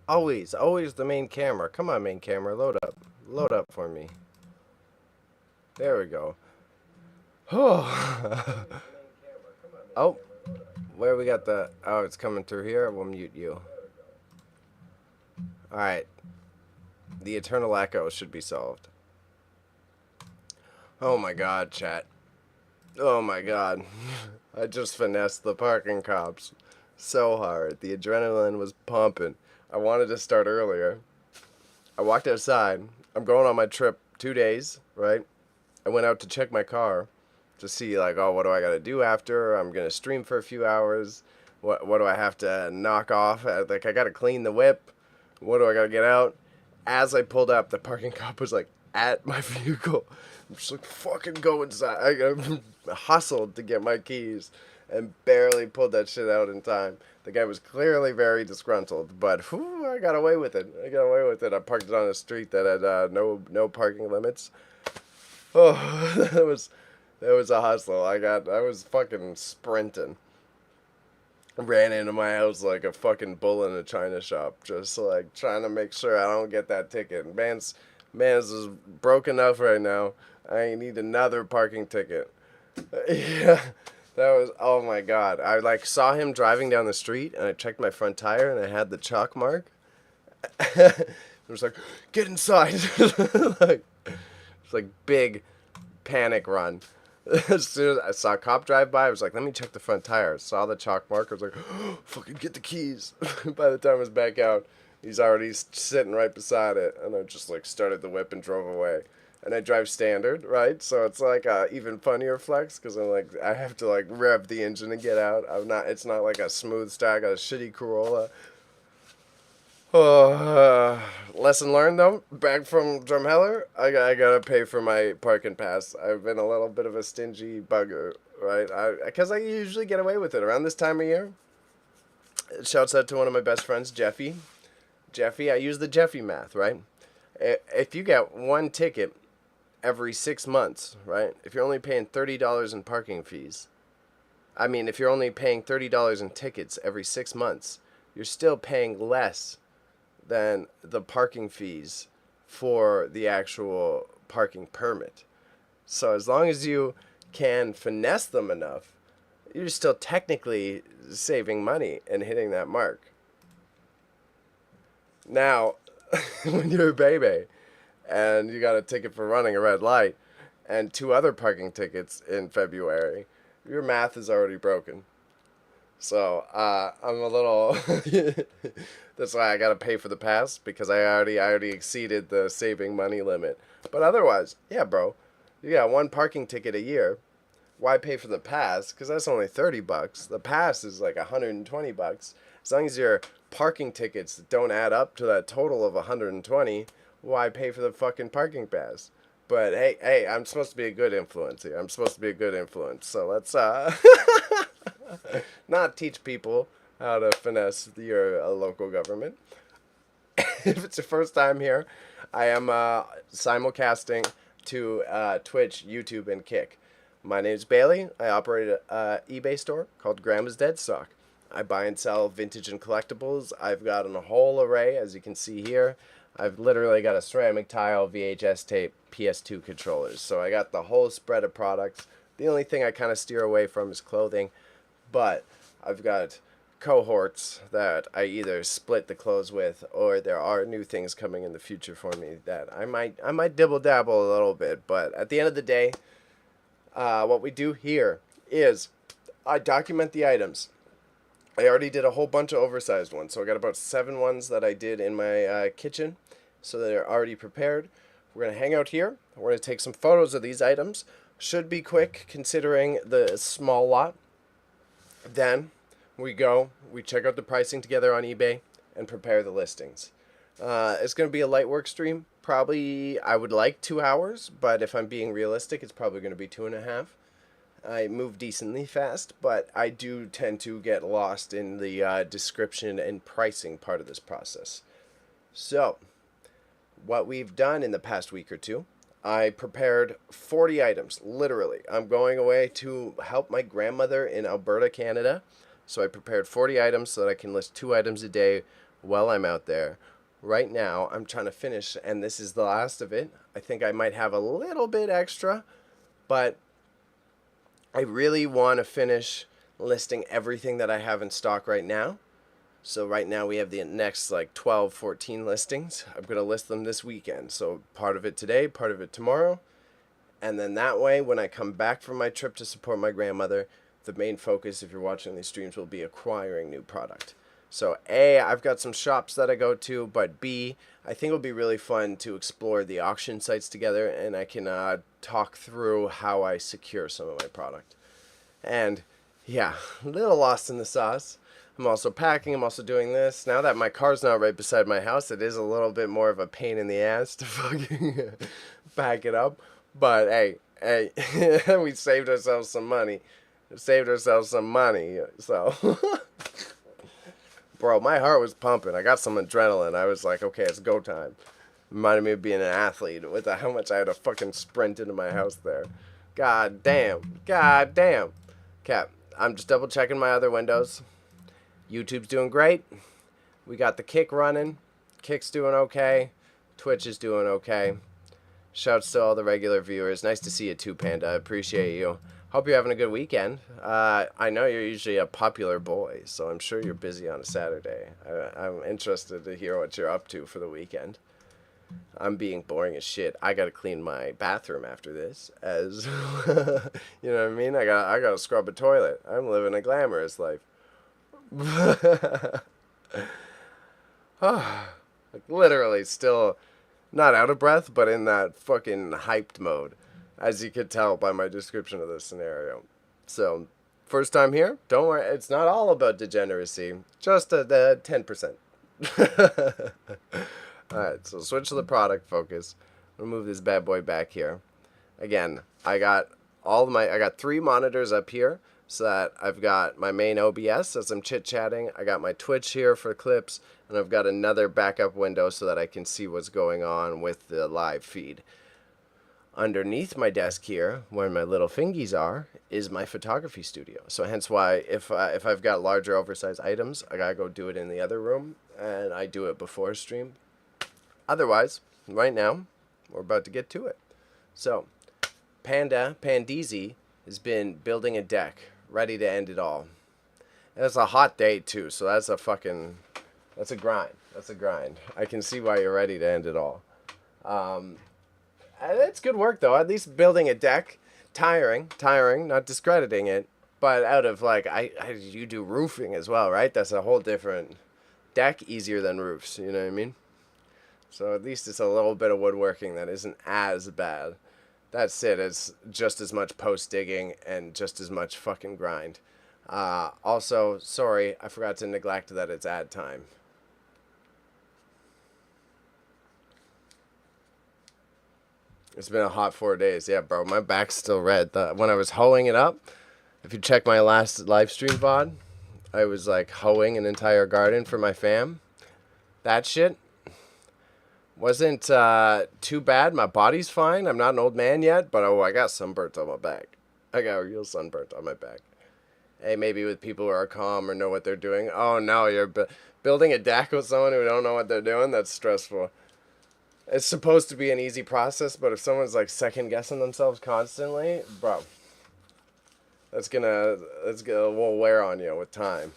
Always the main camera. Come on, main camera, load up. Load up for me. There we go. Oh, oh, where we got the? Oh, it's coming through here. We'll mute you. All right, the eternal echo should be solved. Oh my God, chat. Oh my God, I just finessed the parking cops so hard. The adrenaline was pumping. I wanted to start earlier. I walked outside. I'm going on my trip 2 days, right? I went out to check my car to see like, oh, what do I got to do after? I'm gonna stream for a few hours. What do I have to knock off? Like I got to clean the whip. What do I got to get out? As I pulled up, the parking cop was like at my vehicle. I'm just like, fucking go inside. I hustled to get my keys and barely pulled that shit out in time. The guy was clearly very disgruntled, but whew, I got away with it. I got away with it. I parked it on a street that had no parking limits. Oh, that was a hustle. I was fucking sprinting. Ran into my house like a fucking bull in a china shop, just like trying to make sure I don't get that ticket. Man's is broke enough right now. I need another parking ticket. Yeah, that was, oh my God. I like saw him driving down the street and I checked my front tire and I had the chalk mark. It was like, get inside. Like, it's like big panic run. As soon as I saw a cop drive by, I was like, let me check the front tire. Saw the chalk mark. I was like, oh, fucking get the keys. By the time I was back out, he's already sitting right beside it. And I just like started the whip and drove away. And I drive standard, right? So it's like a even funnier flex because I'm like, I have to like rev the engine and get out. It's not like a smooth start. I got a shitty Corolla. Oh, lesson learned though. Back from Drumheller, I gotta pay for my parking pass. I've been a little bit of a stingy bugger, right? Because I usually get away with it around this time of year. Shouts out to one of my best friends, Jeffy. Jeffy, I use the Jeffy math, right? If you get one ticket every 6 months, right? If you're only paying $30 in parking fees, I mean, if you're only paying $30 in tickets every 6 months, you're still paying less than the parking fees for the actual parking permit. So as long as you can finesse them enough, you're still technically saving money and hitting that mark. Now, when you're a baby and you got a ticket for running a red light and two other parking tickets in February, your math is already broken. So I'm a little. That's why I gotta pay for the pass because I already exceeded the saving money limit. But otherwise, yeah, bro, you got one parking ticket a year. Why pay for the pass? Because that's only $30. The pass is like $120. As long as your parking tickets don't add up to that total of 120, why pay for the fucking parking pass? But hey, I'm supposed to be a good influence here. I'm supposed to be a good influence. So let's not teach people how to finesse your local government. If it's your first time here, I am simulcasting to Twitch, YouTube, and Kick. My name's Bailey. I operate an eBay store called Grandma's Dead Stock. I buy and sell vintage and collectibles. I've got a whole array, as you can see here. I've literally got a ceramic tile, VHS tape, PS2 controllers. So I got the whole spread of products. The only thing I kind of steer away from is clothing. But I've got cohorts that I either split the clothes with, or there are new things coming in the future for me that I might dibble dabble a little bit. But at the end of the day, what we do here is I document the items. I already did a whole bunch of oversized ones, so I got about 7 ones that I did in my kitchen, so they're already prepared. We're gonna hang out here. We're gonna take some photos of these items. Should be quick considering the small lot. Then we check out the pricing together on eBay, and prepare the listings. It's going to be a light work stream. Probably, I would like 2 hours, but if I'm being realistic, it's probably going to be 2.5. I move decently fast, but I do tend to get lost in the description and pricing part of this process. So, what we've done in the past week or two, I prepared 40 items, literally. I'm going away to help my grandmother in Alberta, Canada. So I prepared 40 items so that I can list 2 items a day while I'm out there. Right now, I'm trying to finish, and this is the last of it. I think I might have a little bit extra, but I really want to finish listing everything that I have in stock right now. So right now we have the next like 12, 14 listings. I'm going to list them this weekend. So part of it today, part of it tomorrow. And then that way, when I come back from my trip to support my grandmother, the main focus, if you're watching these streams, will be acquiring new product. So A, I've got some shops that I go to, but B, I think it'll be really fun to explore the auction sites together, and I can talk through how I secure some of my product. And yeah, a little lost in the sauce. I'm also packing, I'm also doing this. Now that my car's not right beside my house, it is a little bit more of a pain in the ass to fucking pack it up. But hey, we saved ourselves some money. So, bro, my heart was pumping. I got some adrenaline. I was like, okay, it's go time. Reminded me of being an athlete with how much I had to fucking sprint into my house there. God damn. Cap, I'm just double checking my other windows. YouTube's doing great. We got the Kick running. Kick's doing okay. Twitch is doing okay. Shouts to all the regular viewers. Nice to see you too, Panda. I appreciate you. Hope you're having a good weekend. I know you're usually a popular boy, so I'm sure you're busy on a Saturday. I'm interested to hear what you're up to for the weekend. I'm being boring as shit. I gotta clean my bathroom after this, as you know what I mean. I gotta scrub a toilet. I'm living a glamorous life. Like literally still not out of breath, but in that fucking hyped mode, as you could tell by my description of this scenario. So, first time here, don't worry, it's not all about degeneracy, just the 10%. Alright, so switch to the product focus. I'm gonna move this bad boy back here. Again, I got 3 monitors up here, so that I've got my main OBS as I'm chit-chatting. I got my Twitch here for clips, and I've got another backup window so that I can see what's going on with the live feed. Underneath my desk here, where my little fingies are, is my photography studio. So hence why if I've got larger oversized items, I gotta go do it in the other room, and I do it before stream. Otherwise, right now, we're about to get to it. So, Pandeezy has been building a deck, ready to end it all. And it's a hot day too, so that's a grind. I can see why you're ready to end it all. It's good work though. At least building a deck, tiring, not discrediting it, but out of like you do roofing as well, right? That's a whole different deck, easier than roofs. You know what I mean? So at least it's a little bit of woodworking that isn't as bad. That's it. It's just as much post digging and just as much fucking grind. Also, sorry, I forgot to neglect that it's ad time. It's been a hot 4 days. Yeah, bro, my back's still red. When I was hoeing it up, if you check my last live stream VOD, I was like hoeing an entire garden for my fam. That shit wasn't too bad. My body's fine. I'm not an old man yet, but I got sunburnt on my back. I got real sunburnt on my back. Hey, maybe with people who are calm or know what they're doing. Oh no, you're building a deck with someone who don't know what they're doing? That's stressful. It's supposed to be an easy process, but if someone's like second guessing themselves constantly, bro, will wear on you with time.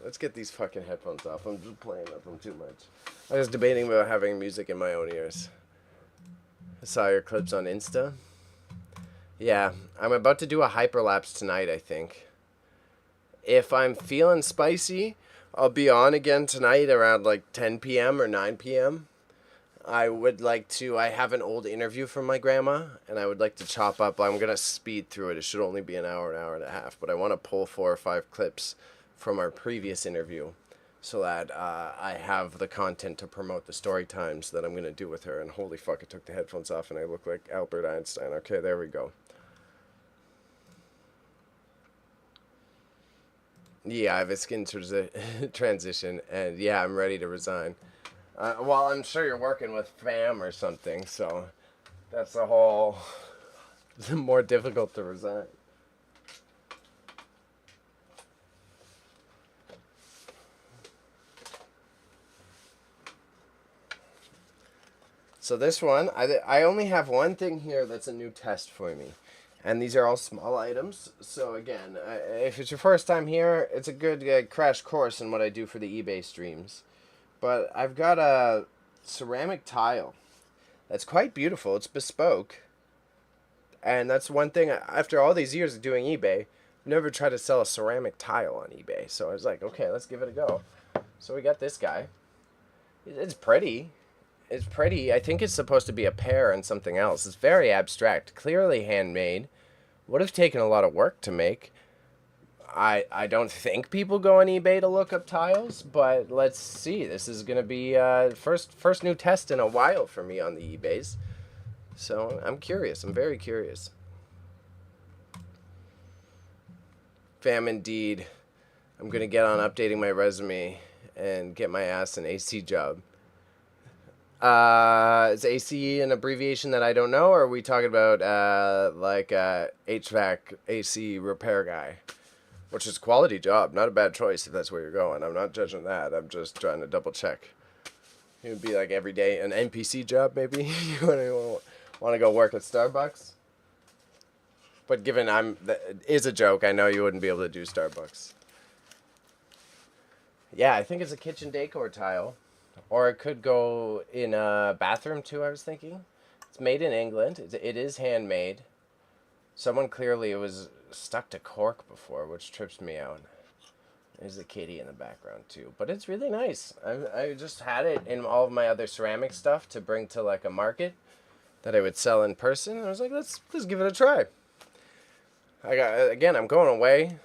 Let's get these fucking headphones off. I'm just playing with them too much. I was debating about having music in my own ears. I saw your clips on Insta. Yeah, I'm about to do a hyperlapse tonight, I think. If I'm feeling spicy, I'll be on again tonight around like 10 p.m. or 9 p.m. I have an old interview from my grandma, and I would like to chop up. I'm going to speed through it. It should only be an hour and a half, but I want to pull 4 or 5 clips from our previous interview so that I have the content to promote the story times that I'm going to do with her. And holy fuck, I took the headphones off and I look like Albert Einstein. Okay, there we go. Yeah, I have a skin transition, and yeah, I'm ready to resign. Well, I'm sure you're working with fam or something, so that's a whole more difficult to resign. So this one, I only have one thing here that's a new test for me. And these are all small items. So again, if it's your first time here, it's a good crash course in what I do for the eBay streams. But I've got a ceramic tile that's quite beautiful. It's bespoke. And that's one thing, after all these years of doing eBay, I've never tried to sell a ceramic tile on eBay. So I was like, okay, let's give it a go. So we got this guy. It's pretty. It's pretty. I think it's supposed to be a pear and something else. It's very abstract. Clearly handmade. Would have taken a lot of work to make. I don't think people go on eBay to look up tiles, but let's see. This is going to be first new test in a while for me on the eBays. So I'm curious. I'm very curious. Fam indeed. I'm going to get on updating my resume and get my ass an AC job. Is AC an abbreviation that I don't know, or are we talking about HVAC AC repair guy? Which is quality job, not a bad choice if that's where you're going. I'm not judging that. I'm just trying to double check. It would be like every day an NPC job, maybe. You want to go work at Starbucks? But given it is a joke, I know you wouldn't be able to do Starbucks. Yeah, I think it's a kitchen decor tile. Or it could go in a bathroom too, I was thinking. It's made in England. It is handmade. Someone clearly was stuck to cork before, which trips me out. There's a kitty in the background too. But it's really nice. I just had it in all of my other ceramic stuff to bring to like a market that I would sell in person. And I was like, let's give it a try. I'm going away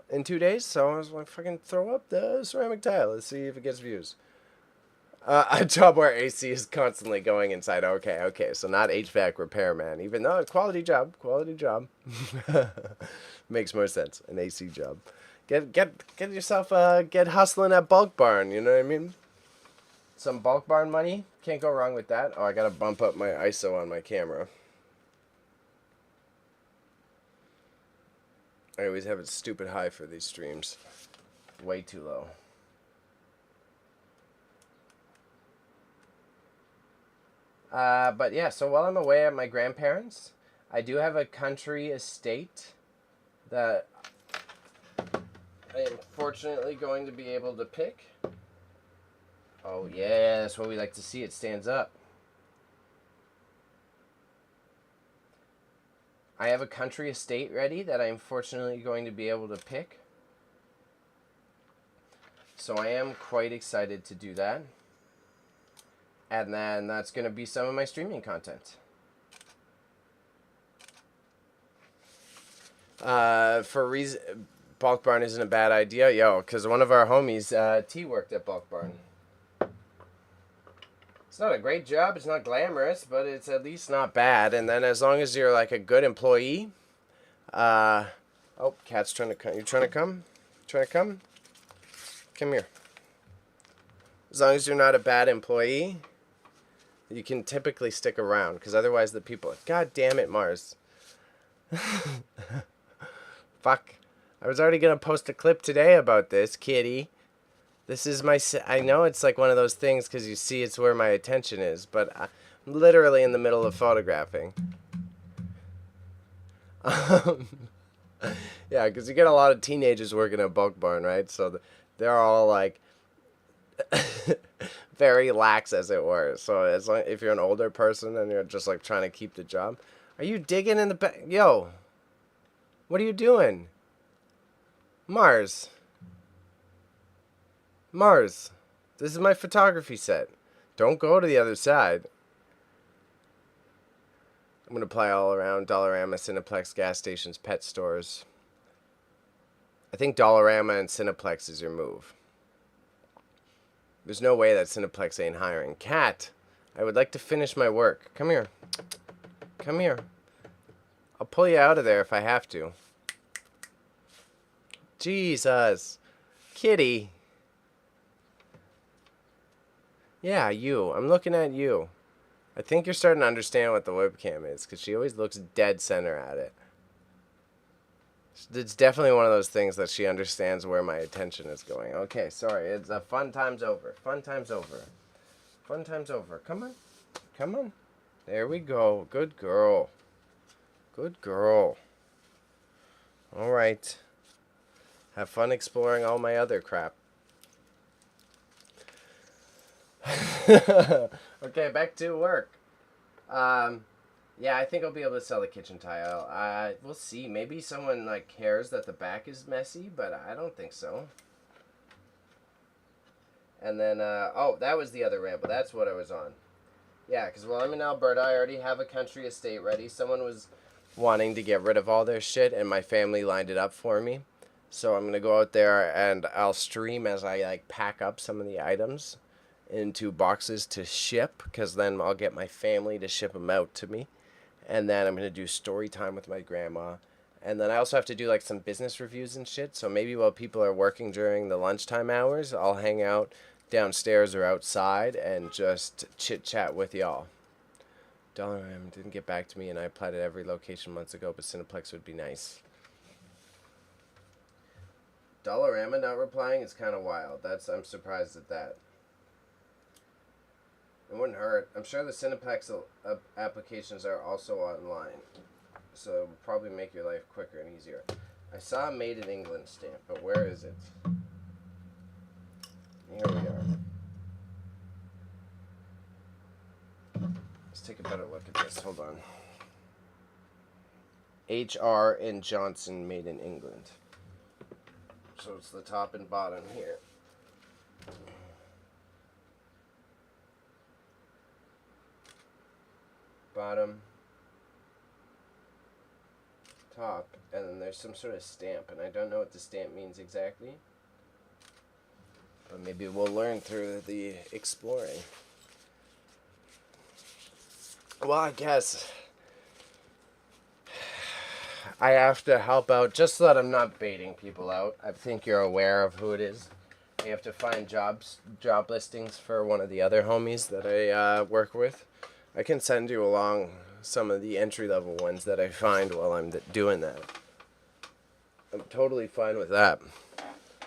in 2 days, so I was like, fucking throw up the ceramic tile. Let's see if it gets views. A job where AC is constantly going inside. Okay. So not HVAC repairman, even though quality job. Makes more sense. An AC job. Get yourself get hustling at Bulk Barn. You know what I mean? Some Bulk Barn money. Can't go wrong with that. Oh, I gotta bump up my ISO on my camera. I always have it stupid high for these streams. Way too low. But yeah, so while I'm away at my grandparents', I do have a country estate that I am fortunately going to be able to pick. Oh yeah, that's what we like to see. It stands up. I have a country estate ready that I'm fortunately going to be able to pick. So I am quite excited to do that. And then that's going to be some of my streaming content. Bulk Barn isn't a bad idea. Because one of our homies, T, worked at Bulk Barn. It's not a great job. It's not glamorous, but it's at least not bad. And then as long as you're like a good employee. Oh, cat's trying to come. You trying to come? Trying to come? Come here. As long as you're not a bad employee, you can typically stick around, because otherwise the people... God damn it, Mars. Fuck. I was already going to post a clip today about this, kitty. This is my... I know it's like one of those things because you see it's where my attention is, but I'm literally in the middle of photographing. Yeah, because you get a lot of teenagers working at Bulk Barn, right? So they're all like... very lax, as it were. So as long, if you're an older person and you're just like trying to keep the job, are you digging in the back? Yo, what are you doing? Mars, this is my photography set. Don't go to the other side. I'm gonna play all around Dollarama, Cineplex, gas stations, pet stores. I think Dollarama and Cineplex is your move. There's no way that Cineplex ain't hiring. Cat, I would like to finish my work. Come here. Come here. I'll pull you out of there if I have to. Jesus. Kitty. Yeah, you. I'm looking at you. I think you're starting to understand what the webcam is, because she always looks dead center at it. It's definitely one of those things that she understands where my attention is going. Okay, sorry. It's fun time's over. Fun time's over. Fun time's over. Come on. Come on. There we go. Good girl. Good girl. All right. Have fun exploring all my other crap. Okay, back to work. Yeah, I think I'll be able to sell the kitchen tile. We'll see. Maybe someone like cares that the back is messy, but I don't think so. And then, oh, that was the other ramble. That's what I was on. Yeah, because while I'm in Alberta, I already have a country estate ready. Someone was wanting to get rid of all their shit, and my family lined it up for me. So I'm gonna go out there and I'll stream as I like pack up some of the items into boxes to ship, because then I'll get my family to ship them out to me. And then I'm gonna do story time with my grandma. And then I also have to do like some business reviews and shit. So maybe while people are working during the lunchtime hours, I'll hang out downstairs or outside and just chit chat with y'all. Dollarama didn't get back to me, and I applied at every location months ago, but Cineplex would be nice. Dollarama not replying is kind of wild. I'm surprised at that. It wouldn't hurt. I'm sure the Cineplex applications are also online, so it would probably make your life quicker and easier. I saw a Made in England stamp, but where is it? Here we are. Let's take a better look at this. Hold on. HR and Johnson Made in England. So it's the top and bottom here. Bottom, top, and then there's some sort of stamp, and I don't know what the stamp means exactly. But maybe we'll learn through the exploring. Well, I guess I have to help out just so that I'm not baiting people out. I think you're aware of who it is. You have to find job listings for one of the other homies that I work with. I can send you along some of the entry-level ones that I find while I'm doing that. I'm totally fine with that.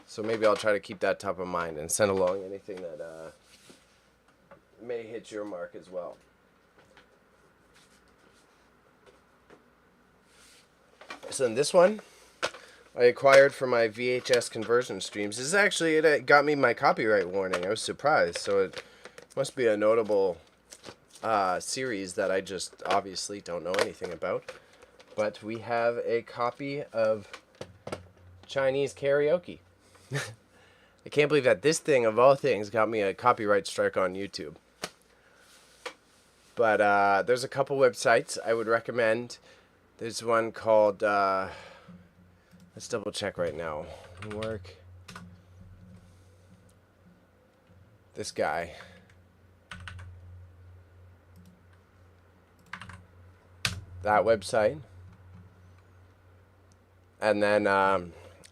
So maybe I'll try to keep that top of mind and send along anything that may hit your mark as well. So in this one, I acquired for my VHS conversion streams. This is actually, it got me my copyright warning. I was surprised. So it must be a notable series that I just obviously don't know anything about. But we have a copy of Chinese karaoke. I can't believe that this thing, of all things, got me a copyright strike on YouTube. But there's a couple websites I would recommend. There's one called, let's double check right now. Work. This guy. That website. And then I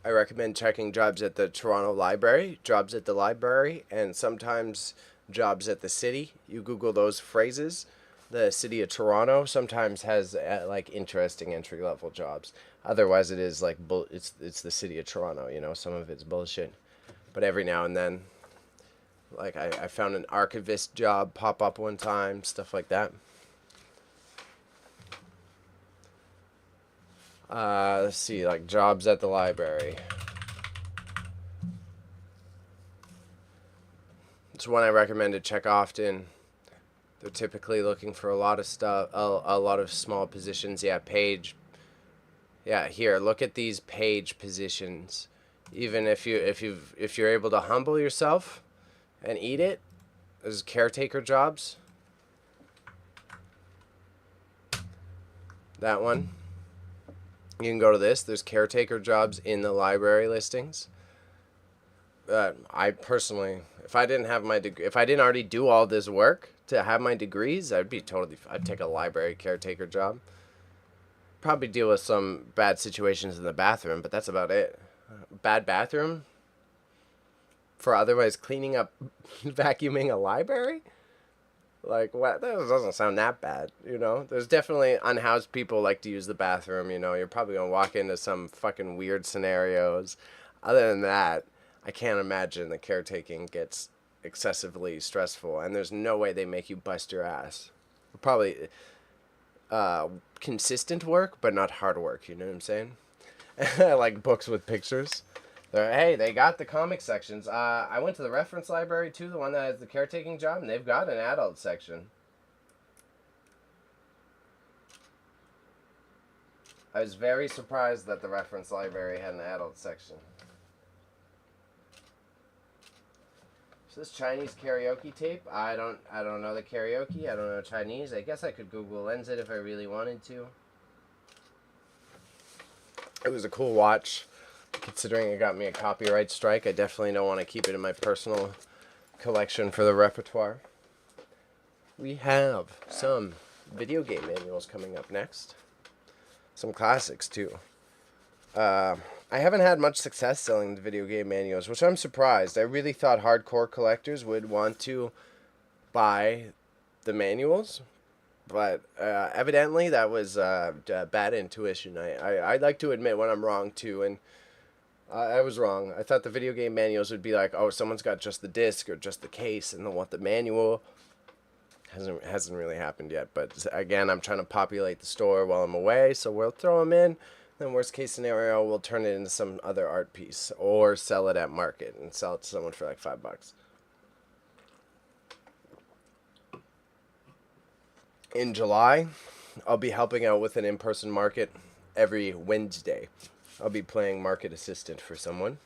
recommend checking jobs at the Toronto Library, jobs at the library, and sometimes jobs at the city. You Google those phrases. The city of Toronto sometimes has like interesting entry level jobs. Otherwise, it is like it's the city of Toronto. You know, some of it's bullshit. But every now and then, like I found an archivist job pop up one time, stuff like that. Let's see, like jobs at the library. It's one I recommend to check often. They're typically looking for a lot of stuff, a lot of small positions. Yeah, page. Yeah, here, look at these page positions. Even if you're able to humble yourself and eat it, there's caretaker jobs. That one. You can go to this. There's caretaker jobs in the library listings. I personally, if I didn't have my degree, if I didn't already do all this work to have my degrees, I'd take a library caretaker job. Probably deal with some bad situations in the bathroom, but that's about it. Bad bathroom for otherwise cleaning up, vacuuming a library? Like, what? That doesn't sound that bad, you know? There's definitely unhoused people like to use the bathroom, you know? You're probably going to walk into some fucking weird scenarios. Other than that, I can't imagine the caretaking gets excessively stressful, and there's no way they make you bust your ass. Probably consistent work, but not hard work. You know what I'm saying? I like books with pictures. Hey, they got the comic sections. I went to the reference library too, the one that has the caretaking job, and they've got an adult section. I was very surprised that the reference library had an adult section. So this Chinese karaoke tape, I don't know the karaoke. I don't know Chinese. I guess I could Google Lens it if I really wanted to. It was a cool watch. Considering it got me a copyright strike, I definitely don't want to keep it in my personal collection for the repertoire. We have some video game manuals coming up next. Some classics, too. I haven't had much success selling the video game manuals, which I'm surprised. I really thought hardcore collectors would want to buy the manuals, but evidently that was bad intuition. I'd like to admit when I'm wrong, too, and I was wrong. I thought the video game manuals would be like, oh, someone's got just the disc or just the case and they'll want the manual. Hasn't really happened yet, but again, I'm trying to populate the store while I'm away, so we'll throw them in. Then worst case scenario, we'll turn it into some other art piece or sell it at market and sell it to someone for like $5. In July, I'll be helping out with an in-person market every Wednesday. I'll be playing market assistant for someone.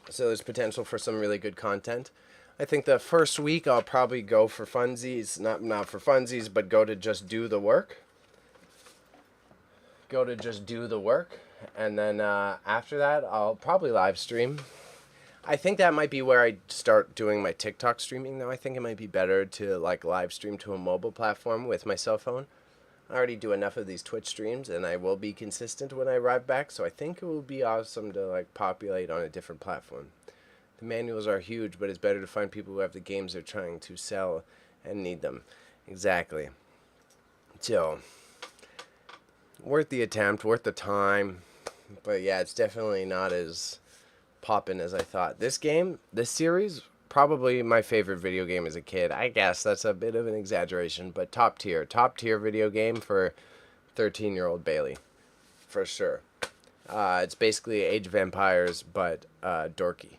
So there's potential for some really good content. I think the first week I'll probably go for funsies, not for funsies, but go to just do the work. And then after that, I'll probably live stream. I think that might be where I start doing my TikTok streaming, though. I think it might be better to like live stream to a mobile platform with my cell phone. I already do enough of these Twitch streams, and I will be consistent when I arrive back, so I think it will be awesome to like populate on a different platform. The manuals are huge, but it's better to find people who have the games they're trying to sell and need them. Exactly. So, worth the attempt, worth the time, but yeah, it's definitely not as poppin' as I thought. This series, probably my favorite video game as a kid. I guess that's a bit of an exaggeration, but top tier video game for 13-year-old Bailey, for sure. It's basically Age of Empires, but dorky.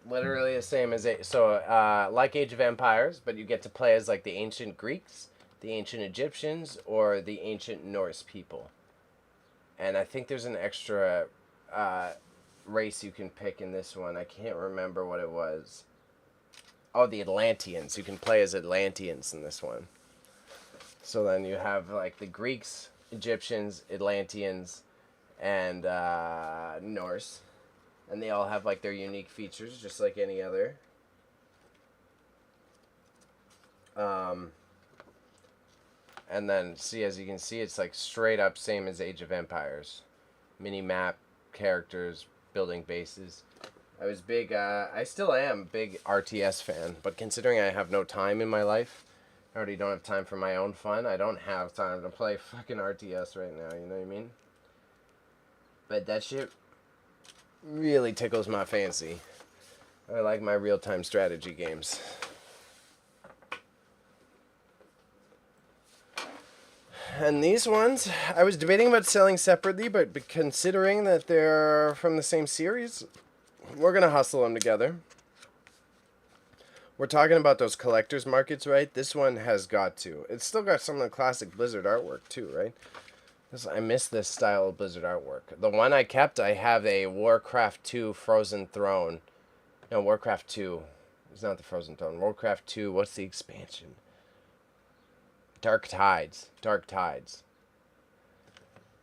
Literally the same as like Age of Empires, but you get to play as like the ancient Greeks, the ancient Egyptians, or the ancient Norse people. And I think there's an extra race you can pick in this one. I can't remember what it was. Oh, the Atlanteans. You can play as Atlanteans in this one. So then you have like the Greeks, Egyptians, Atlanteans, and Norse. And they all have like their unique features, just like any other. And then, see, as you can see, it's like straight up same as Age of Empires. Mini map, characters, building bases. I was big, I still am big RTS fan, but considering I have no time in my life, I already don't have time for my own fun, I don't have time to play fucking RTS right now, you know what I mean? But that shit really tickles my fancy. I like my real-time strategy games. And these ones, I was debating about selling separately, but considering that they're from the same series, we're going to hustle them together. We're talking about those collector's markets, right? This one has got to. It's still got some of the classic Blizzard artwork, too, right? I miss this style of Blizzard artwork. The one I kept, I have a Warcraft 2 Frozen Throne. No, Warcraft 2. It's not the Frozen Throne. Warcraft 2, what's the expansion? Dark Tides.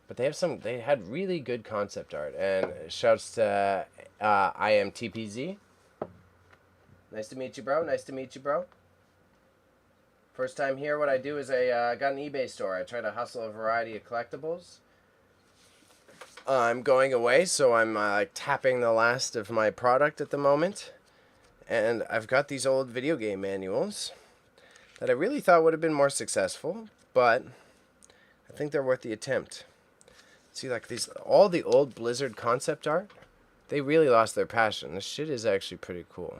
But they had really good concept art. And shouts to I am TPZ. Nice to meet you, bro. First time here, what I do is I got an eBay store. I try to hustle a variety of collectibles. I'm going away, so I'm tapping the last of my product at the moment. And I've got these old video game manuals. that I really thought would have been more successful, but I think they're worth the attempt. See, like all the old Blizzard concept art, they really lost their passion. This shit is actually pretty cool.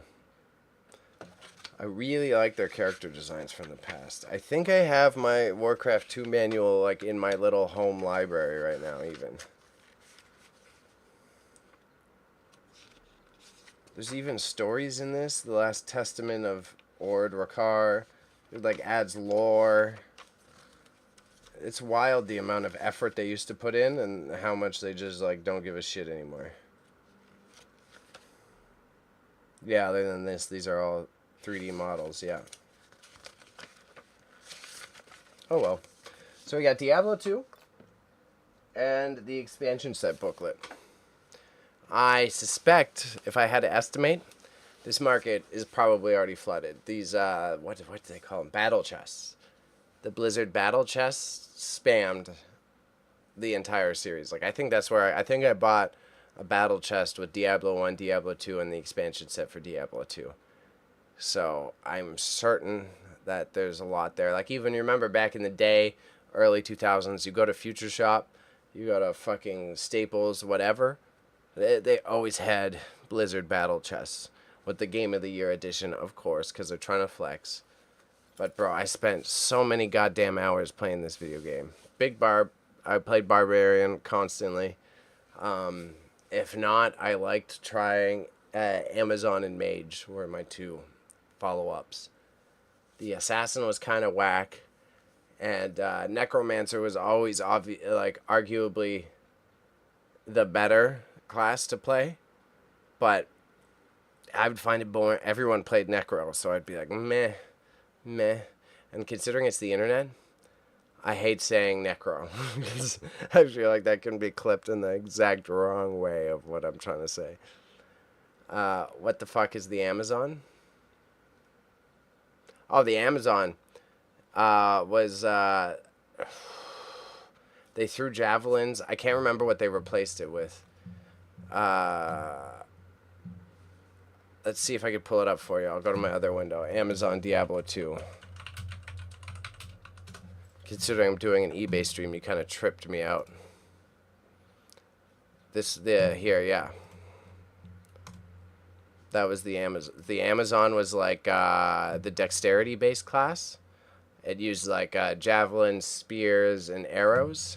I really like their character designs from the past. I think I have my Warcraft 2 manual like in my little home library right now even. There's even stories in this. The Last Testament of Ord Rakar. It like adds lore. It's wild the amount of effort they used to put in and how much they just like don't give a shit anymore. Yeah, other than this, these are all 3D models, yeah. Oh well. So we got Diablo 2 and the expansion set booklet. I suspect, if I had to estimate, this market is probably already flooded. These, what do they call them? Battle chests. The Blizzard battle chests spammed the entire series. Like, I think that's where I think I bought a battle chest with Diablo 1, Diablo 2, and the expansion set for Diablo 2. So I'm certain that there's a lot there. Like, even you remember back in the day, early 2000s, you go to Future Shop, you go to fucking Staples, whatever. They always had Blizzard battle chests with the Game of the Year edition, of course, because they're trying to flex. But, bro, I spent so many goddamn hours playing this video game. I played Barbarian constantly. If not, I liked trying Amazon and Mage were my two follow-ups. The Assassin was kind of whack, and Necromancer was always arguably the better class to play, but I would find it boring. Everyone played Necro, so I'd be like, meh. And considering it's the internet, I hate saying Necro, because I feel like that can be clipped in the exact wrong way of what I'm trying to say. What the fuck is the Amazon? Oh, the Amazon was... they threw javelins. I can't remember what they replaced it with. Let's see if I can pull it up for you. I'll go to my other window. Amazon Diablo 2. Considering I'm doing an eBay stream, you kind of tripped me out. Here, yeah. That was the Amazon. The Amazon was like the dexterity-based class. It used like javelins, spears, and arrows.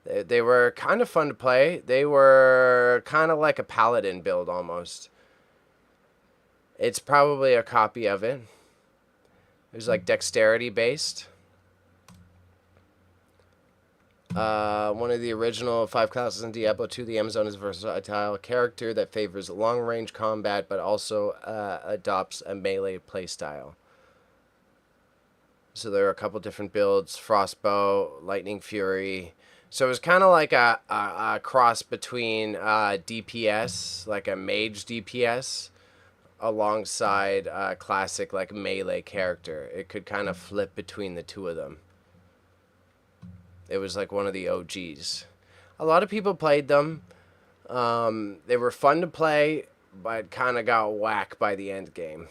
They were kind of fun to play. They were kind of like a paladin build almost. It's probably a copy of it. It was like dexterity based. One of the original 5 classes in Diablo 2, the Amazon is a versatile character that favors long-range combat but also adopts a melee playstyle. So there are a couple different builds: Frostbow, Lightning Fury. So it was kind of like a cross between DPS, like a mage DPS, alongside a classic like melee character. It could kind of flip between the two of them. It was like one of the OGs. A lot of people played them. They were fun to play, but kind of got whack by the end game.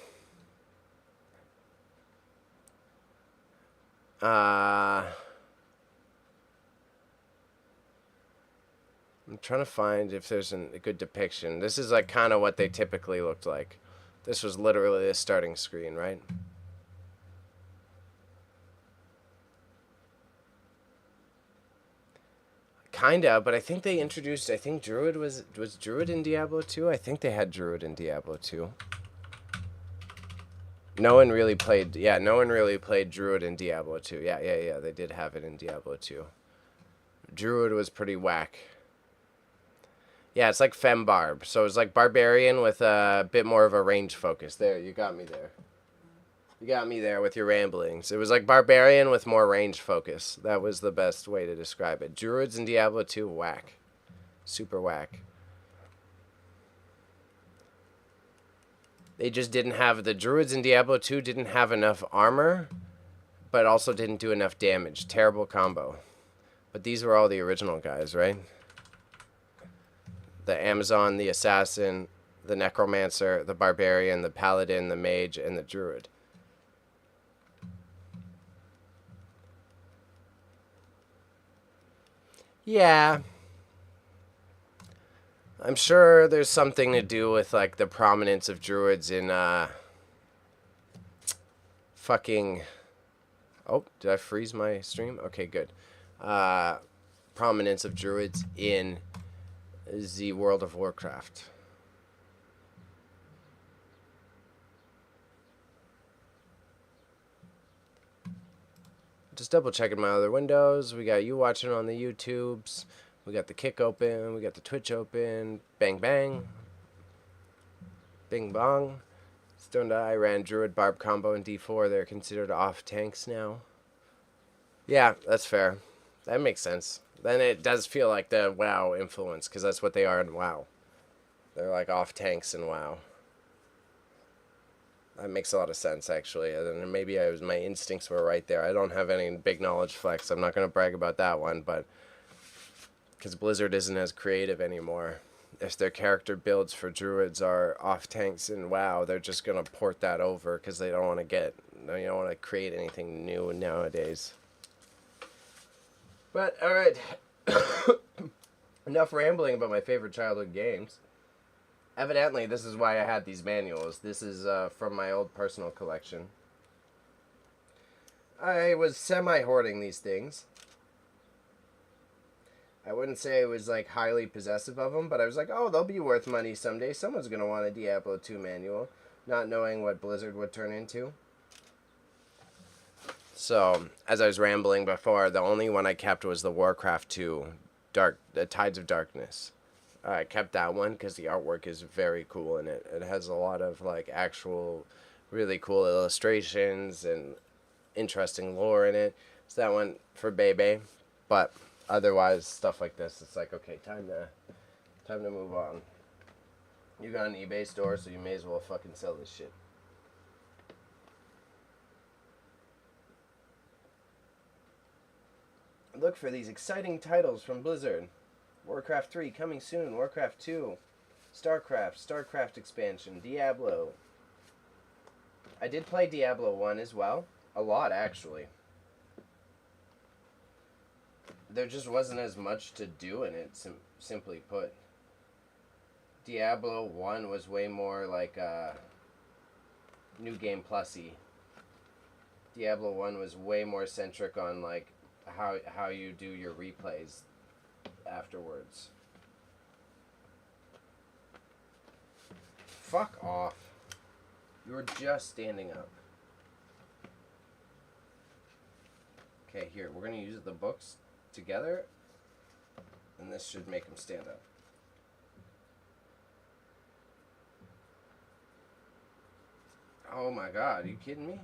I'm trying to find if there's a good depiction. This is like kind of what they typically looked like. This was literally the starting screen, right? Kinda, but I think they introduced, I think Druid was Druid in Diablo 2? I think they had Druid in Diablo 2. No one really played Druid in Diablo 2. Yeah, they did have it in Diablo 2. Druid was pretty whack. Yeah, it's like Fembarb. So it's like Barbarian with a bit more of a range focus. There, you got me there. You got me there with your ramblings. It was like Barbarian with more range focus. That was the best way to describe it. Druids in Diablo 2, whack. Super whack. They just didn't have... The Druids in Diablo 2 didn't have enough armor, but also didn't do enough damage. Terrible combo. But these were all the original guys, right? The Amazon, the Assassin, the necromancer, the barbarian, the paladin, the mage, and the druid. Yeah. I'm sure there's something to do with like the prominence of druids in fucking oh, did I freeze my stream? Okay, good. Prominence of druids in the World of Warcraft. Just double checking my other windows. We got you watching on the YouTubes. We got the Kick open. We got the Twitch open. Bang bang. Bing bong. Stoned Eye ran Druid Barb combo in D4. They're considered off tanks now. Yeah, that's fair. That makes sense. Then it does feel like the WoW influence, because that's what they are in WoW. They're like off tanks in WoW. That makes a lot of sense, actually. And maybe my instincts were right there. I don't have any big knowledge flex. I'm not going to brag about that one, but because Blizzard isn't as creative anymore. If their character builds for druids are off tanks in WoW, they're just going to port that over because they don't want to create anything new nowadays. But, alright. Enough rambling about my favorite childhood games. Evidently, this is why I had these manuals. This is from my old personal collection. I was semi-hoarding these things. I wouldn't say I was like highly possessive of them, but I was like, oh, they'll be worth money someday. Someone's going to want a Diablo 2 manual, not knowing what Blizzard would turn into. So, as I was rambling before, the only one I kept was the Warcraft 2, the Tides of Darkness. I kept that one because the artwork is very cool in it. It has a lot of like actual really cool illustrations and interesting lore in it. So that one for Bebe. But otherwise, stuff like this, it's like, okay, time to move on. You got an eBay store, so you may as well fucking sell this shit. Look for these exciting titles from Blizzard. Warcraft 3 coming soon. Warcraft 2. StarCraft expansion. Diablo. I did play Diablo 1 as well. A lot, actually. There just wasn't as much to do in it, simply put. Diablo 1 was way more like New Game Plus-y. Diablo 1 was way more centric on like how you do your replays afterwards. Fuck off. You were just standing up. Okay, here, we're going to use the books together, and this should make him stand up. Oh my god, are you kidding me?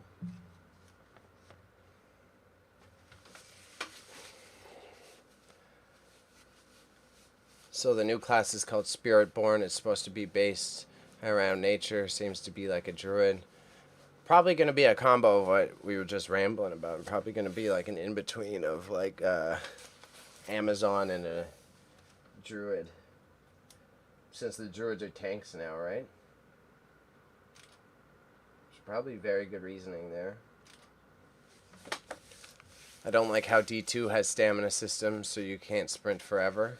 So the new class is called Spiritborn. It's supposed to be based around nature. Seems to be like a druid. Probably going to be a combo of what we were just rambling about. Probably going to be like an in-between of like Amazon and a druid. Since the druids are tanks now, right? There's probably very good reasoning there. I don't like how D2 has stamina systems, so you can't sprint forever.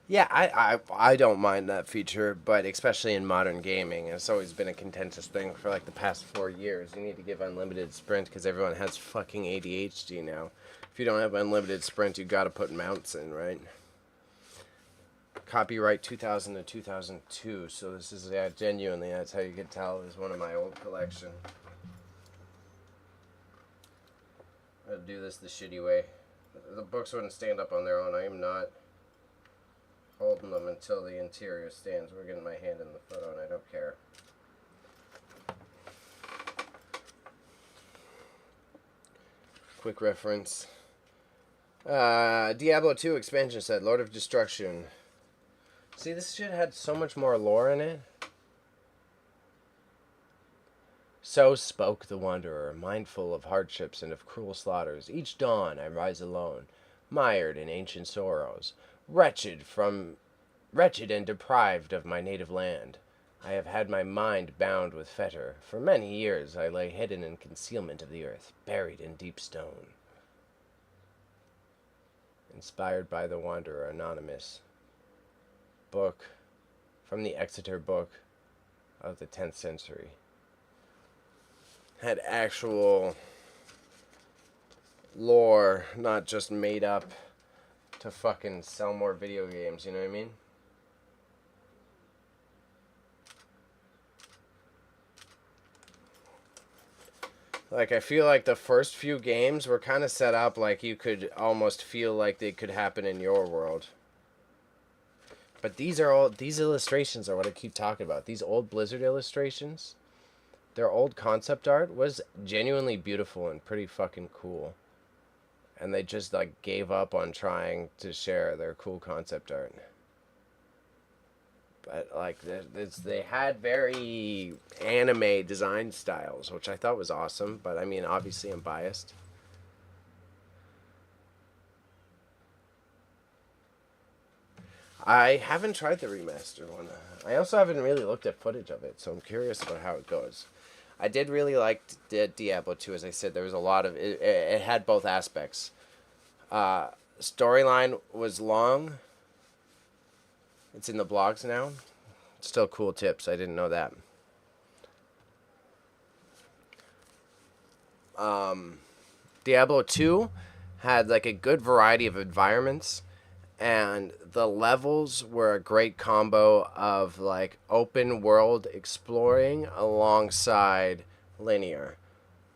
Yeah, I don't mind that feature, but especially in modern gaming, it's always been a contentious thing for like the past 4 years. You need to give unlimited sprint because everyone has fucking ADHD now. If you don't have unlimited sprint, you gotta put mounts in, right? Copyright 2000 to 2002, so this is, yeah, genuinely, that's how you can tell is one of my old collection. I'll do this the shitty way. The books wouldn't stand up on their own. I am not holding them until the interior stands. We're getting my hand in the photo and I don't care. Quick reference. Diablo 2 expansion set, Lord of Destruction. See, this shit had so much more lore in it. So spoke the wanderer, mindful of hardships and of cruel slaughters. Each dawn I rise alone, mired in ancient sorrows, wretched from Wretched and deprived of my native land, I have had my mind bound with fetter. For many years I lay hidden in concealment of the earth, buried in deep stone. Inspired by the Wanderer Anonymous. Book from the Exeter Book of the 10th century. Had actual lore, not just made up to fucking sell more video games, you know what I mean? Like, I feel like the first few games were kind of set up like you could almost feel like they could happen in your world. But these illustrations are what I keep talking about. These old Blizzard illustrations, their old concept art was genuinely beautiful and pretty fucking cool. And they just, like, gave up on trying to share their cool concept art. But, like, they had very anime design styles, which I thought was awesome. But, I mean, obviously I'm biased. I haven't tried the remaster one. I also haven't really looked at footage of it, so I'm curious about how it goes. I did really like Diablo 2, as I said. There was a lot of... It had both aspects. Storyline was long. It's in the blogs now. Still cool tips. I didn't know that. Diablo 2 had like a good variety of environments, and the levels were a great combo of like open world exploring alongside linear.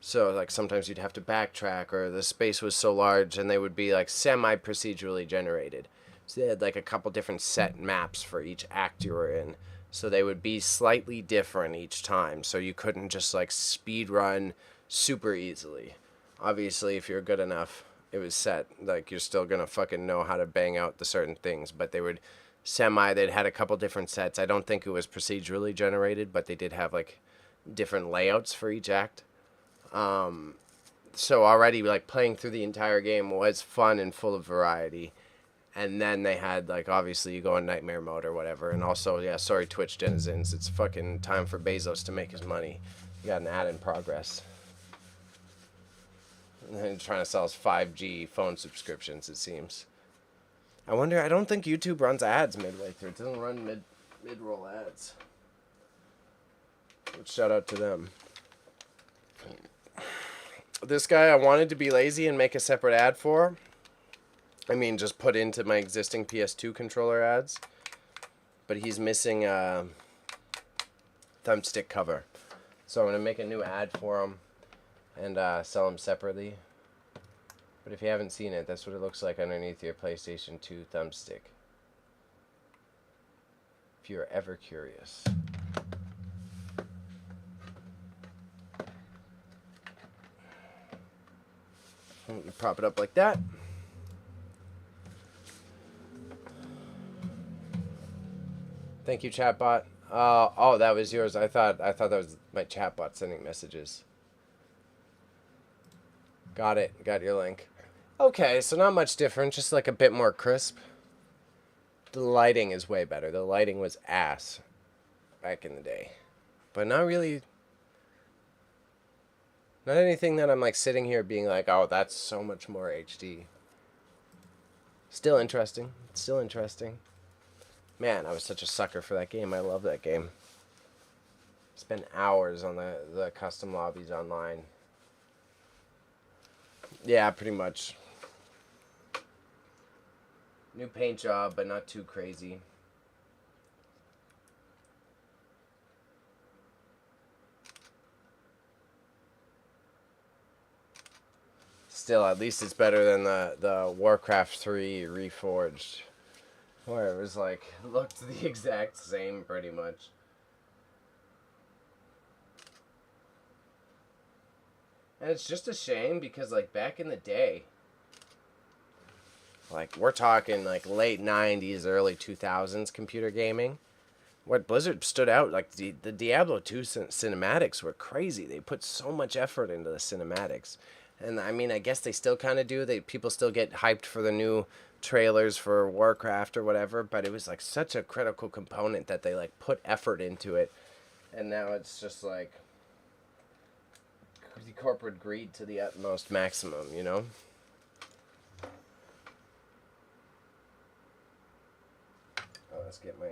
So like sometimes you'd have to backtrack, or the space was so large, and they would be like semi-procedurally generated. So they had like a couple different set maps for each act you were in. So they would be slightly different each time. So you couldn't just like speed run super easily. Obviously, if you're good enough, it was set. Like you're still gonna fucking know how to bang out the certain things. But they would they'd had a couple different sets. I don't think it was procedurally generated, but they did have like different layouts for each act. So already like playing through the entire game was fun and full of variety. And then they had, like, obviously you go in nightmare mode or whatever. And also, yeah, sorry, Twitch denizens. It's fucking time for Bezos to make his money. You got an ad in progress. And then trying to sell us 5G phone subscriptions, it seems. I wonder, I don't think YouTube runs ads midway through. It doesn't run mid-roll ads. But shout out to them. This guy I wanted to be lazy and make a separate ad for. I mean, just put into my existing PS2 controller ads. But he's missing a thumbstick cover. So I'm going to make a new ad for him and sell him separately. But if you haven't seen it, that's what it looks like underneath your PlayStation 2 thumbstick. If you're ever curious. Prop it up like that. Thank you, chatbot. Oh, that was yours. I thought that was my chatbot sending messages. Got it. Got your link. Okay, so not much different, just like a bit more crisp. The lighting is way better. The lighting was ass back in the day. But not really... Not anything that I'm like sitting here being like, oh, that's so much more HD. Still interesting. Still interesting. Man, I was such a sucker for that game. I love that game. Spent hours on the custom lobbies online. Yeah, pretty much. New paint job, but not too crazy. Still, at least it's better than the Warcraft 3 Reforged. Where it was like, looked the exact same pretty much. And it's just a shame because like back in the day, like we're talking like late 90s, early 2000s computer gaming, what Blizzard stood out, like the Diablo 2 cinematics were crazy. They put so much effort into the cinematics. And I mean, I guess they still kind of do. People still get hyped for the new trailers for Warcraft or whatever, but it was like such a critical component that they like put effort into it, and now it's just like the corporate greed to the utmost maximum, you know? Oh, let's get my...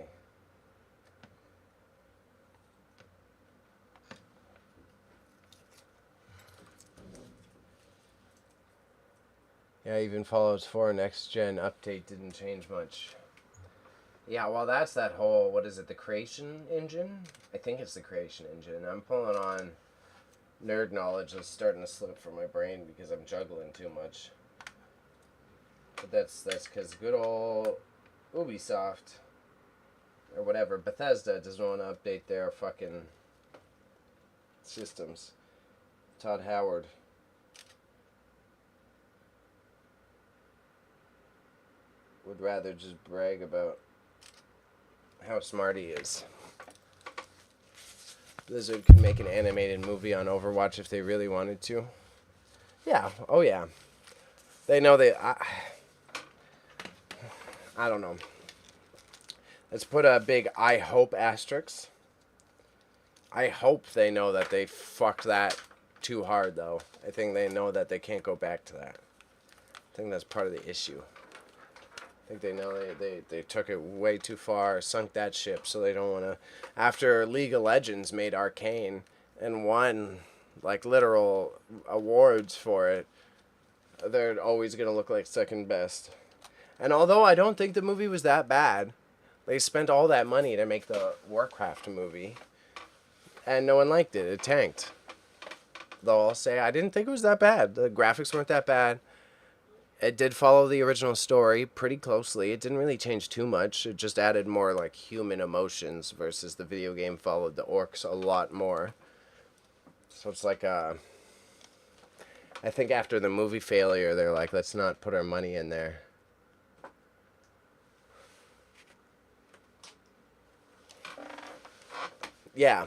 Yeah, even Fallout 4 Next Gen update didn't change much. Yeah, well, that's that whole, what is it, the creation engine? I think it's the creation engine. I'm pulling on nerd knowledge that's starting to slip from my brain because I'm juggling too much. But that's because good old Ubisoft, or whatever, Bethesda doesn't want to update their fucking systems. Todd Howard. Would rather just brag about how smart he is. Blizzard could make an animated movie on Overwatch if they really wanted to. Yeah, oh yeah. They know they... I don't know. Let's put a big I hope asterisk. I hope they know that they fucked that too hard, though. I think they know that they can't go back to that. I think that's part of the issue. I think they know they took it way too far, sunk that ship, so they don't want to... After League of Legends made Arcane and won, like, literal awards for it, they're always going to look like second best. And although I don't think the movie was that bad, they spent all that money to make the Warcraft movie, and no one liked it. It tanked. Though I'll say I didn't think it was that bad. The graphics weren't that bad. It did follow the original story pretty closely. It didn't really change too much. It just added more like human emotions versus the video game followed the orcs a lot more. So it's like I think after the movie failure, they're like, let's not put our money in there. Yeah.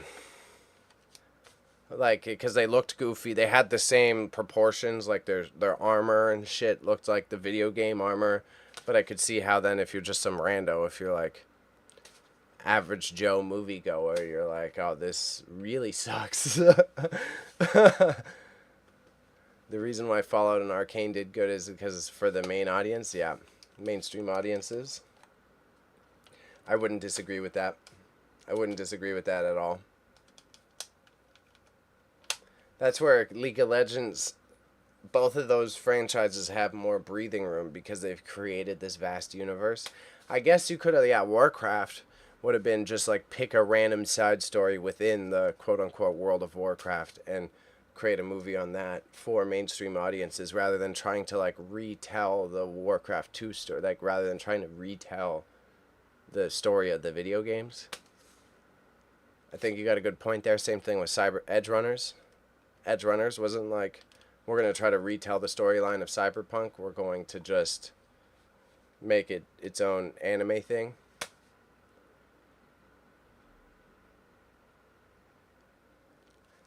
Like, because they looked goofy. They had the same proportions, like their armor and shit looked like the video game armor. But I could see how then if you're just some rando, if you're like average Joe moviegoer, you're like, oh, this really sucks. The reason why Fallout and Arcane did good is because it's for the main audience. Yeah, mainstream audiences. I wouldn't disagree with that. I wouldn't disagree with that at all. That's where League of Legends, both of those franchises have more breathing room because they've created this vast universe. I guess you could have, yeah, Warcraft would have been just like pick a random side story within the quote-unquote World of Warcraft and create a movie on that for mainstream audiences rather than trying to like retell the Warcraft 2 story, like rather than trying to retell the story of the video games. I think you got a good point there. Same thing with Edge Runners. Edge Runners wasn't like, we're going to try to retell the storyline of Cyberpunk. We're going to just make it its own anime thing.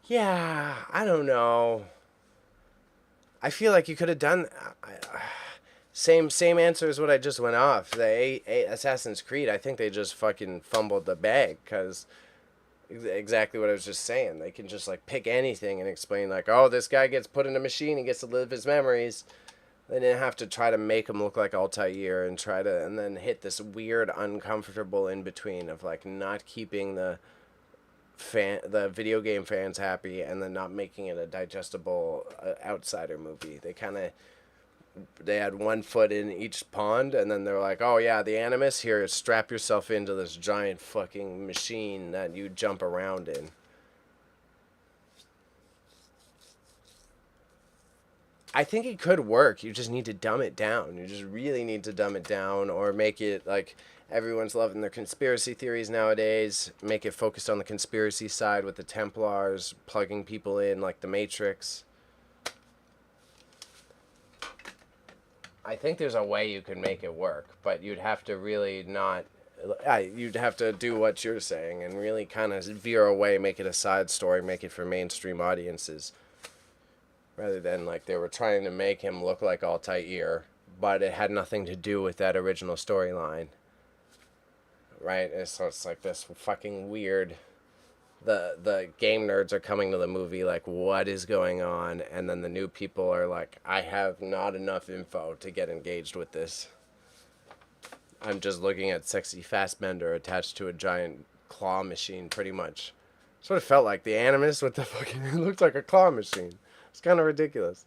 Yeah, I don't know. I feel like you could have done... Same answer as what I just went off. The Assassin's Creed, I think they just fucking fumbled the bag because... Exactly what I was just saying. They can just like pick anything and explain like, oh, this guy gets put in a machine, he gets to live his memories. They didn't have to try to make him look like Altair and then hit this weird uncomfortable in between of like not keeping the video game fans happy and then not making it a digestible outsider movie. They had one foot in each pond, and then they're like, oh, yeah, the Animus, here, strap yourself into this giant fucking machine that you jump around in. I think it could work. You just need to dumb it down. You just really need to dumb it down or make it like everyone's loving their conspiracy theories nowadays. Make it focused on the conspiracy side with the Templars plugging people in like the Matrix. I think there's a way you could make it work, but you'd have to really not... You'd have to do what you're saying and really kind of veer away, make it a side story, make it for mainstream audiences. rather than like they were trying to make him look like Altair, but it had nothing to do with that original storyline, right? And so it's like this fucking weird. The game nerds are coming to the movie like, what is going on? And then the new people are like, I have not enough info to get engaged with this. I'm just looking at sexy Fastbender attached to a giant claw machine, pretty much. That's what it felt like. The Animus with the fucking... It looked like a claw machine. It's kind of ridiculous.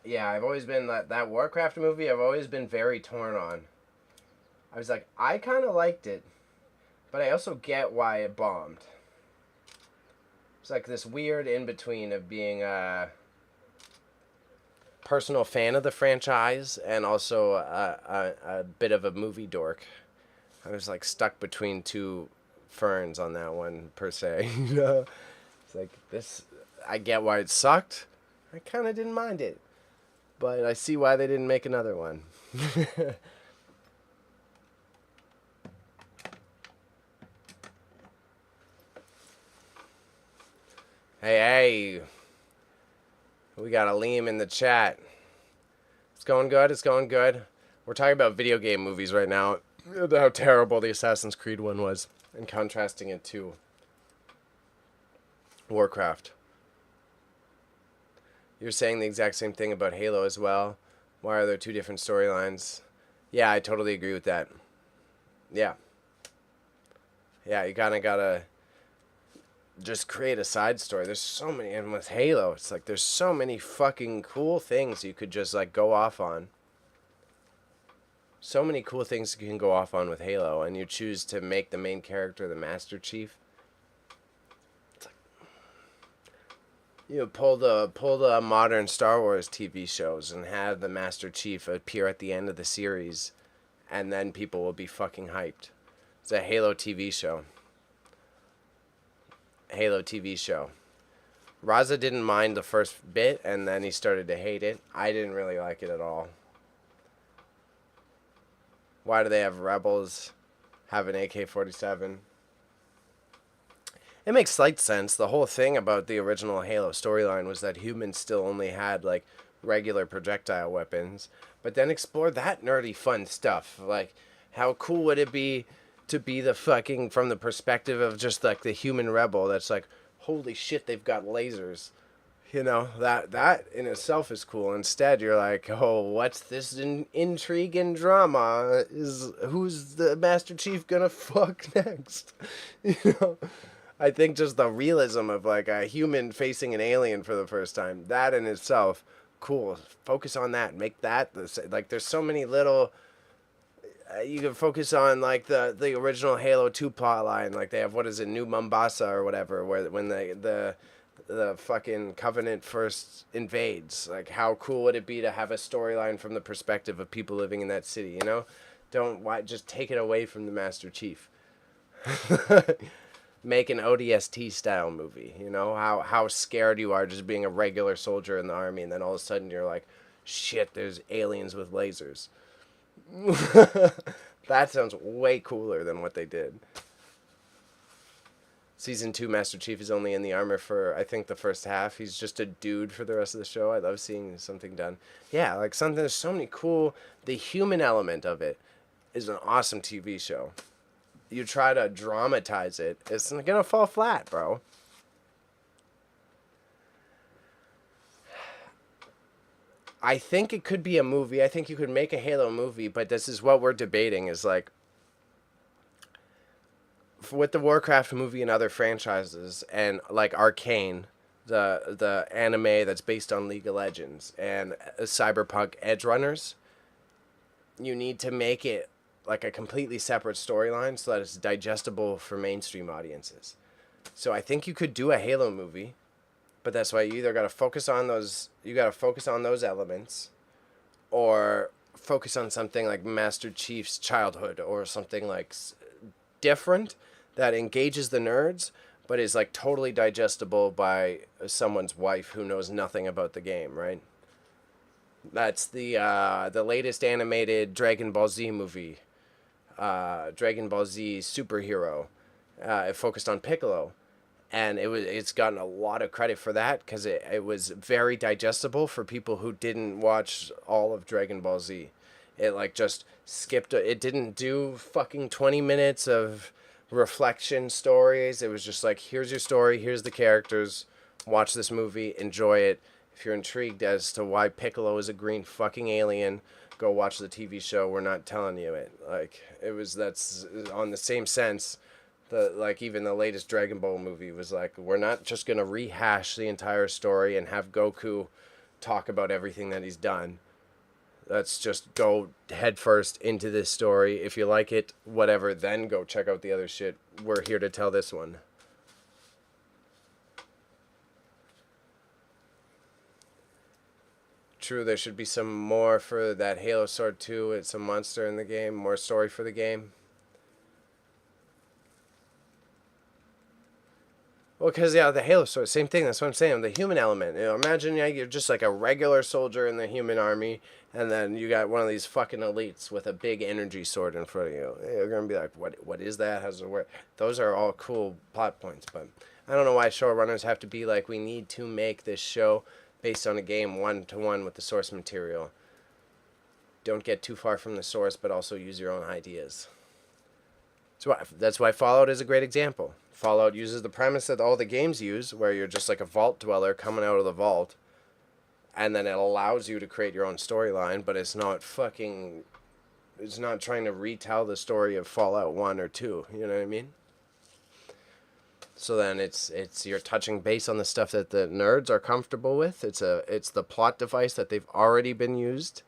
Yeah, I've always been... That Warcraft movie, I've always been very torn on. I was like, I kind of liked it, but I also get why it bombed. It's like this weird in-between of being a personal fan of the franchise and also a bit of a movie dork. I was like stuck between two ferns on that one, per se. You know? It's like, this, I get why it sucked. I kind of didn't mind it. But I see why they didn't make another one. Hey, we got a Liam in the chat. It's going good, it's going good. We're talking about video game movies right now. How terrible the Assassin's Creed one was. And contrasting it to Warcraft. You're saying the exact same thing about Halo as well. Why are there two different storylines? Yeah, I totally agree with that. Yeah. Yeah, you kind of gotta just create a side story. There's so many, and with Halo, it's like there's so many fucking cool things you could just like go off on. So many cool things you can go off on with Halo, and you choose to make the main character the Master Chief. It's like, you know, pull the modern Star Wars TV shows and have the Master Chief appear at the end of the series, and then people will be fucking hyped. It's a Halo TV show. Halo TV show. Raza didn't mind the first bit, and then he started to hate it. I didn't really like it at all. Why do they have rebels have an AK-47? It makes slight sense. The whole thing about the original Halo storyline was that humans still only had like regular projectile weapons, but then explore that nerdy fun stuff. Like, how cool would it be to be the fucking, from the perspective of just like the human rebel that's like, holy shit, they've got lasers. You know, that in itself is cool. Instead, you're like, oh, what's this intrigue and drama? Who's the Master Chief gonna fuck next? You know, I think just the realism of like a human facing an alien for the first time, that in itself, cool. Focus on that. Make that like. There's so many little. You can focus on like the original Halo 2 plotline. Like they have, what is it, New Mombasa or whatever, where when the fucking Covenant first invades. Like, how cool would it be to have a storyline from the perspective of people living in that city, you know? Just take it away from the Master Chief. Make an ODST style movie, you know? How scared you are just being a regular soldier in the army, and then all of a sudden you're like, shit, there's aliens with lasers. That sounds way cooler than what they did. Season 2, Master Chief is only in the armor for, I think, the first half. He's just a dude for the rest of the show. I love seeing something done. Yeah, like something, there's so many cool, the human element of it is an awesome TV show. You try to dramatize it, it's gonna fall flat, bro. I think it could be a movie. I think you could make a Halo movie, but this is what we're debating, is like, with the Warcraft movie and other franchises, and like Arcane, the anime that's based on League of Legends, and Cyberpunk Edge Runners, you need to make it like a completely separate storyline so that it's digestible for mainstream audiences. So I think you could do a Halo movie, but that's why you either got to focus on those, elements, or focus on something like Master Chief's childhood, or something like different that engages the nerds, but is like totally digestible by someone's wife who knows nothing about the game, right? That's the latest animated Dragon Ball Z movie. Dragon Ball Z superhero. It focused on Piccolo, and it's gotten a lot of credit for that because it was very digestible for people who didn't watch all of Dragon Ball Z. It like just skipped. It didn't do fucking 20 minutes of reflection stories. It was just like, here's your story, here's the characters, watch this movie, enjoy it. If you're intrigued as to why Piccolo is a green fucking alien, go watch the TV show. We're not telling you it. Like it was that's on the same sense. The like even the latest Dragon Ball movie was like, we're not just gonna rehash the entire story and have Goku talk about everything that he's done. Let's just go headfirst into this story. If you like it, whatever, then go check out the other shit. We're here to tell this one. True, there should be some more for that Halo Sword 2. It's a monster in the game. More story for the game. Well, because, yeah, the Halo Sword, same thing. That's what I'm saying. The human element. You know, imagine you're just like a regular soldier in the human army, and then you got one of these fucking elites with a big energy sword in front of you. You're going to be like, what is that? How's it work? Those are all cool plot points, but I don't know why showrunners have to be like, we need to make this show based on a game one-to-one with the source material. Don't get too far from the source, but also use your own ideas. That's why Fallout is a great example. Fallout uses the premise that all the games use, where you're just like a vault dweller coming out of the vault, and then it allows you to create your own storyline, but it's not fucking... It's not trying to retell the story of Fallout 1 or 2, you know what I mean? So then it's you're touching base on the stuff that the nerds are comfortable with. It's the plot device that they've already been used,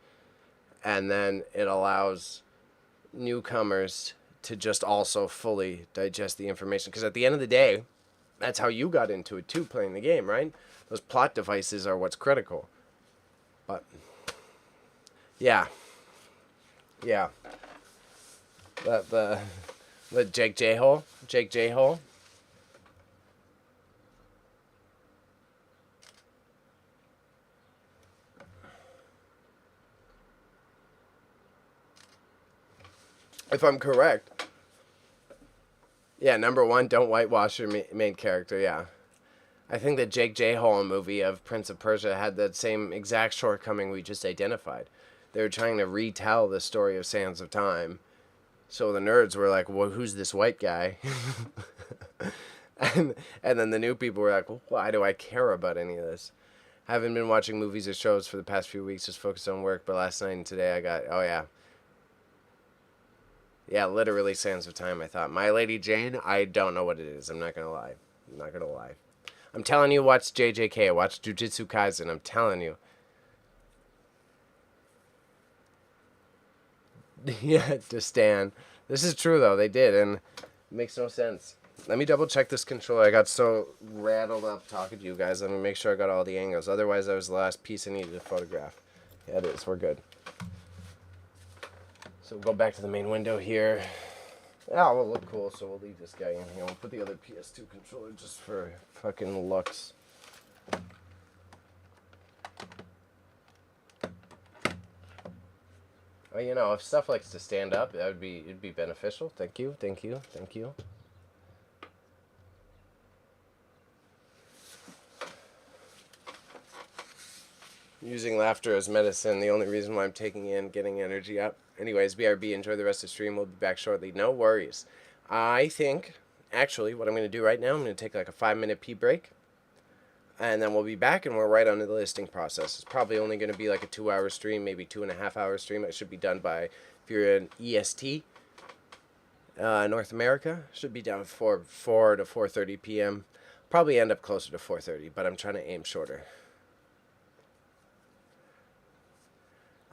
and then it allows newcomers to just also fully digest the information. Because at the end of the day, that's how you got into it too, playing the game, right? Those plot devices are what's critical. But yeah, yeah, the Jake J hole, Jake J hole. If I'm correct, yeah, number one, don't whitewash your main character. Yeah, I think the Jake J hole movie of Prince of Persia had that same exact shortcoming we just identified. They were trying to retell the story of Sands of Time. So the nerds were like, well, who's this white guy? and then the new people were like, well, why do I care about any of this? I haven't been watching movies or shows for the past few weeks, just focused on work. But last night and today I got, oh yeah. Yeah, literally Sands of Time, I thought. My Lady Jane, I don't know what it is. I'm not going to lie. I'm not going to lie. I'm telling you, watch JJK. Watch Jujutsu Kaisen. I'm telling you. Yeah, to Stan. This is true, though. They did, and it makes no sense. Let me double check this controller. I got so rattled up talking to you guys. Let me make sure I got all the angles. Otherwise, that was the last piece I needed to photograph. Yeah, it is. We're good. So we'll go back to the main window here. Yeah, we'll look cool, so we'll leave this guy in here. We'll put the other PS2 controller just for fucking looks. Well, you know, if stuff likes to stand up, it'd be beneficial. Thank you, thank you, thank you. Using laughter as medicine, the only reason why I'm taking in, getting energy up. Anyways, BRB, enjoy the rest of the stream. We'll be back shortly. No worries. I think, actually, what I'm going to do right now, I'm going to take like a 5-minute pee break. And then we'll be back and we're right on to the listing process. It's probably only going to be like a 2-hour stream, maybe 2.5-hour stream. It should be done by, if you're an EST, North America, should be done 4 to 4:30 p.m. Probably end up closer to 4:30, but I'm trying to aim shorter.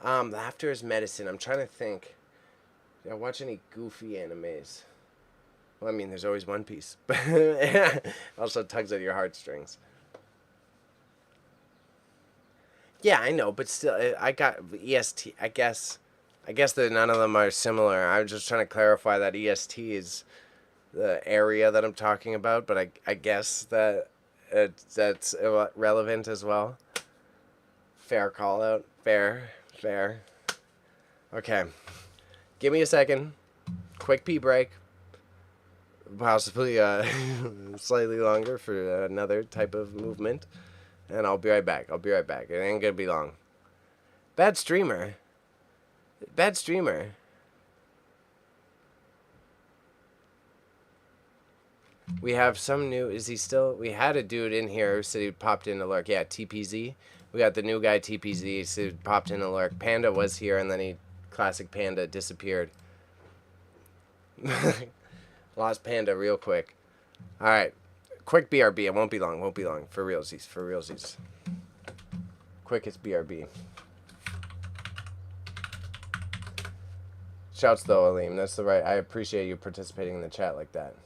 Laughter is medicine. I'm trying to think. Did I watch any goofy animes? Well, I mean, there's always One Piece. But also tugs at your heartstrings. Yeah, I know, but still, I got EST. I guess that none of them are similar. I'm just trying to clarify that EST is the area that I'm talking about, but I guess that that's relevant as well. Fair call out. Fair. Okay. Give me a second. Quick pee break. Possibly slightly longer for another type of movement. And I'll be right back. It ain't gonna be long. Bad streamer. We have some new. Is he still? We had a dude in here who said he popped in to lurk. Yeah, TPZ. We got the new guy TPZ. So he popped in to lurk. Panda was here, and then classic Panda disappeared. Lost Panda real quick. All right, quick BRB. It won't be long. For realsies. Quickest BRB. Shouts though, Aleem. That's the right. I appreciate you participating in the chat like that.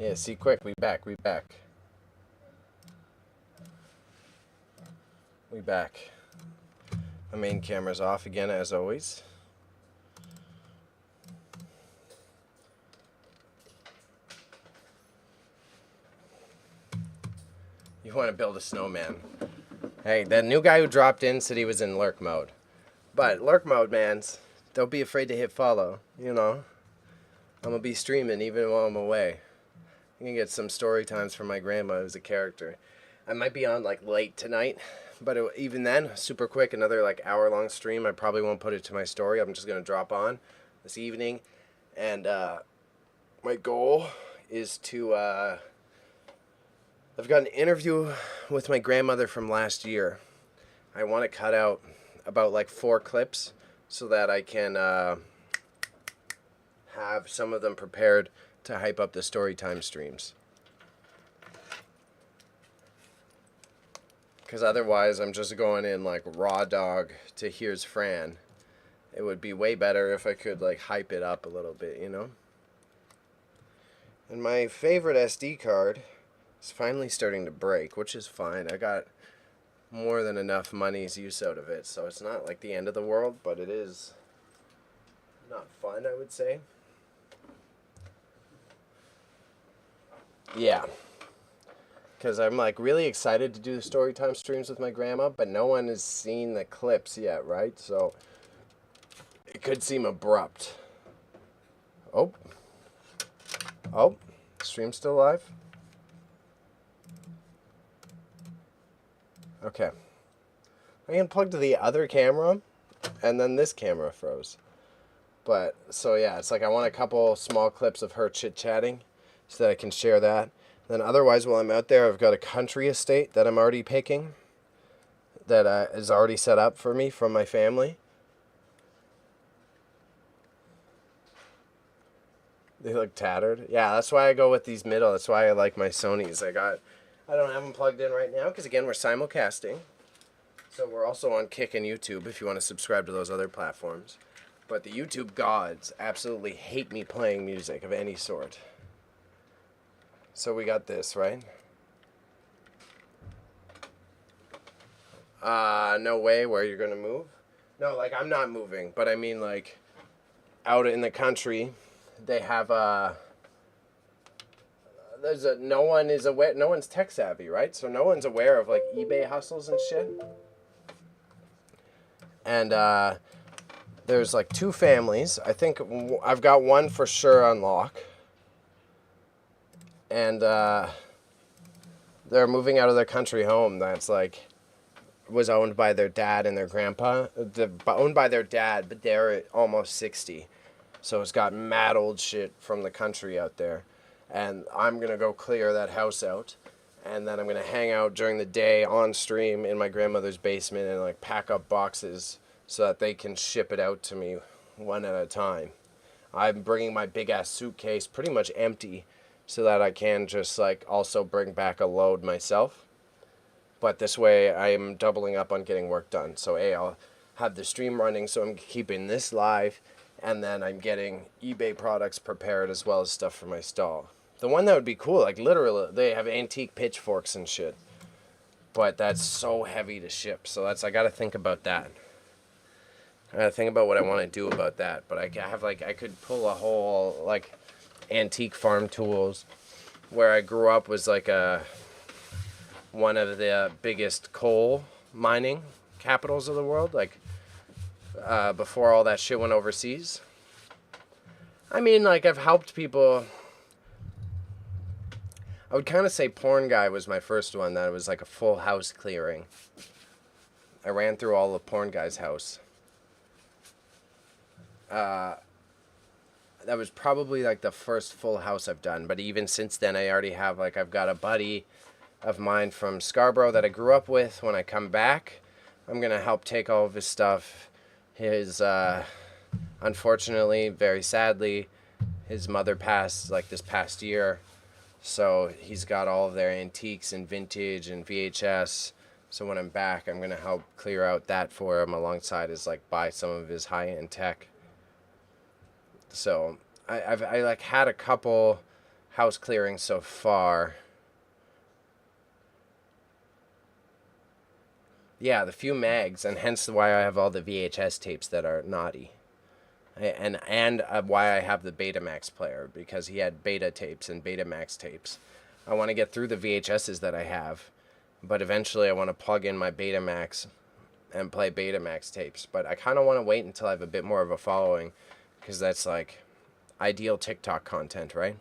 Yeah, see, quick. We back. My main camera's off again, as always. You want to build a snowman. Hey, the new guy who dropped in said he was in lurk mode. But lurk mode, mans, Don't be afraid to hit follow. You know, I'm gonna be streaming even while I'm away. You can get some story times from my grandma as a character. I might be on like late tonight, but even then, super quick, another like hour-long stream. I probably won't put it to my story. I'm just gonna drop on this evening, and my goal is to. I've got an interview with my grandmother from last year. I want to cut out about like 4 clips so that I can have some of them prepared to hype up the storytime streams. Because otherwise, I'm just going in like raw dog to here's Fran. It would be way better if I could like hype it up a little bit, you know? And my favorite SD card is finally starting to break, which is fine. I got more than enough money's use out of it, so it's not like the end of the world, but it is not fun, I would say. Yeah. Because I'm like really excited to do the storytime streams with my grandma, but no one has seen the clips yet, right? So it could seem abrupt. Oh. Oh. Stream's still live? Okay. I unplugged the other camera, and then this camera froze. But, so yeah, it's like I want a couple small clips of her chit-chatting so that I can share that. Then otherwise, while I'm out there, I've got a country estate that I'm already picking that is already set up for me from my family. They look tattered. Yeah, that's why I go with these middle. That's why I like my Sonys. I don't have them plugged in right now because, again, we're simulcasting. So we're also on Kick and YouTube if you want to subscribe to those other platforms. But the YouTube gods absolutely hate me playing music of any sort. So we got this, right? No way where you're going to move? No, like, I'm not moving. But I mean, like, out in the country, they have no one's tech savvy, right? So no one's aware of like eBay hustles and shit. And there's like 2 families. I think I've got one for sure on lock. And they're moving out of their country home that's like was owned by their dad and their grandpa. Owned by their dad, but they're almost 60. So it's got mad old shit from the country out there. And I'm going to go clear that house out. And then I'm going to hang out during the day on stream in my grandmother's basement and like pack up boxes so that they can ship it out to me one at a time. I'm bringing my big ass suitcase pretty much empty so that I can just like also bring back a load myself. But this way I am doubling up on getting work done. So I'll have the stream running so I'm keeping this live. And then I'm getting eBay products prepared as well as stuff for my stall. The one that would be cool, like literally, they have antique pitchforks and shit. But that's so heavy to ship. So I got to think about that. I got to think about what I want to do about that. But I could pull a whole, like, antique farm tools. Where I grew up was like one of the biggest coal mining capitals of the world. Like, before all that shit went overseas. I mean, like, I've helped people. I would kind of say Porn Guy was my first one. That was like a full house clearing. I ran through all of Porn Guy's house. That was probably like the first full house I've done. But even since then, I already have, like, I've got a buddy of mine from Scarborough that I grew up with. When I come back, I'm going to help take all of his stuff. Unfortunately, very sadly, his mother passed like this past year. So he's got all of their antiques and vintage and VHS. So when I'm back, I'm going to help clear out that for him alongside his, like, buy some of his high-end tech. So I've like had a couple house clearings so far. Yeah, the few mags, and hence why I have all the VHS tapes that are naughty. And why I have the Betamax player, because he had beta tapes and Betamax tapes. I want to get through the VHSs that I have, but eventually I want to plug in my Betamax and play Betamax tapes. But I kind of want to wait until I have a bit more of a following, because that's like ideal TikTok content, right?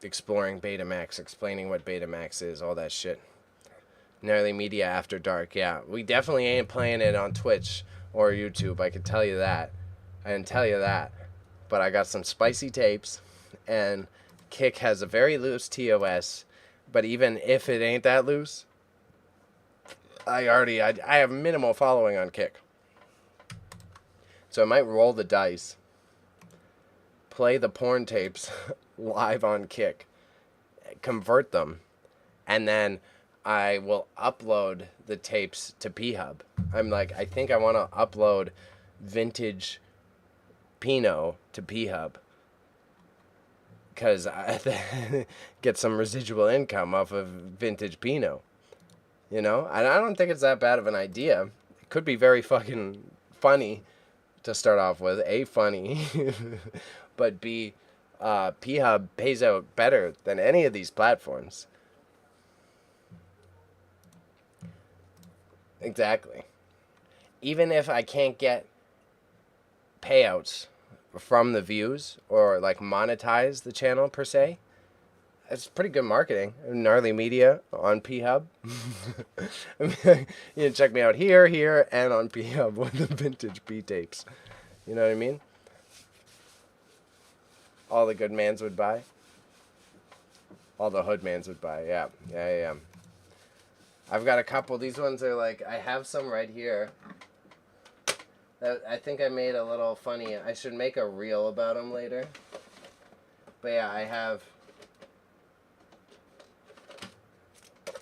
Exploring Betamax, explaining what Betamax is, all that shit. Gnarly Media After Dark, yeah. We definitely ain't playing it on Twitch or YouTube, I can tell you that. I can tell you that. But I got some spicy tapes, and Kick has a very loose TOS, but even if it ain't that loose, I have minimal following on Kick. So I might roll the dice, play the porn tapes live on Kick, convert them, and then I will upload the tapes to P-Hub. I think I want to upload vintage Pinot to P-Hub, because I get some residual income off of vintage Pinot. And I don't think it's that bad of an idea. It could be very fucking funny to start off with. A, funny, but B, P-Hub pays out better than any of these platforms. Exactly. Even if I can't get payouts from the views or like monetize the channel per se, it's pretty good marketing. Gnarly Media on P-Hub. You can check me out here, and on P-Hub with the vintage P-tapes. You know what I mean? All the good mans would buy. All the hood mans would buy. Yeah. I've got a couple. These ones are like, I have some right here that I think I made a little funny. I should make a reel about them later. But yeah, I have.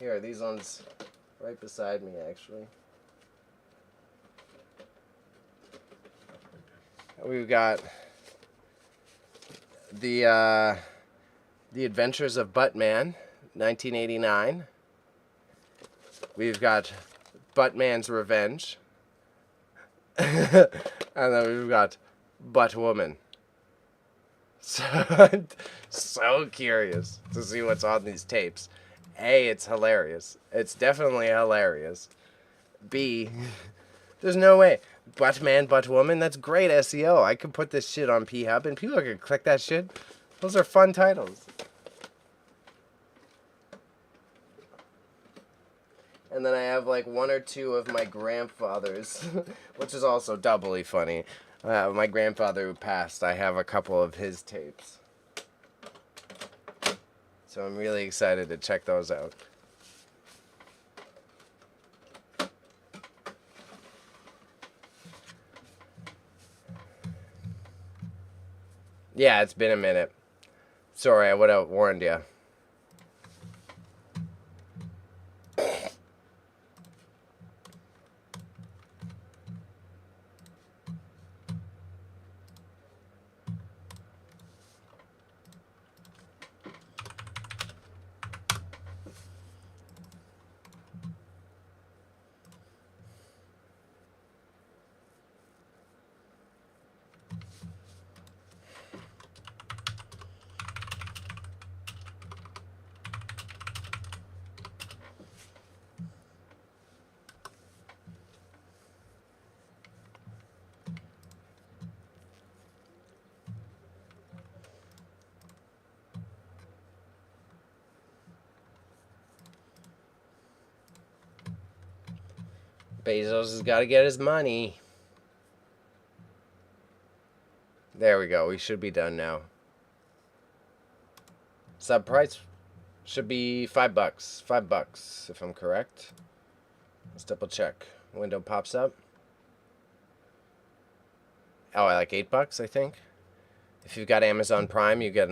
Here, these ones right beside me, actually. We've got the Adventures of Buttman, 1989. We've got Buttman's Revenge. And then we've got Buttwoman. So curious to see what's on these tapes. A, it's hilarious. It's definitely hilarious. B, there's no way. Buttman, Buttwoman, that's great SEO. I could put this shit on P-Hub and people could click that shit. Those are fun titles. And then I have like one or two of my grandfather's, which is also doubly funny. My grandfather who passed, I have a couple of his tapes. So I'm really excited to check those out. Yeah, it's been a minute. Sorry, I would have warned you. Bezos has got to get his money. There we go. We should be done now. Sub price should be $5. $5, if I'm correct. Let's double check. Window pops up. Oh, I like $8, I think. If you've got Amazon Prime, you get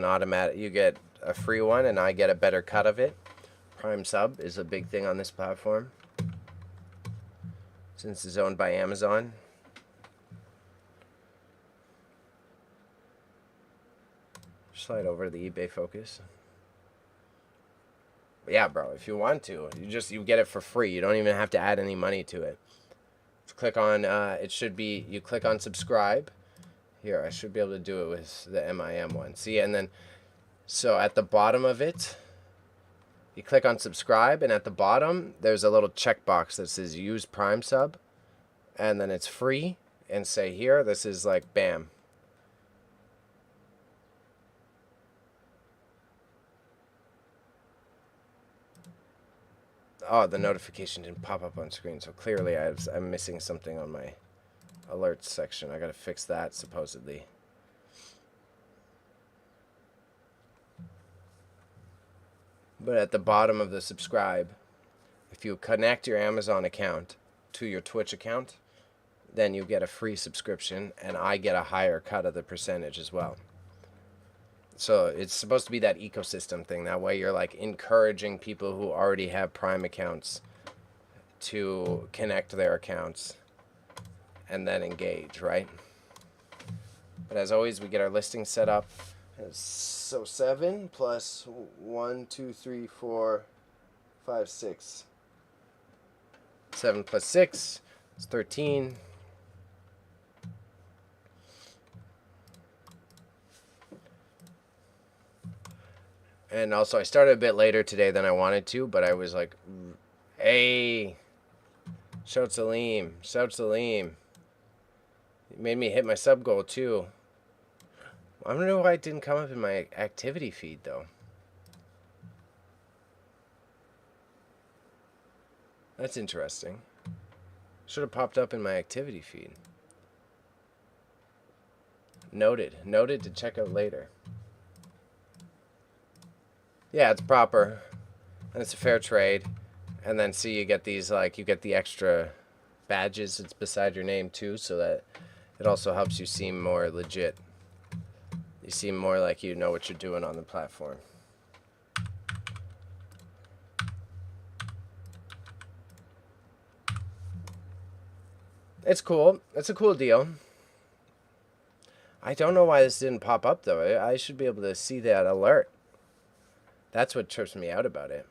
a free one, and I get a better cut of it. Prime sub is a big thing on this platform, since it's owned by Amazon. Slide over to the eBay focus. But yeah, bro, if you want to, you get it for free. You don't even have to add any money to it. Just click on, you click on subscribe. Here, I should be able to do it with the MIM one. See, and then, so at the bottom of it, You click on subscribe, and at the bottom, there's a little checkbox that says use Prime sub, and then it's free, and say here, this is like, bam. Oh, the notification didn't pop up on screen, so clearly I'm missing something on my alerts section. I gotta fix that, supposedly. But at the bottom of the subscribe, if you connect your Amazon account to your Twitch account, then you get a free subscription, and I get a higher cut of the percentage as well. So it's supposed to be that ecosystem thing. That way you're like encouraging people who already have Prime accounts to connect their accounts and then engage, right? But as always, we get our listing set up. So 7 plus 1, 2, 3, 4, 5, 6. 7 plus 6 is 13. And also, I started a bit later today than I wanted to, but I was like, hey, shout Salim. You made me hit my sub goal, too. I don't know why it didn't come up in my activity feed, though. That's interesting. Should have popped up in my activity feed. Noted to check out later. Yeah, it's proper. And it's a fair trade. And then see, you get these, like, you get the extra badges. It's beside your name, too, so that it also helps you seem more legit. You seem more like you know what you're doing on the platform. It's cool. It's a cool deal. I don't know why this didn't pop up, though. I should be able to see that alert. That's what trips me out about it.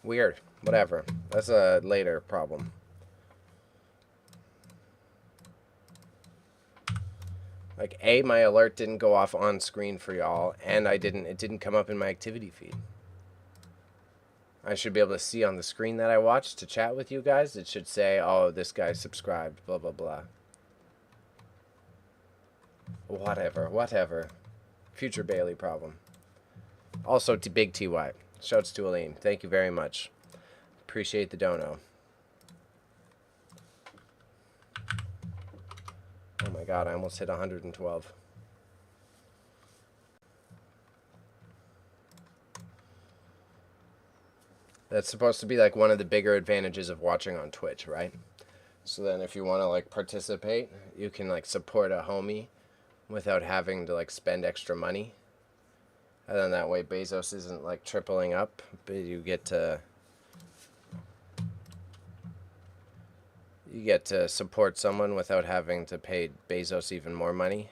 Weird. Whatever. That's a later problem. Like, A, my alert didn't go off on screen for y'all, and it didn't come up in my activity feed. I should be able to see on the screen that I watched to chat with you guys. It should say, oh, this guy subscribed, blah, blah, blah. Whatever. Future Bailey problem. Also to Big TY. Shouts to Aline. Thank you very much. Appreciate the dono. Oh my god, I almost hit 112. That's supposed to be like one of the bigger advantages of watching on Twitch, right? So then if you want to like participate, you can like support a homie without having to like spend extra money. And then that way Bezos isn't like tripling up, but you get to support someone without having to pay Bezos even more money.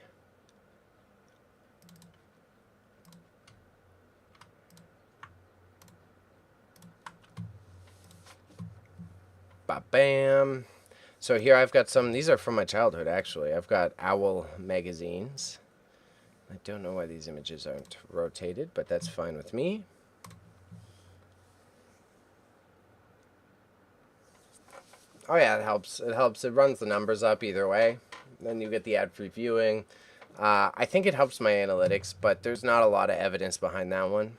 Ba-bam. So here I've got some, these are from my childhood actually. I've got Owl magazines. I don't know why these images aren't rotated, but that's fine with me. Oh yeah, it helps. It helps. It runs the numbers up either way. Then you get the ad-free viewing. I think it helps my analytics, but there's not a lot of evidence behind that one.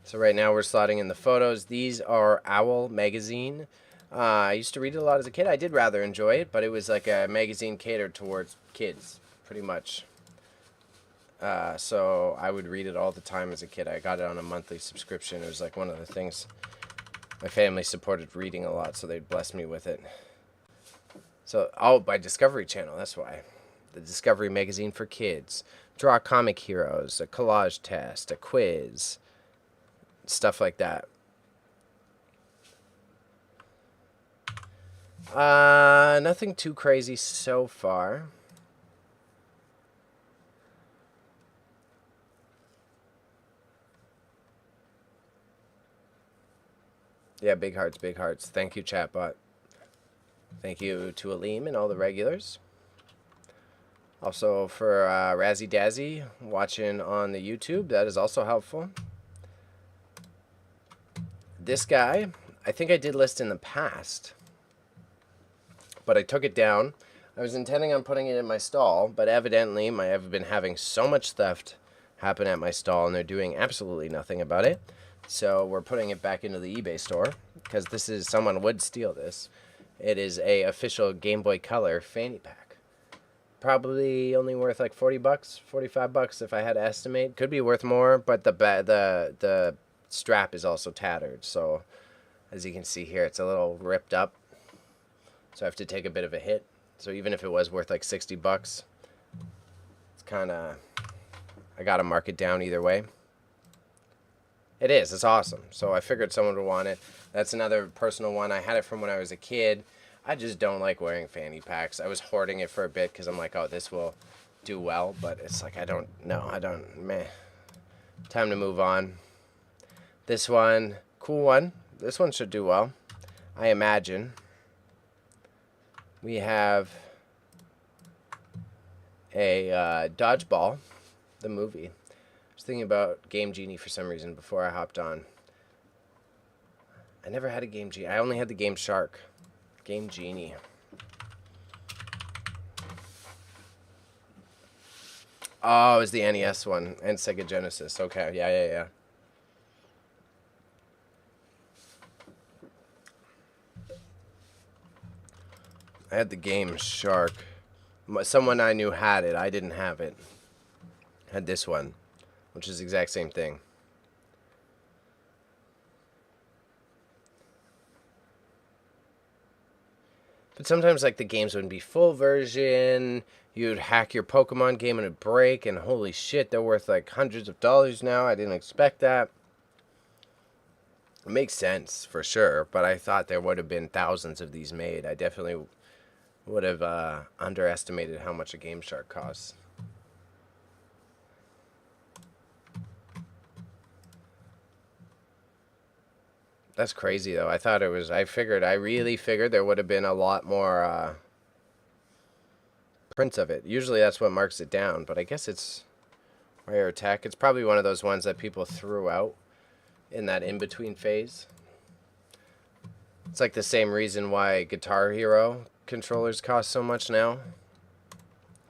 So right now we're slotting in the photos. These are Owl magazine. I used to read it a lot as a kid. I did rather enjoy it, but it was like a magazine catered towards kids, pretty much. So I would read it all the time as a kid. I got it on a monthly subscription. It was like one of the things my family supported reading a lot, so they'd bless me with it. So, oh, by Discovery Channel, that's why. The Discovery magazine for kids. Draw comic heroes, a collage test, a quiz, stuff like that. Nothing too crazy so far. Yeah, big hearts, big hearts. Thank you, chatbot. Thank you to Aleem and all the regulars. Also for Razzie Dazzy watching on the YouTube, that is also helpful. This guy, I think I did list in the past, but I took it down. I was intending on putting it in my stall, but evidently I've been having so much theft happen at my stall, and they're doing absolutely nothing about it. So we're putting it back into the eBay store, because someone would steal this. It is a official Game Boy Color fanny pack. Probably only worth like 40 bucks, 45 bucks if I had to estimate. Could be worth more, but the strap is also tattered. So as you can see here, it's a little ripped up. So I have to take a bit of a hit. So even if it was worth like 60 bucks, it's kind of, I got to mark it down either way. It is. It's awesome. So I figured someone would want it. That's another personal one. I had it from when I was a kid. I just don't like wearing fanny packs. I was hoarding it for a bit because I'm like, oh, this will do well. But it's like, I don't, meh. Time to move on. This one, cool one. This one should do well, I imagine. We have a Dodgeball, the movie. I was thinking about Game Genie for some reason before I hopped on. I never had a Game Genie. I only had the Game Shark. Game Genie. Oh, it was the NES one and Sega Genesis. Okay, yeah. I had the Game Shark. Someone I knew had it. I didn't have it. I had this one, which is the exact same thing. But sometimes, like, the games wouldn't be full version. You'd hack your Pokemon game and it'd break, and holy shit, they're worth like hundreds of dollars now. I didn't expect that. It makes sense, for sure, but I thought there would have been thousands of these made. I definitely would have underestimated how much a Game Shark costs. That's crazy, though. I really figured there would have been a lot more prints of it. Usually that's what marks it down, but I guess it's rare tech. It's probably one of those ones that people threw out in that in-between phase. It's like the same reason why Guitar Hero controllers cost so much now.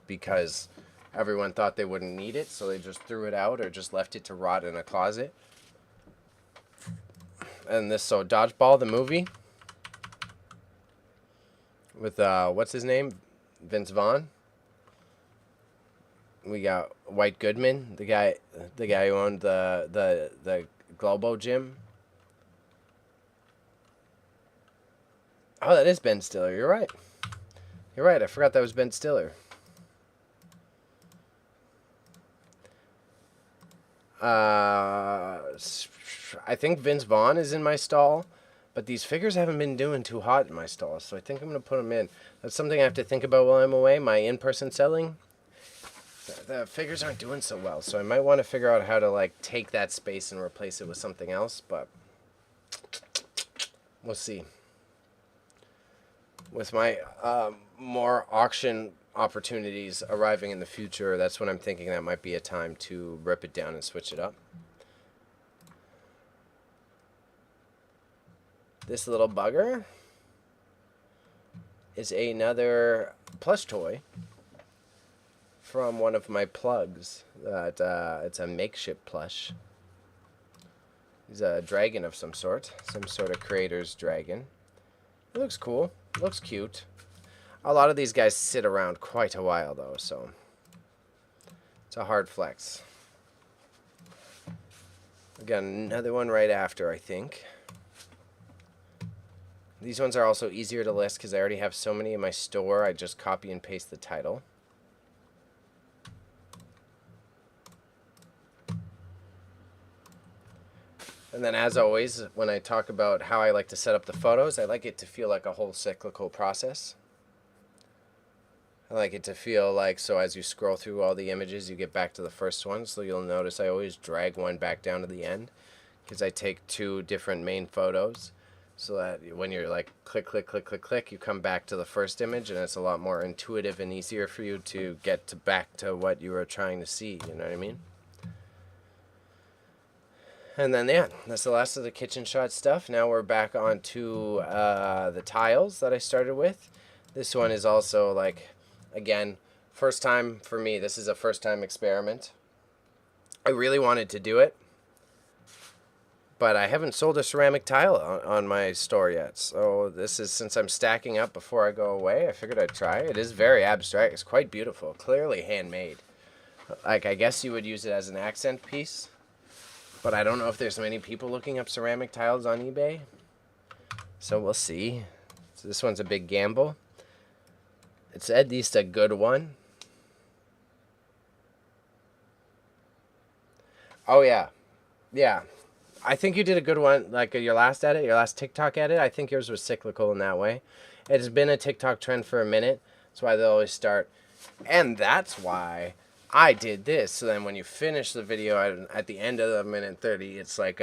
Because everyone thought they wouldn't need it, so they just threw it out or just left it to rot in a closet. And so Dodgeball, the movie, with, what's his name? Vince Vaughn. We got White Goodman, the guy who owned the Globo Gym. Oh, that is Ben Stiller. You're right. I forgot that was Ben Stiller. I think Vince Vaughn is in my stall, but these figures haven't been doing too hot in my stall, so I think I'm going to put them in. That's something I have to think about while I'm away, my in-person selling. The figures aren't doing so well, so I might want to figure out how to, like, take that space and replace it with something else, but we'll see. With my more auction opportunities arriving in the future, that's when I'm thinking that might be a time to rip it down and switch it up. This little bugger is another plush toy from one of my plugs. It's a makeshift plush. He's a dragon of some sort of creator's dragon. It looks cool. It looks cute. A lot of these guys sit around quite a while, though, so it's a hard flex. Again, another one right after, I think. These ones are also easier to list because I already have so many in my store. I just copy and paste the title. And then, as always, when I talk about how I like to set up the photos, I like it to feel like a whole cyclical process. I like it to feel like, so as you scroll through all the images, you get back to the first one. So you'll notice I always drag one back down to the end because I take two different main photos. so that when you're like click, click, click, click, click, you come back to the first image, and it's a lot more intuitive and easier for you to get to back to what you were trying to see. You know what I mean? And then, yeah, that's the last of the kitchen shot stuff. Now we're back onto the tiles that I started with. This one is also, like, again, first time for me. This is a first-time experiment. I really wanted to do it, but I haven't sold a ceramic tile on my store yet. So this is, since I'm stacking up before I go away, I figured I'd try. It is very abstract. It's quite beautiful. Clearly handmade. Like, I guess you would use it as an accent piece. But I don't know if there's many people looking up ceramic tiles on eBay. So we'll see. So this one's a big gamble. It's at least a good one. Oh, yeah. Yeah. I think you did a good one. Like your last edit, your last TikTok edit, I think yours was cyclical in that way. It's been a TikTok trend for a minute. That's why they always start. And that's why I did this. So then when you finish the video at the end of the minute 30, it's like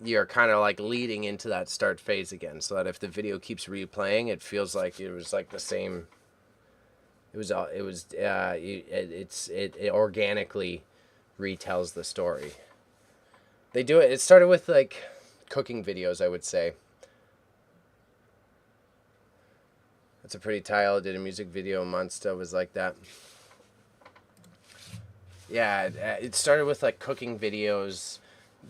you're kind of like leading into that start phase again. So that if the video keeps replaying, it feels like it was like the same. It organically retells the story. They do it. It started with like cooking videos, I would say. That's a pretty tile. Did a music video. Monster was like that. Yeah, it started with like cooking videos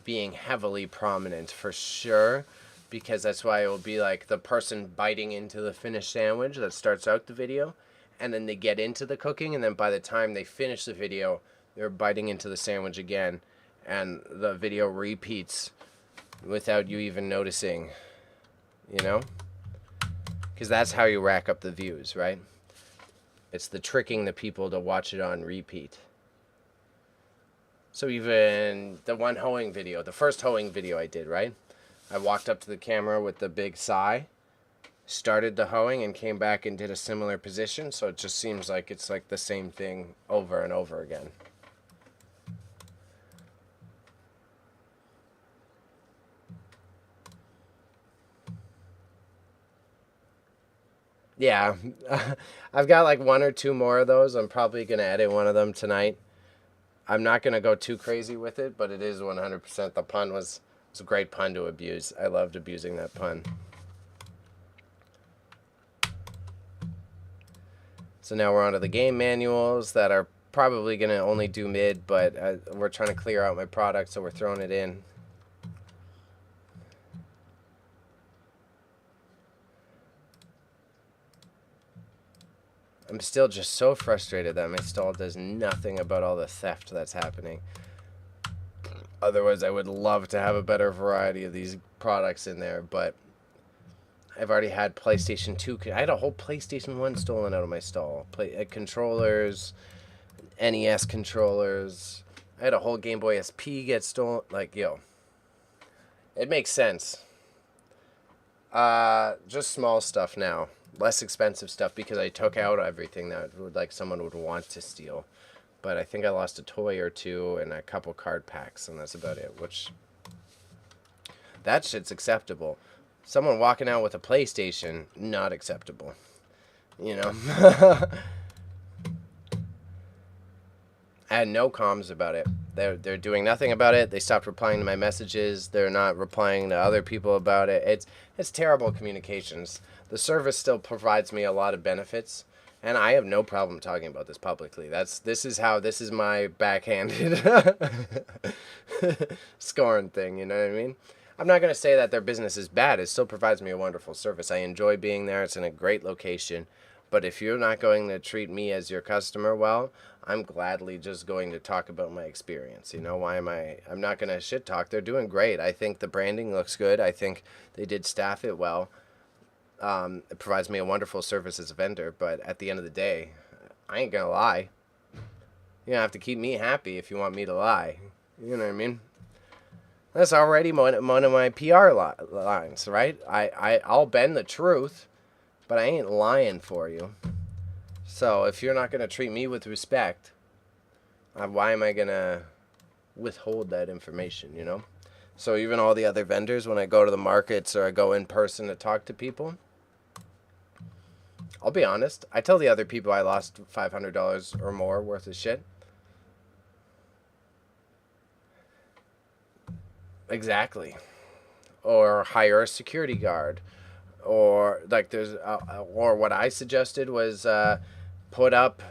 being heavily prominent for sure, because that's why it will be like the person biting into the finished sandwich that starts out the video, and then they get into the cooking, and then by the time they finish the video, they're biting into the sandwich again, and the video repeats without you even noticing, you know? Because that's how you rack up the views, right? It's the tricking the people to watch it on repeat. So even the one hoeing video, the first hoeing video I did, right? I walked up to the camera with the big sigh, started the hoeing, and came back and did a similar position. So it just seems like it's like the same thing over and over again. Yeah, I've got like one or two more of those. I'm probably going to edit one of them tonight. I'm not going to go too crazy with it, but it is 100%. The pun was a great pun to abuse. I loved abusing that pun. So now we're on to the game manuals that are probably going to only do mid, but we're trying to clear out my product, so we're throwing it in. I'm still just so frustrated that my stall does nothing about all the theft that's happening. Otherwise, I would love to have a better variety of these products in there, but I've already had PlayStation 2. I had a whole PlayStation 1 stolen out of my stall. Controllers, NES controllers. I had a whole Game Boy SP get stolen. Like, yo. It makes sense. Just small stuff now. Less expensive stuff because I took out everything that would like someone would want to steal. But I think I lost a toy or two and a couple card packs, and that's about it. Which, that shit's acceptable. Someone walking out with a PlayStation, not acceptable. You know? I had no comms about it. They're doing nothing about it. They stopped replying to my messages. They're not replying to other people about it. It's terrible communications. The service still provides me a lot of benefits, and I have no problem talking about this publicly. This is my backhanded scorn thing, you know what I mean? I'm not going to say that their business is bad. It still provides me a wonderful service. I enjoy being there. It's in a great location. But if you're not going to treat me as your customer well, I'm gladly just going to talk about my experience. You know, I'm not going to shit talk. They're doing great. I think the branding looks good. I think they did staff it well. It provides me a wonderful service as a vendor, but at the end of the day, I ain't gonna lie. You have to keep me happy if you want me to lie. You know what I mean? That's already one of my PR lines, right? I'll bend the truth, but I ain't lying for you. So if you're not gonna treat me with respect, why am I gonna withhold that information, you know? So even all the other vendors, when I go to the markets or I go in person to talk to people, I'll be honest. I tell the other people I lost $500 or more worth of shit. Exactly. Or hire a security guard. Or like or what I suggested was put up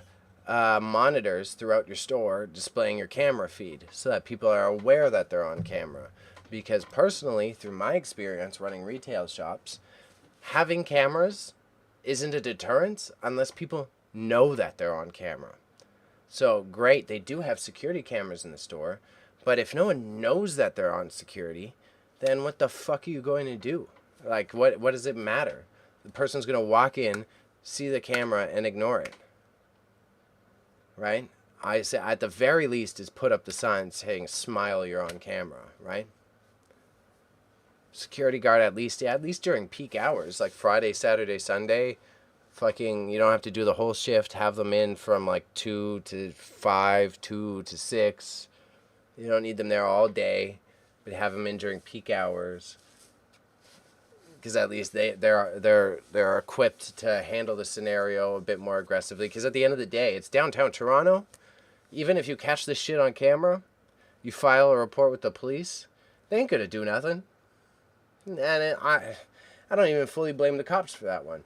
monitors throughout your store displaying your camera feed so that people are aware that they're on camera. Because personally, through my experience running retail shops, having cameras isn't a deterrent unless people know that they're on camera. So great, they do have security cameras in the store, but if no one knows that they're on security, then what the fuck are you going to do? Like, what does it matter? The person's going to walk in, see the camera, and ignore it. Right? I say at the very least is put up the sign saying, smile, you're on camera, right? Security guard at least during peak hours, like Friday, Saturday, Sunday, fucking, you don't have to do the whole shift, have them in from like 2 to 5, 2 to 6. You don't need them there all day, but have them in during peak hours. Because at least they're equipped to handle the scenario a bit more aggressively. Because at the end of the day, it's downtown Toronto. Even if you catch this shit on camera, you file a report with the police, they ain't gonna do nothing. And I don't even fully blame the cops for that one.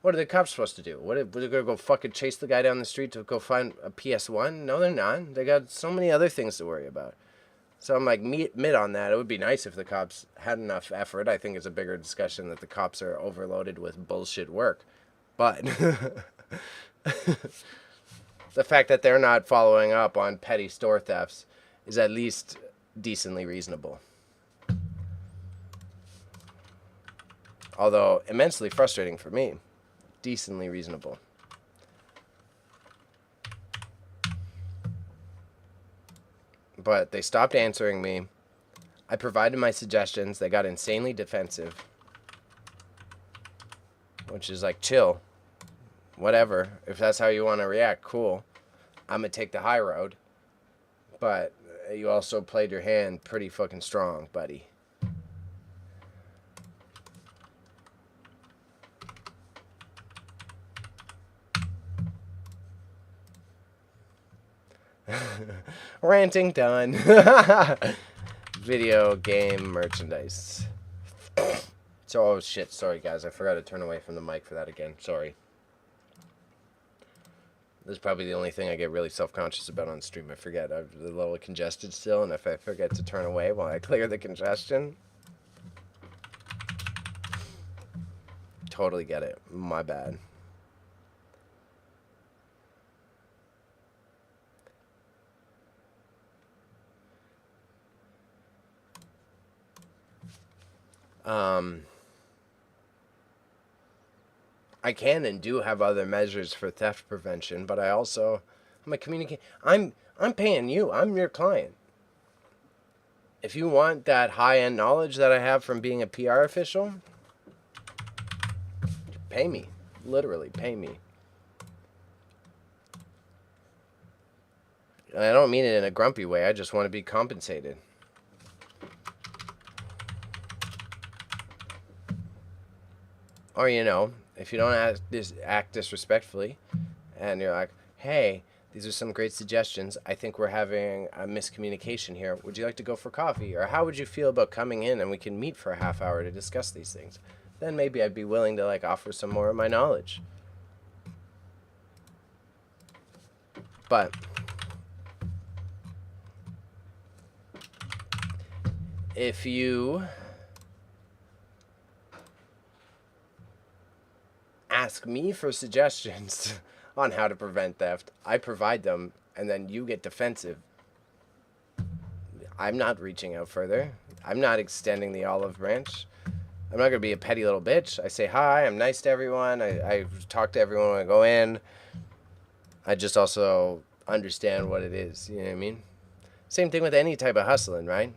What are the cops supposed to do? What are they gonna go fucking chase the guy down the street to go find a PS1? No, they're not. They got so many other things to worry about. So I'm like, mid on that. It would be nice if the cops had enough effort. I think it's a bigger discussion that the cops are overloaded with bullshit work. But the fact that they're not following up on petty store thefts is at least decently reasonable. Although immensely frustrating for me. Decently reasonable. But they stopped answering me. I provided my suggestions. They got insanely defensive. Which is like, chill. Whatever. If that's how you want to react, cool. I'm going to take the high road. But you also played your hand pretty fucking strong, buddy. Ranting done. Video game merchandise. So, oh shit, sorry guys, I forgot to turn away from the mic for that again. Sorry. This is probably the only thing I get really self-conscious about on stream. I forget. I'm a little congested still, and if I forget to turn away while I clear the congestion. Totally get it. My bad. I can and do have other measures for theft prevention, but I'm paying you. I'm your client. If you want that high-end knowledge that I have from being a PR official, pay me. Literally, pay me. And I don't mean it in a grumpy way. I just want to be compensated. Or, you know, if you don't act disrespectfully, and you're like, hey, these are some great suggestions. I think we're having a miscommunication here. Would you like to go for coffee? Or how would you feel about coming in and we can meet for a half hour to discuss these things? Then maybe I'd be willing to, like, offer some more of my knowledge. But if you ask me for suggestions on how to prevent theft, I provide them, and then you get defensive, I'm not reaching out further. I'm not extending the olive branch. I'm not going to be a petty little bitch. I say hi, I'm nice to everyone, I talk to everyone when I go in. I just also understand what it is, you know what I mean? Same thing with any type of hustling, right?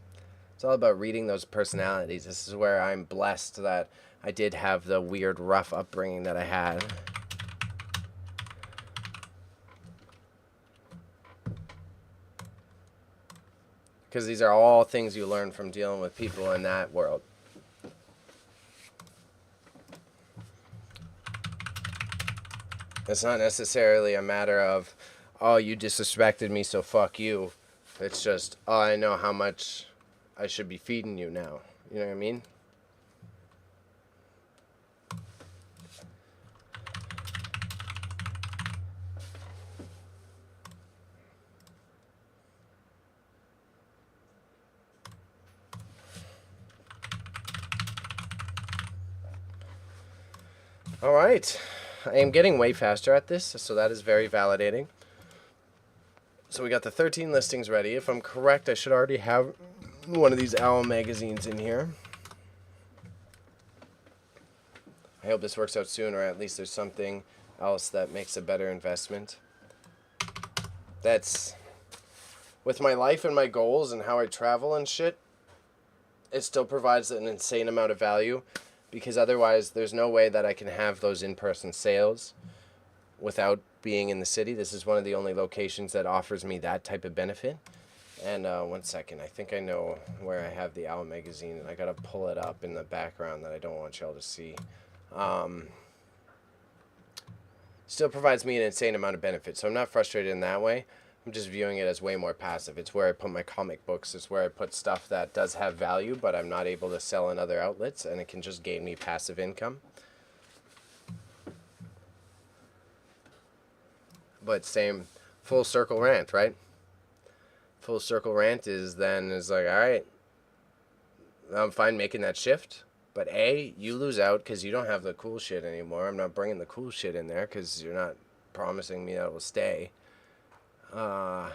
It's all about reading those personalities. This is where I'm blessed that I did have the weird, rough upbringing that I had. Because these are all things you learn from dealing with people in that world. It's not necessarily a matter of, oh, you disrespected me, so fuck you. It's just, oh, I know how much I should be feeding you now. You know what I mean? All right. I am getting way faster at this, so that is very validating. So we got the 13 listings ready. If I'm correct, I should already have one of these Owl magazines in here. I hope this works out soon, or at least there's something else that makes a better investment. That's, with my life and my goals and how I travel and shit, it still provides an insane amount of value, because otherwise there's no way that I can have those in-person sales without being in the city. This is one of the only locations that offers me that type of benefit. And one second, I think I know where I have the Owl magazine, and I gotta pull it up in the background that I don't want y'all to see. Still provides me an insane amount of benefit, so I'm not frustrated in that way. I'm just viewing it as way more passive. It's where I put my comic books. It's where I put stuff that does have value, but I'm not able to sell in other outlets, and it can just gain me passive income. But same full circle rant, right? Full circle rant is like, all right, I'm fine making that shift. But A, you lose out because you don't have the cool shit anymore. I'm not bringing the cool shit in there because you're not promising me that it will stay. And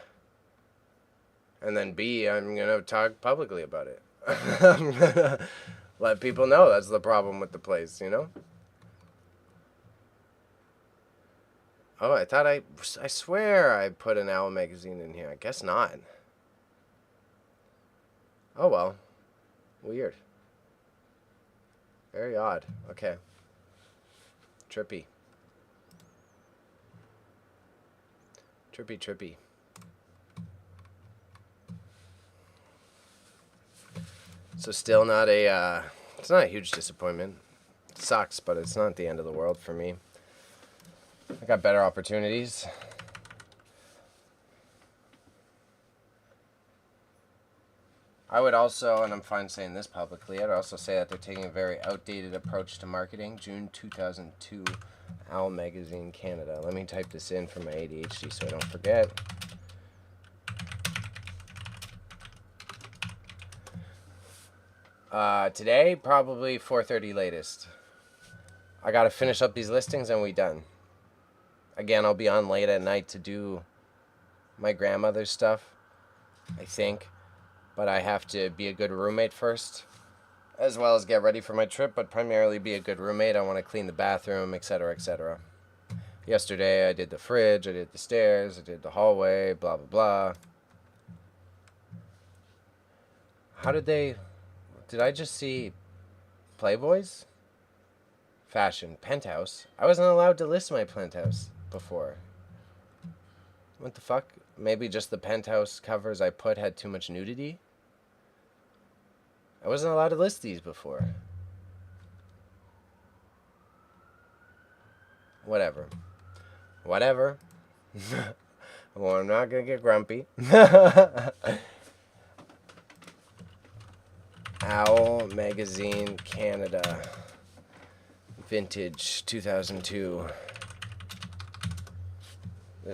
then B, I'm going to talk publicly about it. I'm going to let people know that's the problem with the place, you know? Oh, I thought I swear I put an Owl magazine in here. I guess not. Oh, well. Weird. Very odd. Okay. Trippy. Trippy. So still not a, it's not a huge disappointment. It sucks, but it's not the end of the world for me. I got better opportunities. I would also, and I'm fine saying this publicly, I'd also say that they're taking a very outdated approach to marketing. June 2002, Owl Magazine, Canada. Let me type this in for my ADHD so I don't forget. Today, probably 4:30 latest. I gotta finish up these listings and we done. Again, I'll be on late at night to do my grandmother's stuff, I think. But I have to be a good roommate first, as well as get ready for my trip, but primarily be a good roommate. I want to clean the bathroom, etc., etc. Yesterday, I did the fridge, I did the stairs, I did the hallway, blah, blah, blah. How did I just see Playboys? Fashion, Penthouse. I wasn't allowed to list my Penthouse before. What the fuck? Maybe just the Penthouse covers I put had too much nudity? I wasn't allowed to list these before. Whatever. Well, I'm not gonna get grumpy. Owl Magazine, Canada. Vintage, 2002.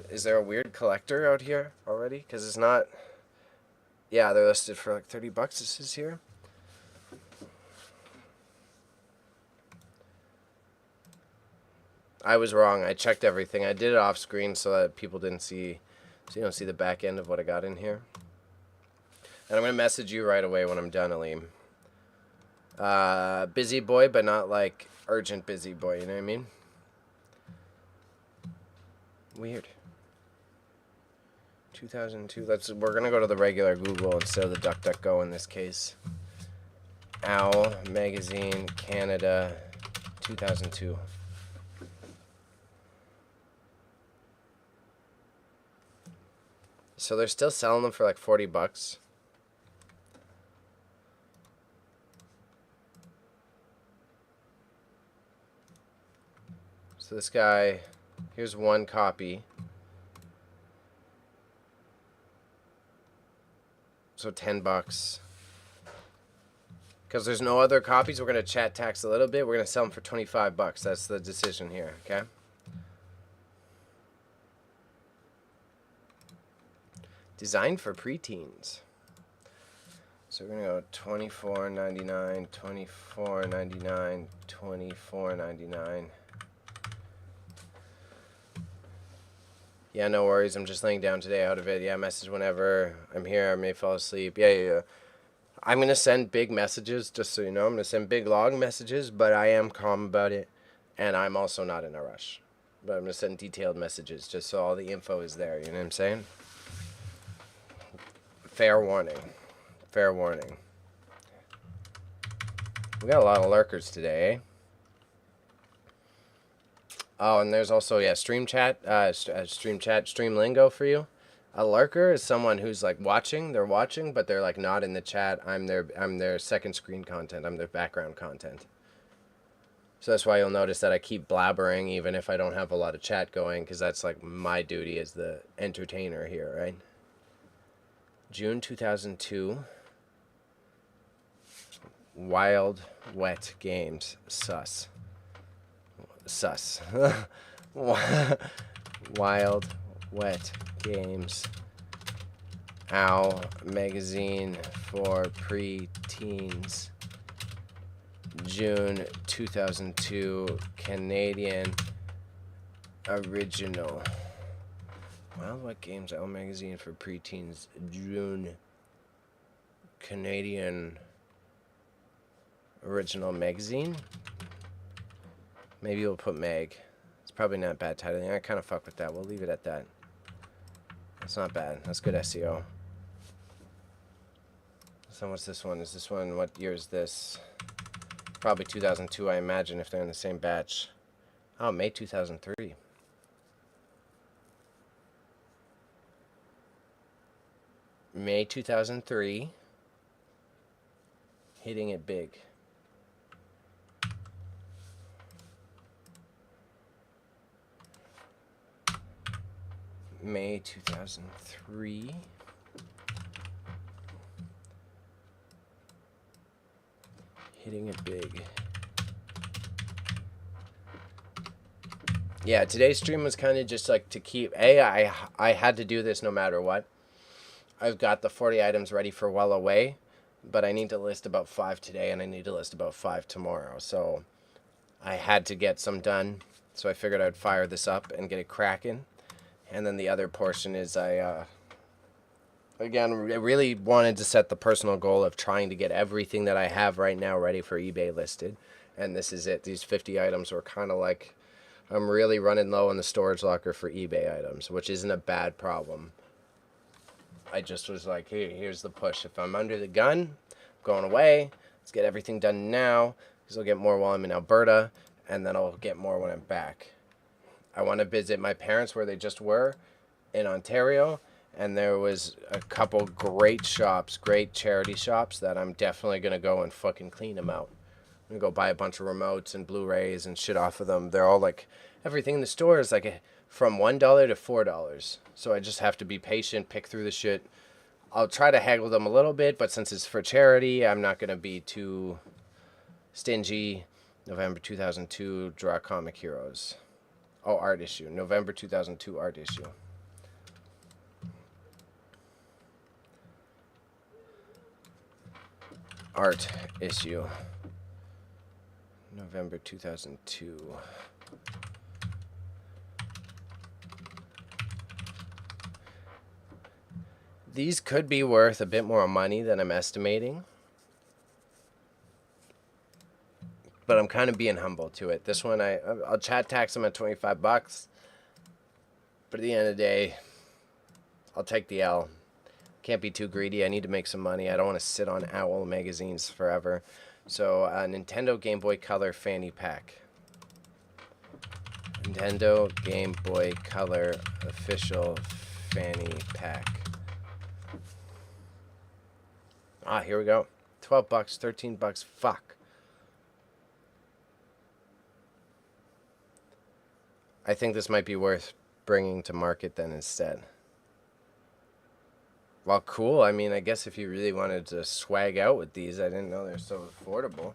Is there a weird collector out here already? Because it's not... Yeah, they're listed for like $30, this is here. I was wrong. I checked everything. I did it off screen so that people didn't see... So you don't see the back end of what I got in here. And I'm going to message you right away when I'm done, Aleem. Busy boy, but not like urgent busy boy, you know what I mean? Weird. 2002. We're gonna go to the regular Google instead of the DuckDuckGo in this case. Owl Magazine, Canada, 2002. So they're still selling them for like $40. So this guy, here's one copy. So $10. Because there's no other copies, we're going to chat tax a little bit. We're going to sell them for $25. That's the decision here, okay? Designed for preteens. So we're going to go $24.99, $24.99, $24.99. Yeah, no worries. I'm just laying down today out of it. Yeah, message whenever. I'm here. I may fall asleep. Yeah. I'm going to send big messages, just so you know. I'm going to send big long messages, but I am calm about it. And I'm also not in a rush. But I'm going to send detailed messages just so all the info is there. You know what I'm saying? Fair warning. Fair warning. We got a lot of lurkers today, eh? Oh, and there's also, yeah, stream chat, stream lingo for you. A lurker is someone who's like watching, they're watching, but they're like not in the chat. I'm their second screen content. I'm their background content. So that's why you'll notice that I keep blabbering even if I don't have a lot of chat going, because that's like my duty as the entertainer here, right? June 2002. Wild Wet Games. Sus. Wild Wet Games. Ow. Magazine for preteens. June 2002. Canadian original. Wild Wet Games. Ow. Magazine for preteens. June. Canadian original magazine. Maybe we'll put Meg. It's probably not bad titling. I kind of fuck with that. We'll leave it at that. That's not bad. That's good SEO. So what's this one? Is this one, what year is this? Probably 2002, I imagine, if they're in the same batch. Oh, May 2003. May 2003. Hitting it big. May 2003. Hitting it big. Yeah, today's stream was kind of just like to keep... I had to do this no matter what. I've got the 40 items ready for well away, but I need to list about 5 today, and I need to list about 5 tomorrow. So I had to get some done, so I figured I'd fire this up and get it cracking. And then the other portion is again, I really wanted to set the personal goal of trying to get everything that I have right now ready for eBay listed. And this is it. These 50 items were kind of like, I'm really running low on the storage locker for eBay items, which isn't a bad problem. I just was like, here's the push. If I'm under the gun, I'm going away. Let's get everything done now, because I'll get more while I'm in Alberta, and then I'll get more when I'm back. I want to visit my parents where they just were in Ontario, and there was a couple great shops, great charity shops that I'm definitely going to go and fucking clean them out. I'm going to go buy a bunch of remotes and Blu-rays and shit off of them. They're all like, everything in the store is like from $1 to $4. So I just have to be patient, pick through the shit. I'll try to haggle them a little bit, but since it's for charity, I'm not going to be too stingy. November 2002, Draw Comic Heroes. Oh, art issue. November 2002 art issue. Art issue. November 2002. These could be worth a bit more money than I'm estimating. But I'm kind of being humble to it. This one, I'll chat tax them at $25. But at the end of the day, I'll take the L. Can't be too greedy. I need to make some money. I don't want to sit on Owl magazines forever. So, Nintendo Game Boy Color Fanny Pack. Nintendo Game Boy Color Official Fanny Pack. Ah, here we go. $12, $13. Fuck. I think this might be worth bringing to market then instead. Well, cool. I mean, I guess if you really wanted to swag out with these, I didn't know they're so affordable.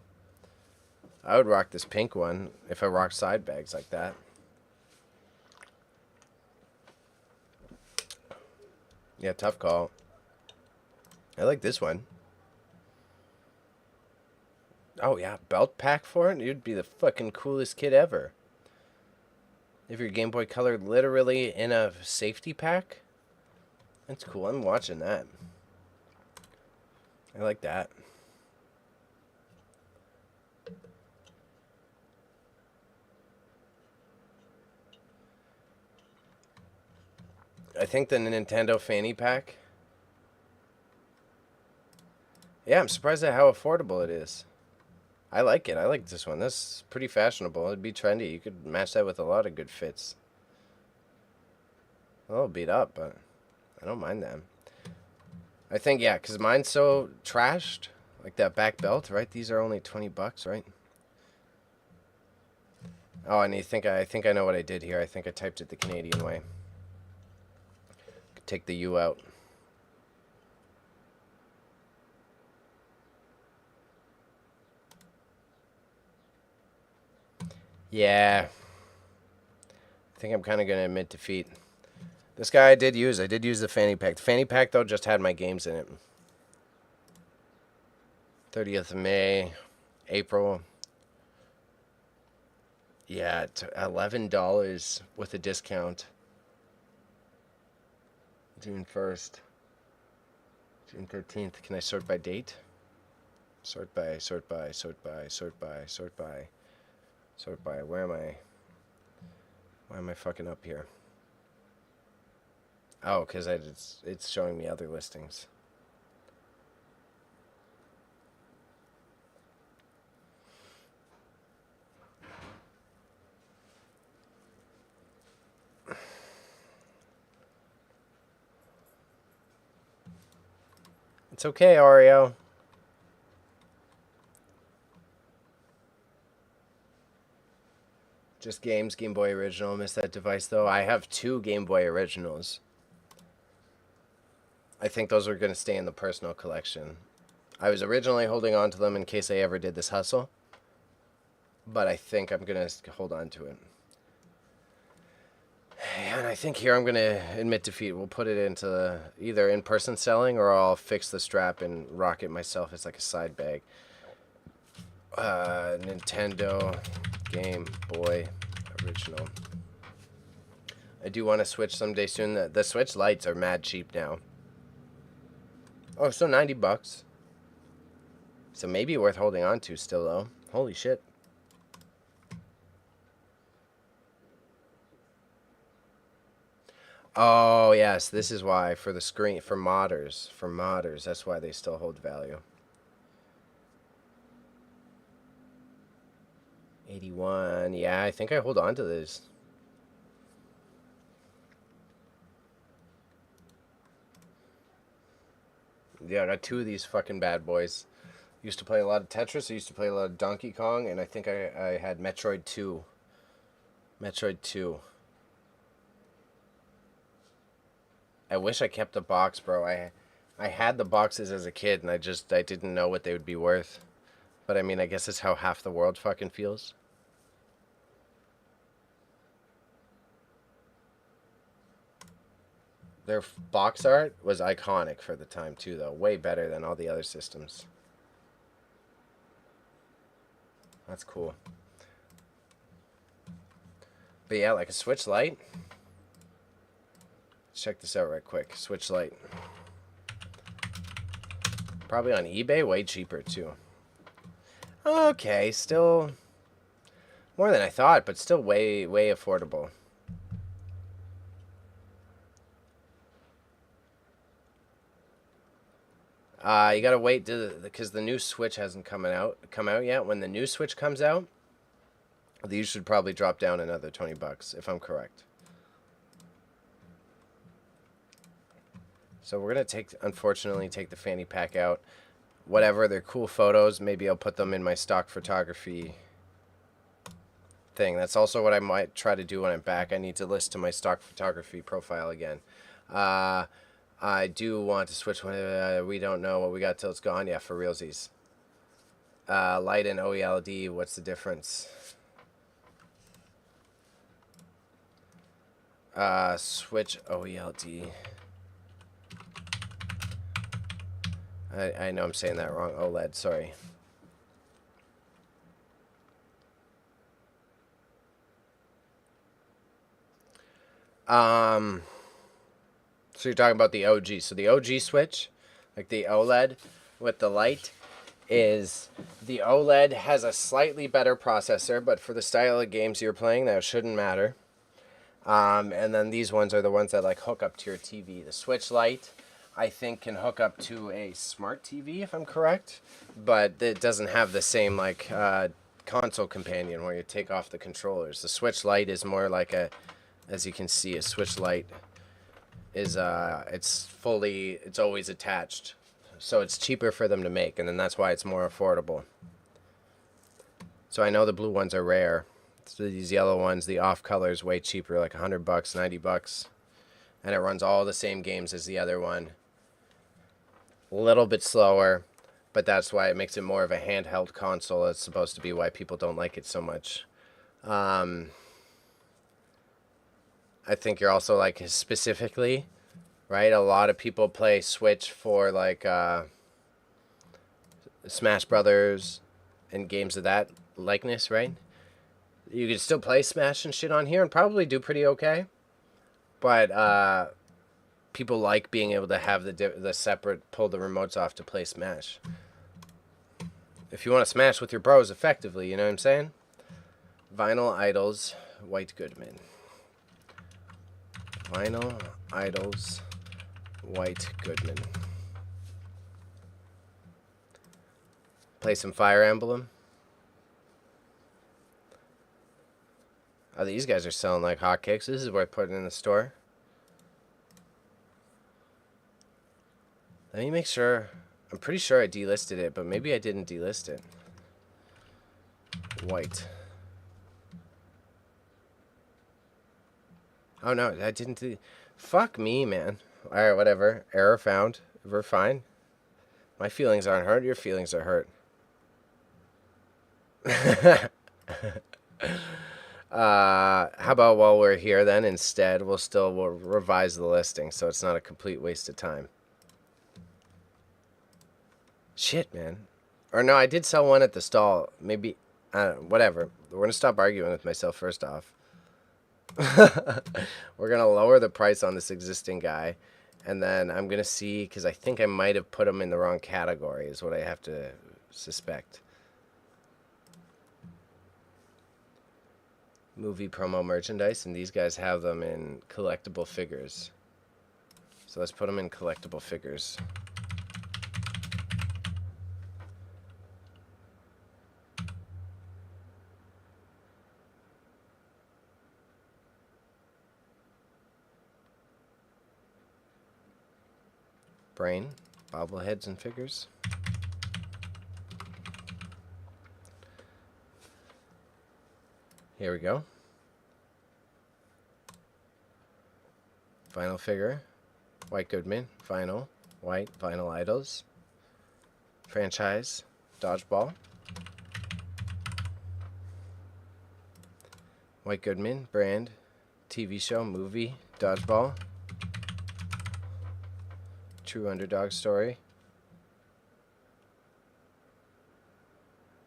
I would rock this pink one if I rock side bags like that. Yeah, tough call. I like this one. Oh, yeah, belt pack for it? You'd be the fucking coolest kid ever. If your Game Boy Color literally in a safety pack? That's cool. I'm watching that. I like that. I think the Nintendo fanny pack. Yeah, I'm surprised at how affordable it is. I like it. I like this one. This is pretty fashionable. It'd be trendy. You could match that with a lot of good fits. A little beat up, but I don't mind that. I think, yeah, because mine's so trashed. Like that back belt, right? These are only $20, right? Oh, and I think I know what I did here. I think I typed it the Canadian way. Take the U out. Yeah. I think I'm kind of going to admit defeat. This guy I did use the fanny pack. The fanny pack, though, just had my games in it. 30th of May, April. Yeah, $11 with a discount. June 1st. June 13th. Can I sort by date? Sort by, sort by, sort by, sort by, sort by, sort by. Where am I? Why am I fucking up here? Oh, because it's showing me other listings. It's okay, Oreo. Just games, Game Boy Original. Missed that device, though. I have 2 Game Boy Originals. I think those are going to stay in the personal collection. I was originally holding on to them in case I ever did this hustle. But I think I'm going to hold on to it. And I think here I'm going to admit defeat. We'll put it into either in-person selling or I'll fix the strap and rock it myself as like a side bag. Nintendo Game Boy Original. I do want to switch someday soon. The Switch Lights are mad cheap now. Oh, so $90. So maybe worth holding on to still, though. Holy shit. Oh, yes. This is why. For the screen. For modders. For modders. That's why they still hold value. 81. Yeah, I think I hold on to this. Yeah, I got 2 of these fucking bad boys. Used to play a lot of Tetris. I used to play a lot of Donkey Kong. And I think I had Metroid 2. Metroid 2. I wish I kept the box, bro. I had the boxes as a kid, and I didn't know what they would be worth. But I mean, I guess it's how half the world fucking feels. Their box art was iconic for the time too, though. Way better than all the other systems. That's cool. But yeah, like a Switch Lite. Let's check this out right quick. Switch Lite. Probably on eBay, way cheaper too. Okay, still more than I thought, but still way affordable. You gotta wait because the new Switch hasn't come out yet. When the new Switch comes out, these should probably drop down another $20 if I'm correct. So we're gonna unfortunately take the fanny pack out. Whatever, they're cool photos. Maybe I'll put them in my stock photography thing. That's also what I might try to do when I'm back. I need to list to my stock photography profile again. I do want to switch when we don't know what we got till it's gone. Yeah, for realsies. Light and OELD, what's the difference? Switch OELD. I know I'm saying that wrong. OLED, sorry. So you're talking about the OG. So the OG switch, like the OLED with the light, is the OLED has a slightly better processor, but for the style of games you're playing, that shouldn't matter. And then these ones are the ones that like hook up to your TV. The Switch Lite, I think, can hook up to a smart TV if I'm correct, but it doesn't have the same like console companion where you take off the controllers. The Switch Lite is more like a, as you can see, a Switch Lite is it's always attached, so it's cheaper for them to make, and then that's why it's more affordable. So I know the blue ones are rare. So these yellow ones, the off color is way cheaper, like $100, $90, and it runs all the same games as the other one. A little bit slower, but that's why it makes it more of a handheld console. It's supposed to be why people don't like it so much. I think you're also like specifically, right? A lot of people play Switch for like Smash Brothers and games of that likeness, right? You could still play Smash and shit on here and probably do pretty okay, but people like being able to have the separate, pull the remotes off to play Smash. If you want to Smash with your bros effectively, you know what I'm saying? Vinyl Idols, White Goodman. Vinyl Idols, White Goodman. Play some Fire Emblem. Oh, these guys are selling like hotcakes. This is worth putting in the store. Let me make sure. I'm pretty sure I delisted it, but maybe I didn't delist it. White. Oh no, I didn't. Fuck me, man. Alright, whatever. Error found. We're fine. My feelings aren't hurt. Your feelings are hurt. How about while we're here then, instead, we'll revise the listing so it's not a complete waste of time. Shit, man. Or no, I did sell one at the stall. Maybe, whatever. We're going to stop arguing with myself first off. We're going to lower the price on this existing guy. And then I'm going to see, because I think I might have put him in the wrong category, is what I have to suspect. Movie promo merchandise, and these guys have them in collectible figures. So let's put them in collectible figures. Brain, bobbleheads and figures. Here we go. Final figure. White Goodman. Final. White. Vinyl Idols. Franchise. Dodgeball. White Goodman. Brand. TV show. Movie. Dodgeball. True Underdog Story.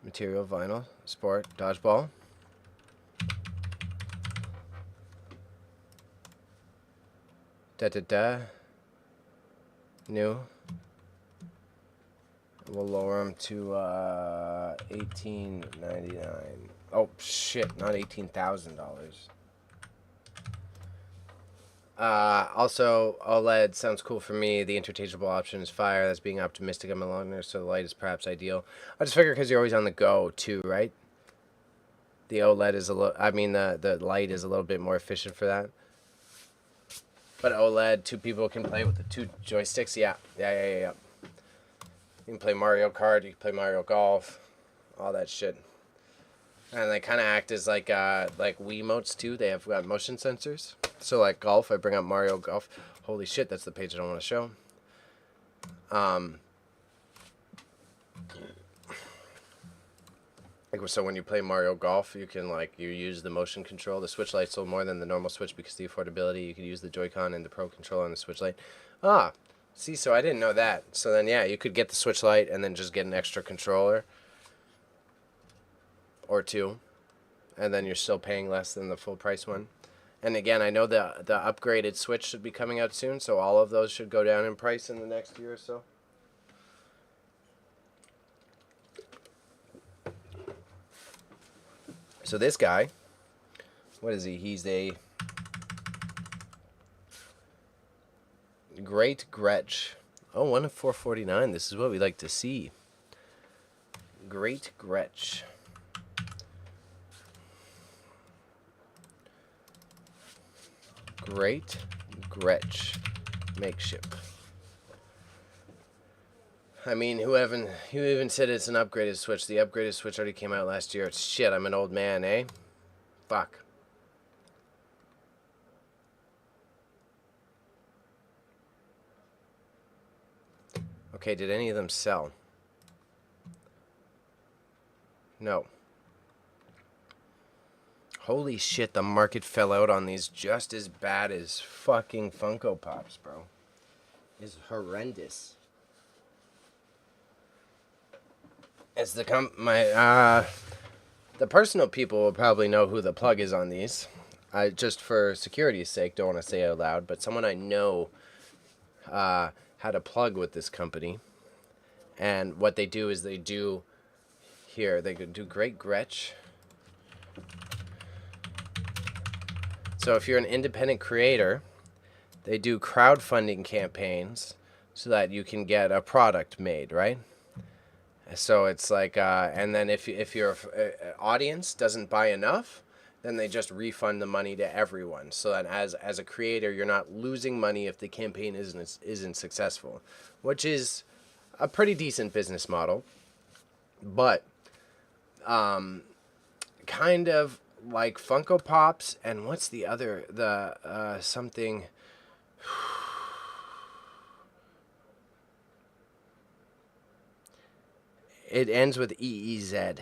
Material. Vinyl. Sport. Dodgeball. Da. New. We'll lower them to $18.99. Oh shit, not $18,000. Also, OLED sounds cool for me. The interchangeable option is fire. That's being optimistic. I'm a loner, so the light is perhaps ideal. I just figure because you're always on the go too, right? The OLED is a little. I mean, the light is a little bit more efficient for that. But OLED, two people can play with the two joysticks. Yeah. You can play Mario Kart. You can play Mario Golf. All that shit. And they kind of act as like Wiimotes too. They have got motion sensors. So like golf, I bring up Mario Golf. Holy shit, that's the page I don't want to show. Like, so when you play Mario Golf, you can you use the motion control. The Switch Lite's sold more than the normal Switch because of the affordability. You can use the Joy-Con and the Pro controller on the Switch Lite. Ah, see, so I didn't know that. So then, yeah, you could get the Switch Lite and then just get an extra controller or two, and then you're still paying less than the full price one. And again, I know the upgraded Switch should be coming out soon, so all of those should go down in price in the next year or so. So this guy, what is he? He's a Great Gretsch. Oh, 1 of 449. This is what we like to see. Great Gretsch. Great Gretsch makeshift. I mean, who even said it's an upgraded Switch? The upgraded Switch already came out last year. It's shit. I'm an old man, eh? Fuck. Okay, did any of them sell? No. Holy shit, the market fell out on these just as bad as fucking Funko Pops, bro. It's horrendous. It's the personal people will probably know who the plug is on these. I just for security's sake don't want to say it out loud, but someone I know had a plug with this company, and what they do is they do Great Gretsch. So if you're an independent creator, they do crowdfunding campaigns so that you can get a product made, right? So it's like, and then if your audience doesn't buy enough, then they just refund the money to everyone. So that as a creator, you're not losing money if the campaign isn't successful, which is a pretty decent business model. But kind of like Funko Pops, and what's the other, something... It ends with EEZ.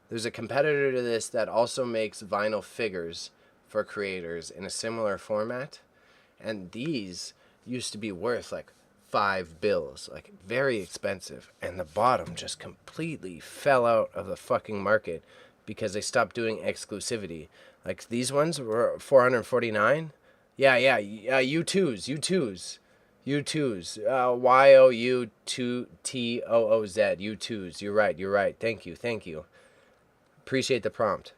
There's a competitor to this that also makes vinyl figures for creators in a similar format. And these used to be worth like $5, like very expensive. And the bottom just completely fell out of the fucking market because they stopped doing exclusivity. Like these ones were $449. Yeah, U2s. U2s. Y-O-U-2-T-O-O-Z. U2s. You're right. Thank you. Appreciate the prompt.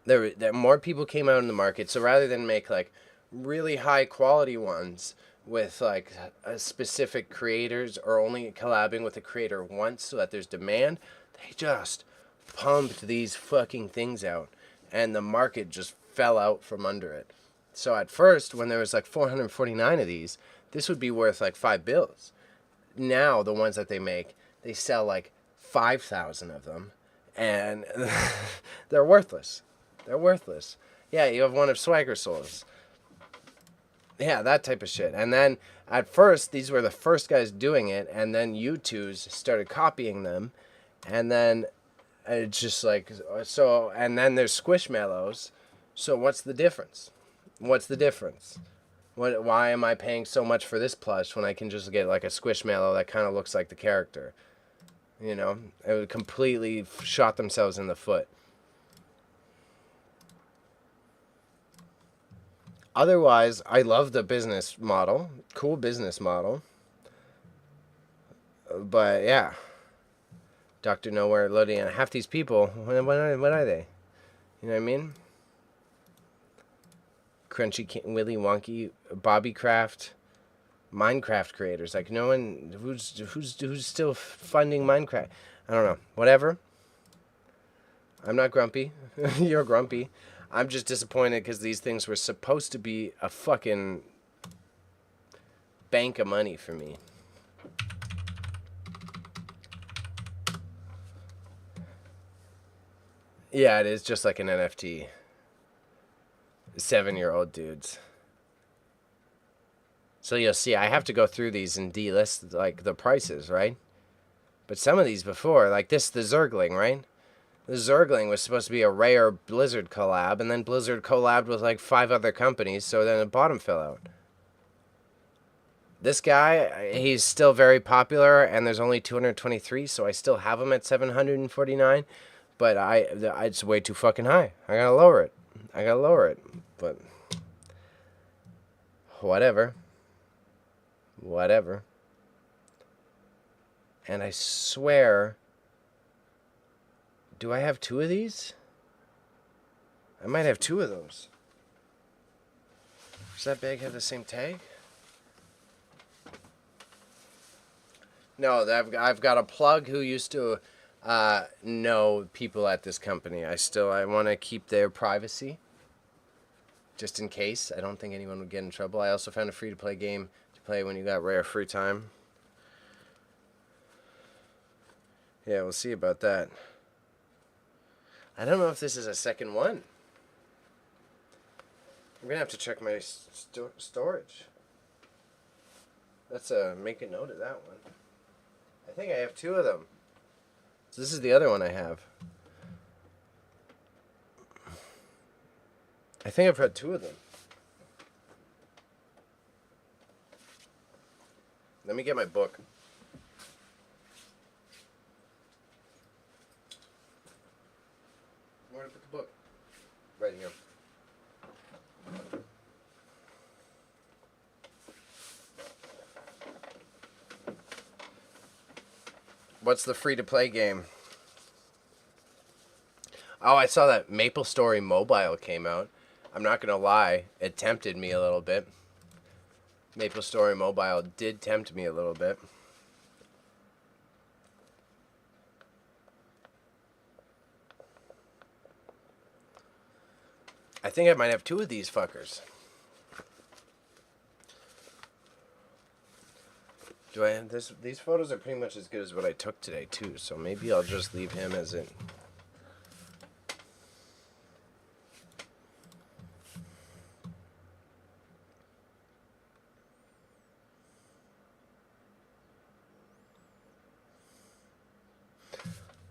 There more people came out in the market, so rather than make like really high quality ones with like specific creators or only collabing with a creator once so that there's demand, they just pumped these fucking things out, and the market just fell out from under it. So at first, when there was like 449 of these, this would be worth like $5. Now the ones that they make, they sell like 5,000 of them, and they're worthless. Yeah, you have one of Swagger Souls. Yeah, that type of shit. And then at first, these were the first guys doing it, and then U2s started copying them, and then it's just like so. And then there's Squishmallows. So what's the difference? Why am I paying so much for this plush when I can just get like a Squishmallow that kind of looks like the character? You know, it would completely shot themselves in the foot. Otherwise, I love the business model. Cool business model. But yeah. Dr. Nowhere loading, and half these people, what are they? You know what I mean? Crunchy Willy Wonky, Bobby Craft, Minecraft creators. Like no one who's still funding Minecraft. I don't know. Whatever. I'm not grumpy. You're grumpy. I'm just disappointed because these things were supposed to be a fucking bank of money for me. Yeah, it is just like an NFT. 7-year-old dudes. So you'll see, I have to go through these and delist like the prices, right? But some of these before, like this, the Zergling, right? The Zergling was supposed to be a rare Blizzard collab, and then Blizzard collabed with like 5 other companies, so then the bottom fell out. This guy, he's still very popular, and there's only 223, so I still have him at 749. But it's way too fucking high. I gotta lower it. But whatever. And I swear, do I have 2 of these? I might have 2 of those. Does that bag have the same tag? No, I've got a plug who used to know people at this company. I want to keep their privacy, just in case. I don't think anyone would get in trouble. I also found a free-to-play game to play when you got rare free time. Yeah, we'll see about that. I don't know if this is a second one. I'm gonna have to check my storage. Let's make a note of that one. I think I have 2 of them. So this is the other one I have. I think I've had 2 of them. Let me get my book. Where did I put the book? Right here. What's the free-to-play game? Oh, I saw that MapleStory Mobile came out. I'm not going to lie. It tempted me a little bit. MapleStory Mobile did tempt me a little bit. I think I might have 2 of these fuckers. Do I have this? These photos are pretty much as good as what I took today, too. So maybe I'll just leave him as it.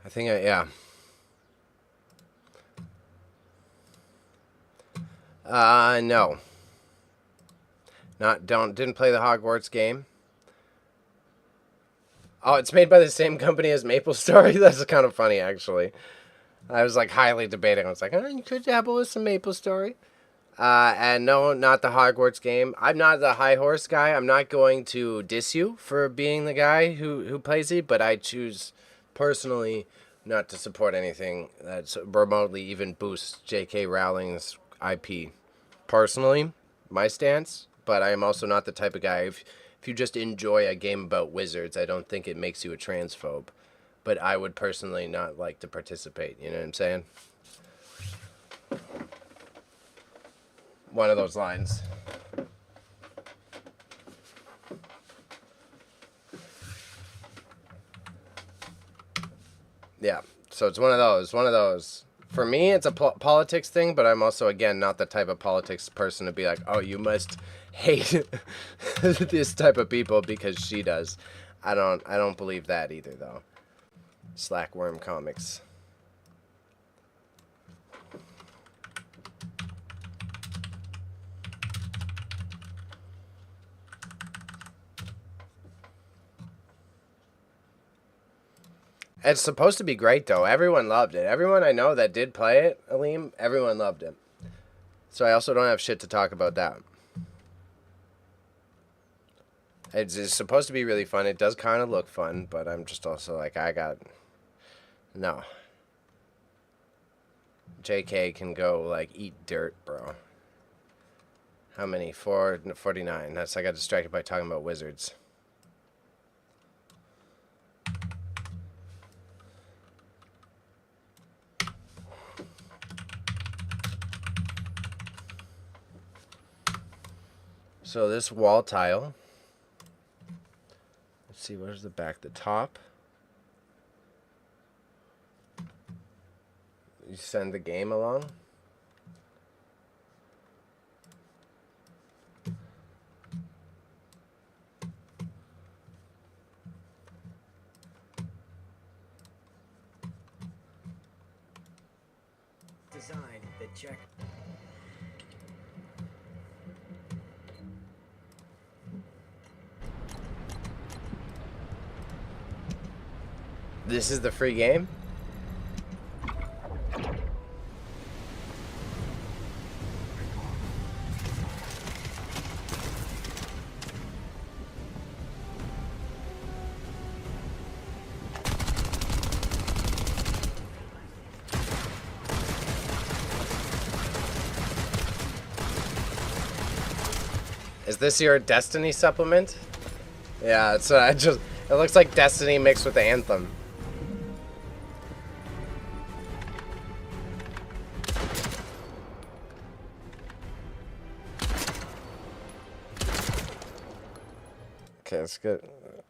I think yeah. No. Didn't play the Hogwarts game. Oh, it's made by the same company as MapleStory? That's kind of funny, actually. I was, like, highly debating. I was like, you could dabble with some MapleStory. And no, not the Hogwarts game. I'm not the high horse guy. I'm not going to diss you for being the guy who plays it, but I choose, personally, not to support anything that's remotely even boosts J.K. Rowling's IP. Personally, my stance, but I am also not the type of guy... If you just enjoy a game about wizards, I don't think it makes you a transphobe. But I would personally not like to participate. You know what I'm saying? One of those lines. Yeah. So it's one of those. For me, it's a politics thing, but I'm also, again, not the type of politics person to be like, oh, you must hate this type of people because she does. I don't believe that either, though. Slackworm Comics. It's supposed to be great, though. Everyone loved it. Everyone I know that did play it, Aleem, everyone loved it. So I also don't have shit to talk about that. It's supposed to be really fun. It does kind of look fun, but I'm just also like, no. JK can go, like, eat dirt, bro. How many? 449. I got distracted by talking about wizards. So this wall tile, let's see, where's the back? The top. You send the game along? Design that check. This is the free game? Is this your Destiny supplement? Yeah, it's it looks like Destiny mixed with Anthem. Okay, that's good.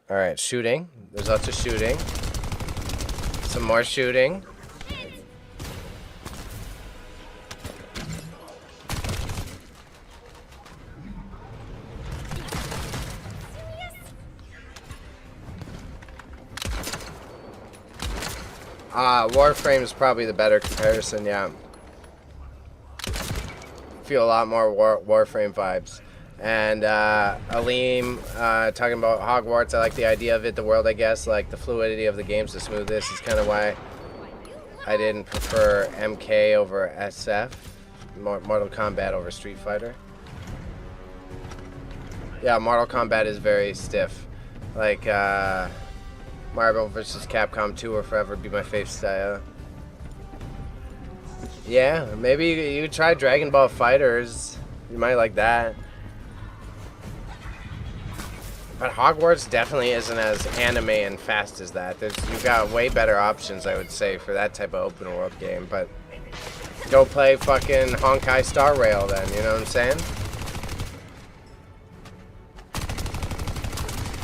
All right, shooting. There's lots of shooting. Some more shooting. Warframe is probably the better comparison, yeah. Feel a lot more Warframe vibes. And Aleem talking about Hogwarts, I like the idea of it, the world, I guess, like the fluidity of the games, the smoothness is kind of why I didn't prefer MK over SF, Mortal Kombat over Street Fighter. Yeah, Mortal Kombat is very stiff. Like, Marvel vs. Capcom 2 will forever be my fave style. Yeah, maybe you try Dragon Ball Fighters. You might like that. But Hogwarts definitely isn't as anime and fast as that. You've got way better options, I would say, for that type of open world game. But go play fucking Honkai Star Rail then, you know what I'm saying?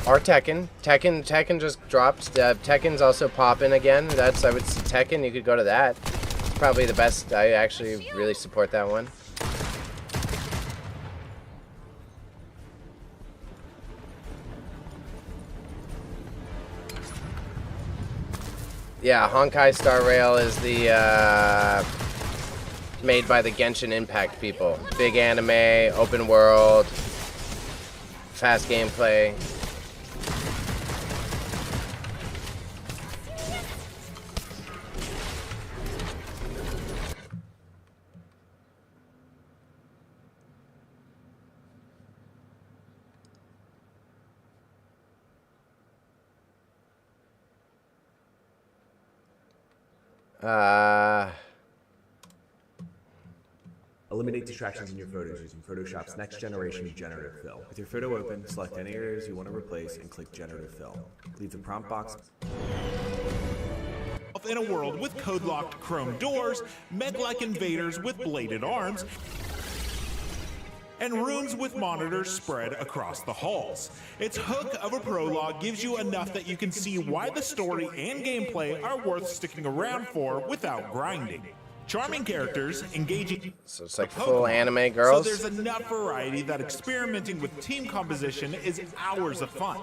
Or Tekken. Tekken just dropped. Tekken's also popping again. I would say Tekken, you could go to that. It's probably the best. I actually really support that one. Yeah, Honkai Star Rail is the made by the Genshin Impact people. Big anime, open world, fast gameplay. Eliminate distractions in your photos using Photoshop's next generation generative fill. With your photo open, select any areas you want to replace and click generative fill. Leave the prompt box. In a world with code-locked chrome doors, meg-like invaders with bladed arms, and rooms with monitors spread across the halls. Its hook of a prologue gives you enough that you can see why the story and gameplay are worth sticking around for without grinding. Charming characters, engaging. So it's like full anime girls. So there's enough variety that experimenting with team composition is hours of fun.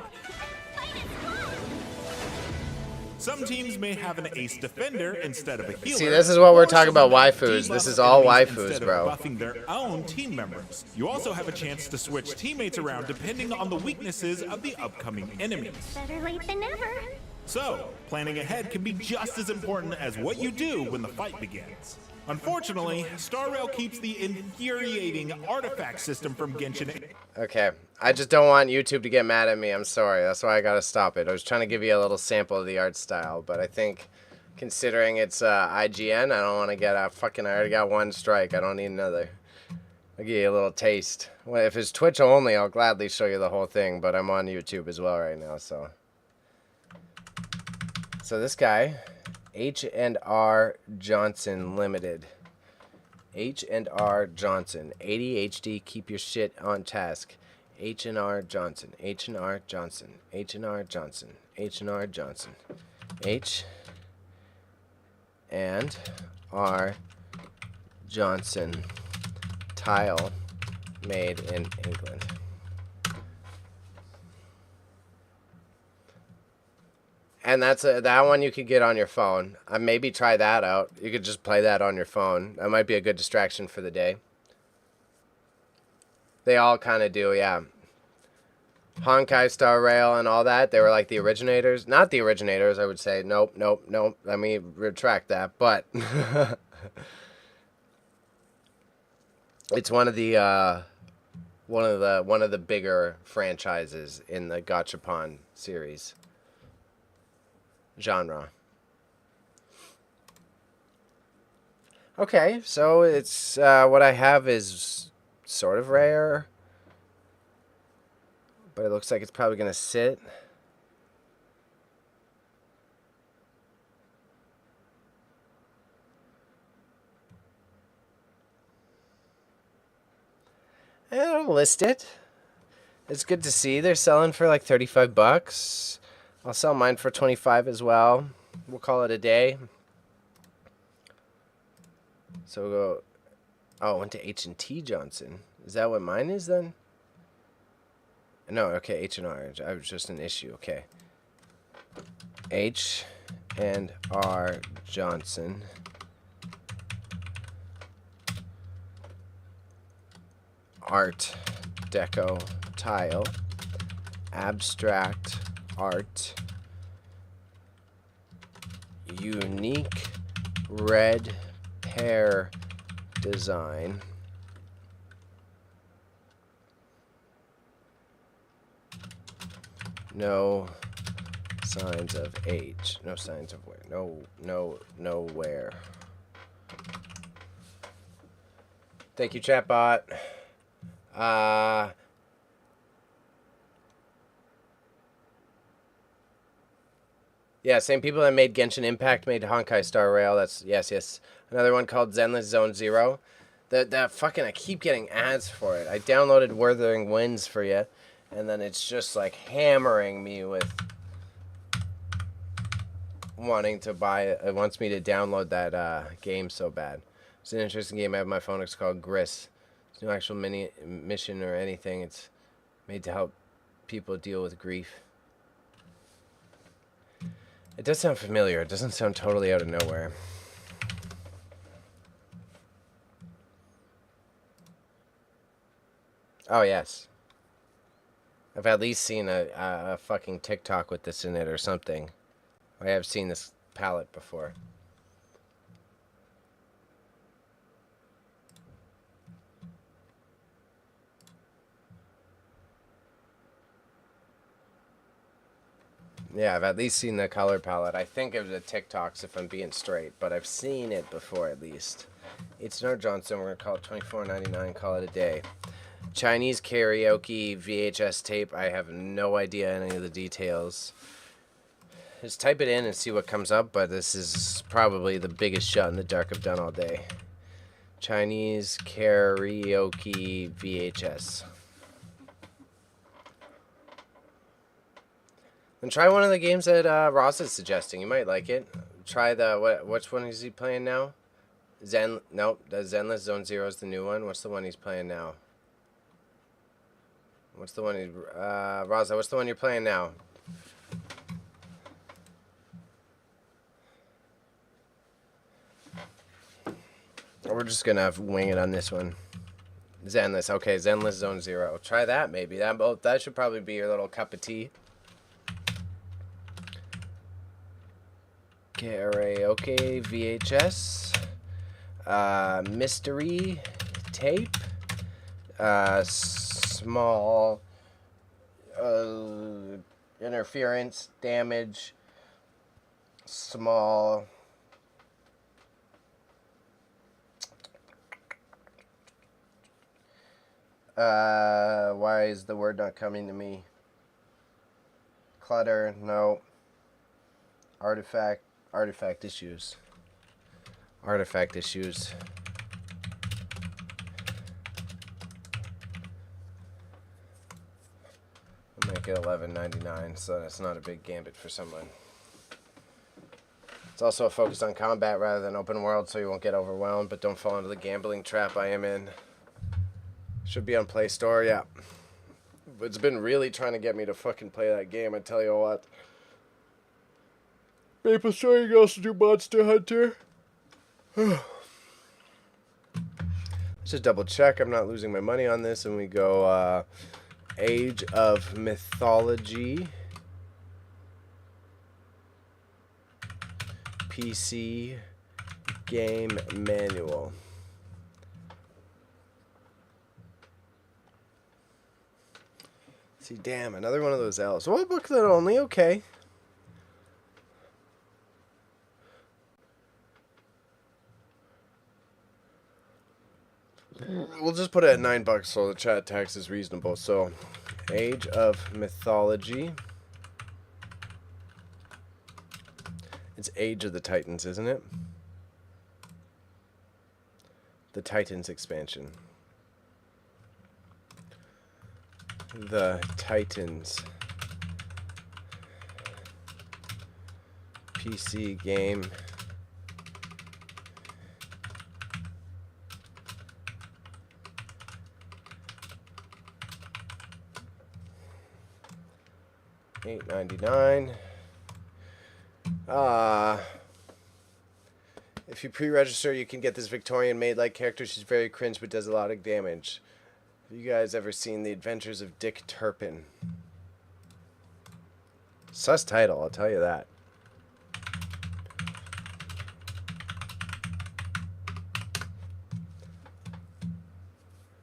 Some teams may have an ace defender instead of a healer. See, this is what we're talking about, waifus. This is all waifus, bro. Buffing their own team members. You also have a chance to switch teammates around depending on the weaknesses of the upcoming enemies. Better late than never. So, planning ahead can be just as important as what you do when the fight begins. Unfortunately, Star Rail keeps the infuriating artifact system from Genshin. Okay, I just don't want YouTube to get mad at me. I'm sorry. That's why I gotta stop it. I was trying to give you a little sample of the art style, but I think considering it's IGN, I don't want to get a fucking. I already got one strike. I don't need another. I'll give you a little taste. Well, if it's Twitch only, I'll gladly show you the whole thing, but I'm on YouTube as well right now, so. So this guy, H&R Johnson Limited. H&R Johnson. ADHD, keep your shit on task. H&R Johnson. H&R Johnson. H&R Johnson. H&R Johnson. H and R. Johnson. Tile. Made in England. And that's that one you could get on your phone. Maybe try that out. You could just play that on your phone. That might be a good distraction for the day. They all kind of do, yeah. Honkai Star Rail and all that, they were like the originators. Not the originators, I would say. Nope. Let me retract that. But it's one of the bigger franchises in the Gachapon series genre. Okay, so it's what I have is sort of rare, but it looks like it's probably gonna sit. And I'll list it. It's good to see they're selling for like $35. I'll sell mine for $25 as well. We'll call it a day. So we'll go. Oh, I went to H&T Johnson. Is that what mine is then? No, okay, H&R. I was just an issue. Okay. H&R Johnson. Art Deco Tile. Abstract Art. Unique red pear design. No signs of age. No signs of wear. No wear. Thank you, chatbot. Yeah, same people that made Genshin Impact made Honkai Star Rail. That's yes. Another one called Zenless Zone Zero. That fucking I keep getting ads for it. I downloaded Wuthering Winds for you, and then it's just like hammering me with wanting to buy it. It wants me to download that game so bad. It's an interesting game. I have on my phone. It's called Gris. It's no actual mini mission or anything. It's made to help people deal with grief. It does sound familiar. It doesn't sound totally out of nowhere. Oh, yes. I've at least seen a fucking TikTok with this in it or something. I have seen this palette before. Yeah, I've at least seen the color palette. I think it was a TikToks if I'm being straight, but I've seen it before at least. It's no Johnson. We're going to call it $24.99. Call it a day. Chinese karaoke VHS tape. I have no idea any of the details. Just type it in and see what comes up, but this is probably the biggest shot in the dark I've done all day. Chinese karaoke VHS. And try one of the games that Ross is suggesting. You might like it. Try the which one is he playing now? Nope, the Zenless Zone Zero is the new one. What's the one he's playing now? What's the one Raza, what's the one you're playing now? We're just gonna wing it on this one. Zenless, okay, Zenless Zone Zero. Try that maybe. That should probably be your little cup of tea. Karaoke VHS. Mystery tape. Small interference damage. Small why is the word not coming to me? Clutter, no. Artifact issues. Artifact issues. I'll make it $11.99, so that's not a big gambit for someone. It's also a focus on combat rather than open world, so you won't get overwhelmed, but don't fall into the gambling trap I am in. Should be on Play Store, yeah. It's been really trying to get me to fucking play that game, I tell you what. Maple Story, you can also do Monster Hunter. Let's just double check I'm not losing my money on this, and we go Age of Mythology. PC Game Manual. See, damn, another one of those L's. Well, booklet only, okay. We'll just put it at $9 so the chat tax is reasonable. So, Age of Mythology. It's Age of the Titans, isn't it? The Titans expansion. The Titans. PC game. $8.99. If you pre-register, you can get this Victorian maid-like character. She's very cringe, but does a lot of damage. Have you guys ever seen The Adventures of Dick Turpin? Sus title, I'll tell you that.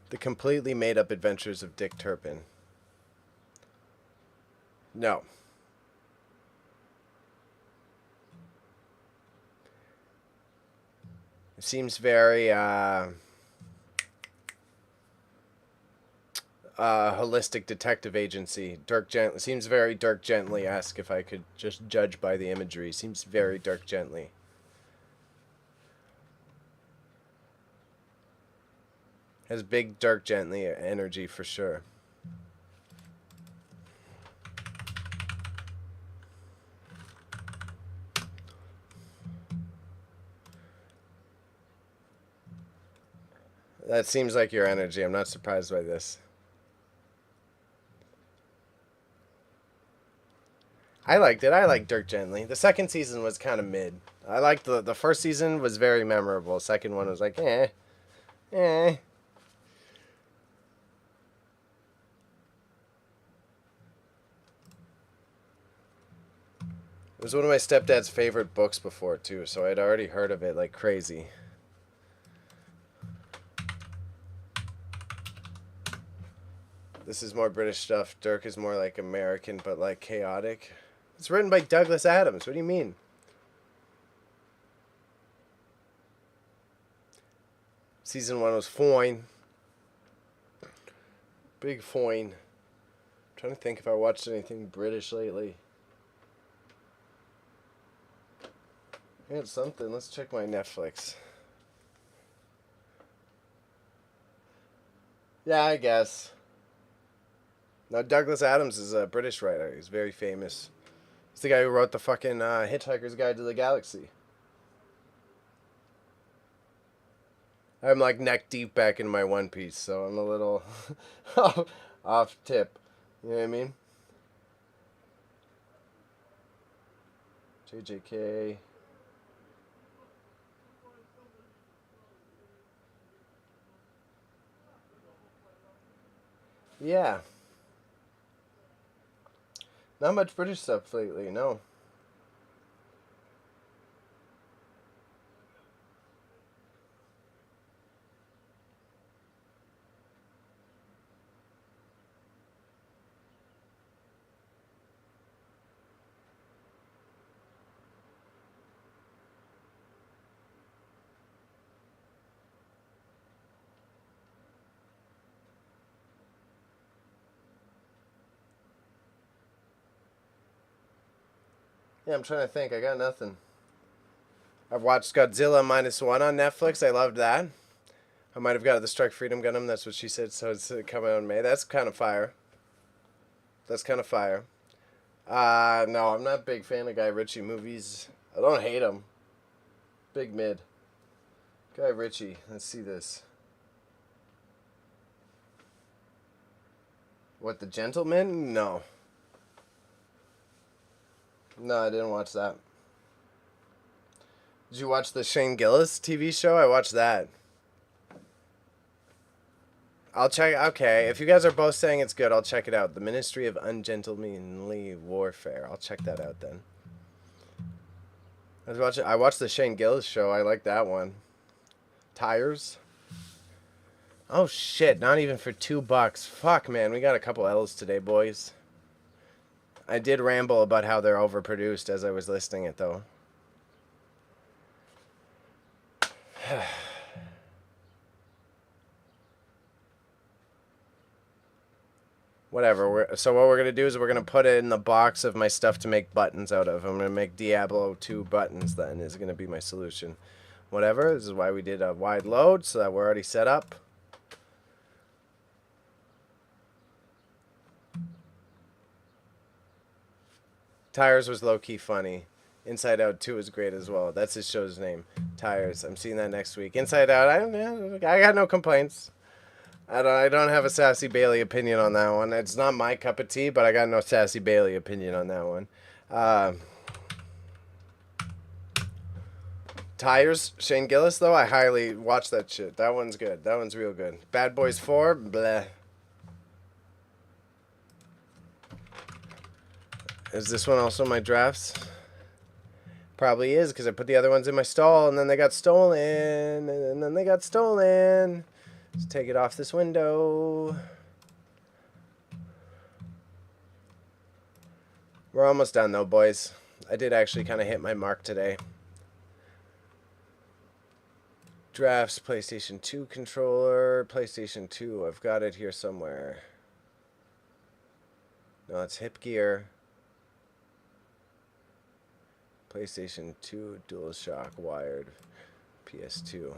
The completely made-up Adventures of Dick Turpin. No. It seems very holistic detective agency. Dirk Gently seems very Dirk Gently-esque. If I could just judge by the imagery, seems very Dirk Gently. Has big Dirk Gently energy for sure. That seems like your energy. I'm not surprised by this. I liked it. I liked Dirk Gently. The second season was kind of mid. I liked the first season was very memorable. Second one was like, eh. It was one of my stepdad's favorite books before, too, so I'd already heard of it like crazy. This is more British stuff. Dirk is more like American, but like chaotic. It's written by Douglas Adams. What do you mean? Season 1 was fine. Big fine. I'm trying to think if I watched anything British lately. I had something. Let's check my Netflix. Yeah, I guess. Now, Douglas Adams is a British writer. He's very famous. He's the guy who wrote the fucking Hitchhiker's Guide to the Galaxy. I'm like neck deep back in my One Piece, so I'm a little off tip. You know what I mean? JJK. Yeah. Not much British stuff lately, no. Yeah, I'm trying to think. I got nothing. I've watched Godzilla -1 on Netflix. I loved that. I might have got the Strike Freedom Gundam. That's what she said. So it's coming out in May. That's kind of fire. That's kind of fire. No, I'm not a big fan of Guy Ritchie movies. I don't hate them. Big mid. Guy Ritchie. Let's see this. What, The Gentleman? No. No, I didn't watch that. Did you watch the Shane Gillis TV show? I watched that. I'll check. Okay, if you guys are both saying it's good, I'll check it out. The Ministry of Ungentlemanly Warfare. I'll check that out then. I watched the Shane Gillis show. I like that one. Tires. Oh shit! Not even for $2. Fuck, man. We got a couple L's today, boys. I did ramble about how they're overproduced as I was listing it, though. Whatever. So what we're going to do is we're going to put it in the box of my stuff to make buttons out of. I'm going to make Diablo 2 buttons then is going to be my solution. Whatever. This is why we did a wide load so that we're already set up. Tires was low-key funny. Inside Out 2 is great as well. That's his show's name. Tires. I'm seeing that next week. Inside Out, I got no complaints. I don't have a Sassy Bailey opinion on that one. It's not my cup of tea, but I got no Sassy Bailey opinion on that one. Tires, Shane Gillis, though, I highly watch that shit. That one's good. That one's real good. Bad Boys 4, bleh. Is this one also my drafts? Probably is, because I put the other ones in my stall, and then they got stolen, and then they got stolen. Let's take it off this window. We're almost done, though, boys. I did actually kind of hit my mark today. Drafts, PlayStation 2 controller, PlayStation 2. I've got it here somewhere. No, it's hip gear. PlayStation 2 DualShock wired. PS2.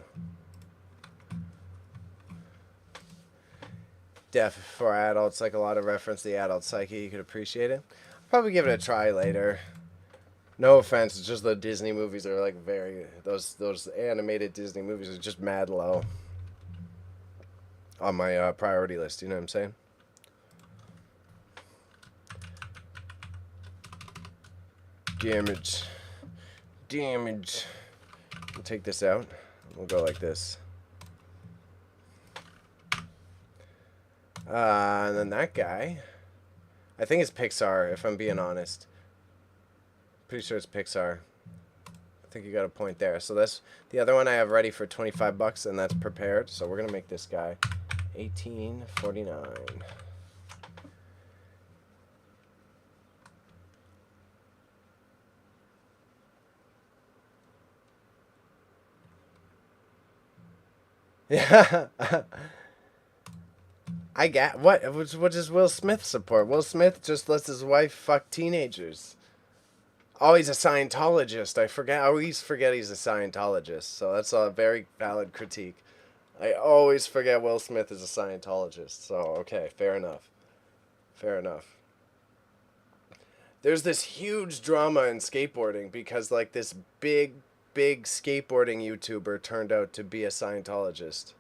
Deaf for adults, like a lot of reference to the adult psyche. You could appreciate it. I'll probably give it a try later. No offense, it's just the Disney movies are like very those animated Disney movies are just mad low on my priority list. You know what I'm saying? Damage. We'll take this out. We'll go like this. And then that guy. I think it's Pixar, if I'm being honest. Pretty sure it's Pixar. I think you got a point there. So that's the other one I have ready for $25, and that's prepared. So we're gonna make this guy 1849. Yeah. I got what does Will Smith support? Will Smith just lets his wife fuck teenagers. Oh, he's a Scientologist. I always forget he's a Scientologist. So that's a very valid critique. I always forget Will Smith is a Scientologist. So, okay, fair enough. Fair enough. There's this huge drama in skateboarding because, like, this big skateboarding YouTuber turned out to be a Scientologist.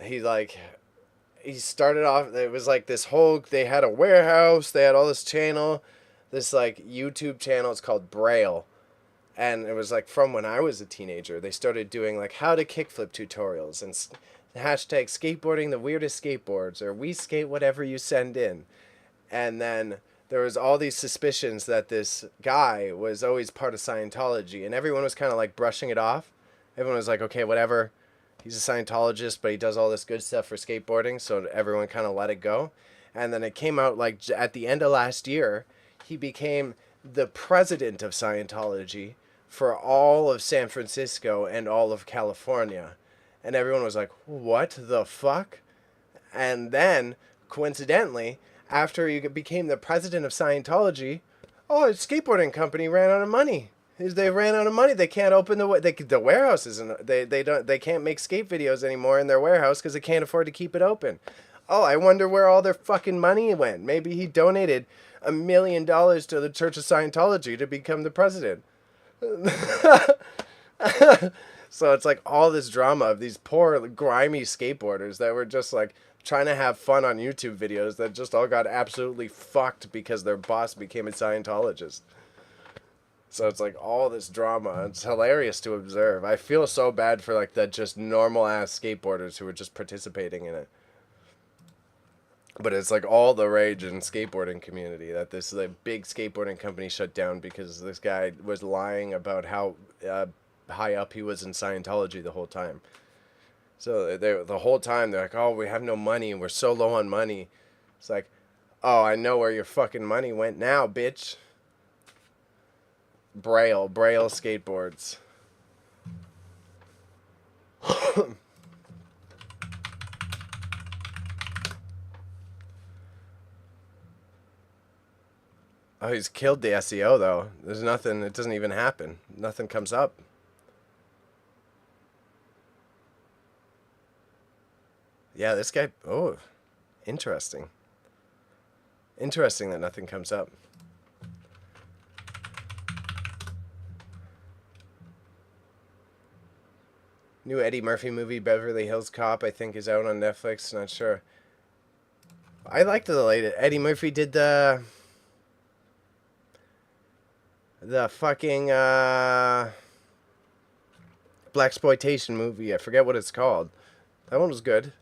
He started off, it was like this whole, they had a warehouse, they had all this channel, this like YouTube channel, it's called Braille. And it was like from when I was a teenager, they started doing like how to kickflip tutorials and hashtag skateboarding the weirdest skateboards, or we skate whatever you send in. And then there was all these suspicions that this guy was always part of Scientology, and everyone was kind of like brushing it off. Everyone was like, okay, whatever. He's a Scientologist, but he does all this good stuff for skateboarding, so everyone kind of let it go. And then it came out like at the end of last year, he became the president of Scientology for all of San Francisco and all of California. And everyone was like, what the fuck? And then, coincidentally, after he became the president of Scientology, oh, his skateboarding company ran out of money. They ran out of money. They can't open the warehouse isn't. They can't make skate videos anymore in their warehouse because they can't afford to keep it open. Oh, I wonder where all their fucking money went. Maybe he donated $1 million to the Church of Scientology to become the president. So it's like all this drama of these poor grimy skateboarders that were just like trying to have fun on YouTube videos that just all got absolutely fucked because their boss became a Scientologist. So it's like all this drama. It's hilarious to observe. I feel so bad for like the just normal ass skateboarders who were just participating in it. But it's like all the rage in skateboarding community that this like, big skateboarding company shut down because this guy was lying about how high up he was in Scientology the whole time. So the whole time they're like, oh, we have no money. We're so low on money. It's like, oh, I know where your fucking money went now, bitch. Braille skateboards. Oh, he's killed the SEO, though. There's nothing, it doesn't even happen. Nothing comes up. Yeah, this guy, oh, interesting. Interesting that nothing comes up. New Eddie Murphy movie, Beverly Hills Cop, I think is out on Netflix. Not sure. I liked the latest. Eddie Murphy did the fucking blaxploitation movie. I forget what it's called. That one was good.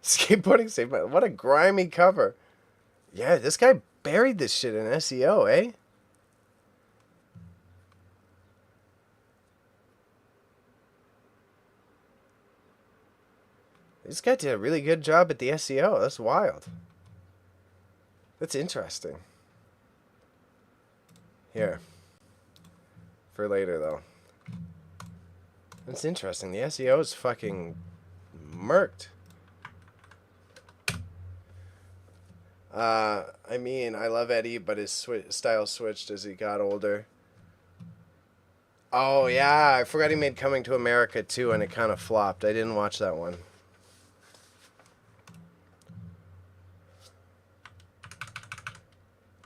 Skateboarding saved my... What a grimy cover. Yeah, this guy buried this shit in SEO, eh? This guy did a really good job at the SEO. That's wild. That's interesting. Here. For later, though. That's interesting. The SEO is fucking murked. I mean, I love Eddie, but his style switched as he got older. Oh, yeah. I forgot he made Coming to America, too, and it kind of flopped. I didn't watch that one.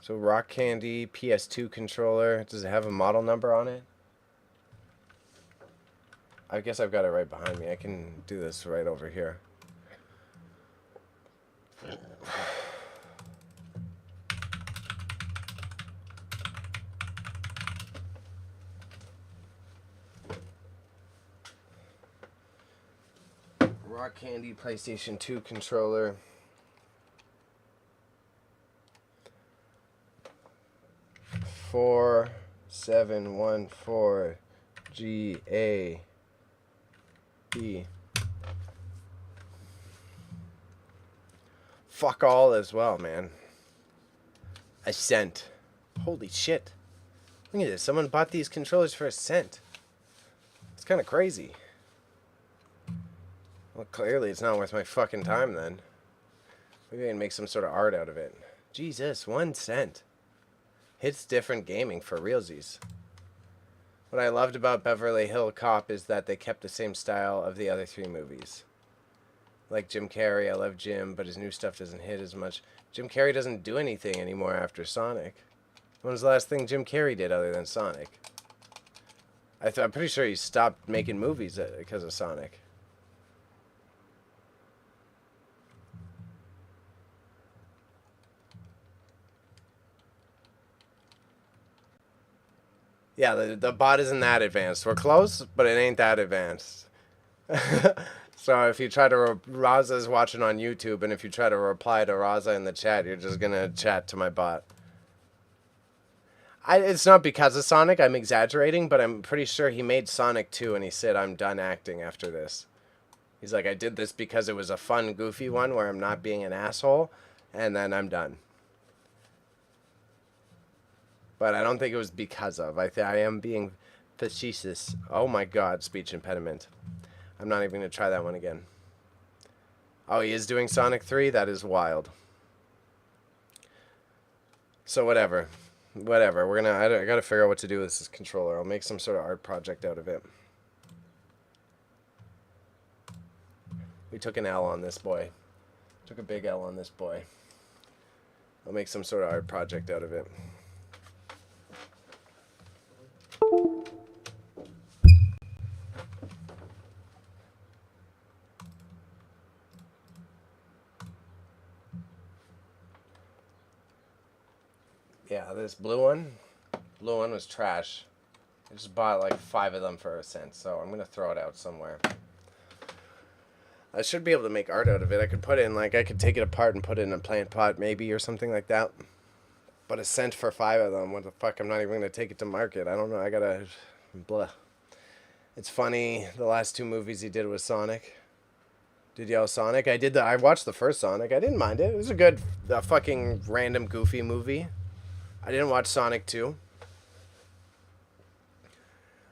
So, Rock Candy, PS2 controller. Does it have a model number on it? I guess I've got it right behind me. I can do this right over here. Rock Candy PlayStation 2 controller. Four 714 GAB. Fuck all as well, man. A cent. Holy shit. Look at this. Someone bought these controllers for $1. It's kind of crazy. Well, clearly it's not worth my fucking time then. Maybe I can make some sort of art out of it. Jesus, $1. Hits different gaming for realsies. What I loved about Beverly Hill Cop is that they kept the same style of the other 3 movies. Like Jim Carrey, I love Jim, but his new stuff doesn't hit as much. Jim Carrey doesn't do anything anymore after Sonic. When was the last thing Jim Carrey did other than Sonic? I'm pretty sure he stopped making movies because of Sonic. Yeah, the bot isn't that advanced. We're close, but it ain't that advanced. So if you try to... Raza's watching on YouTube, and if you try to reply to Raza in the chat, you're just going to chat to my bot. It's not because of Sonic. I'm exaggerating, but I'm pretty sure he made Sonic 2, and he said, I'm done acting after this. He's like, I did this because it was a fun, goofy one where I'm not being an asshole, and then I'm done. But I don't think it was because of. I am being facetious. Oh my god, speech impediment. I'm not even going to try that one again. Oh, he is doing Sonic 3? That is wild. So whatever. Whatever. I gotta figure out what to do with this controller. I'll make some sort of art project out of it. We took an L on this boy. Took a big L on this boy. I'll make some sort of art project out of it. Yeah, this blue one was trash. I just bought like 5 of them for a cent, so I'm gonna throw it out somewhere. I should be able to make art out of it. I could take it apart and put it in a plant pot maybe or something like that. But a cent for 5 of them, what the fuck? I'm not even gonna take it to market. I don't know. I gotta, blah. It's funny. The last 2 movies he did was Sonic. Did y'all Sonic? I watched the first Sonic. I didn't mind it. It was a good, fucking random goofy movie. I didn't watch Sonic 2.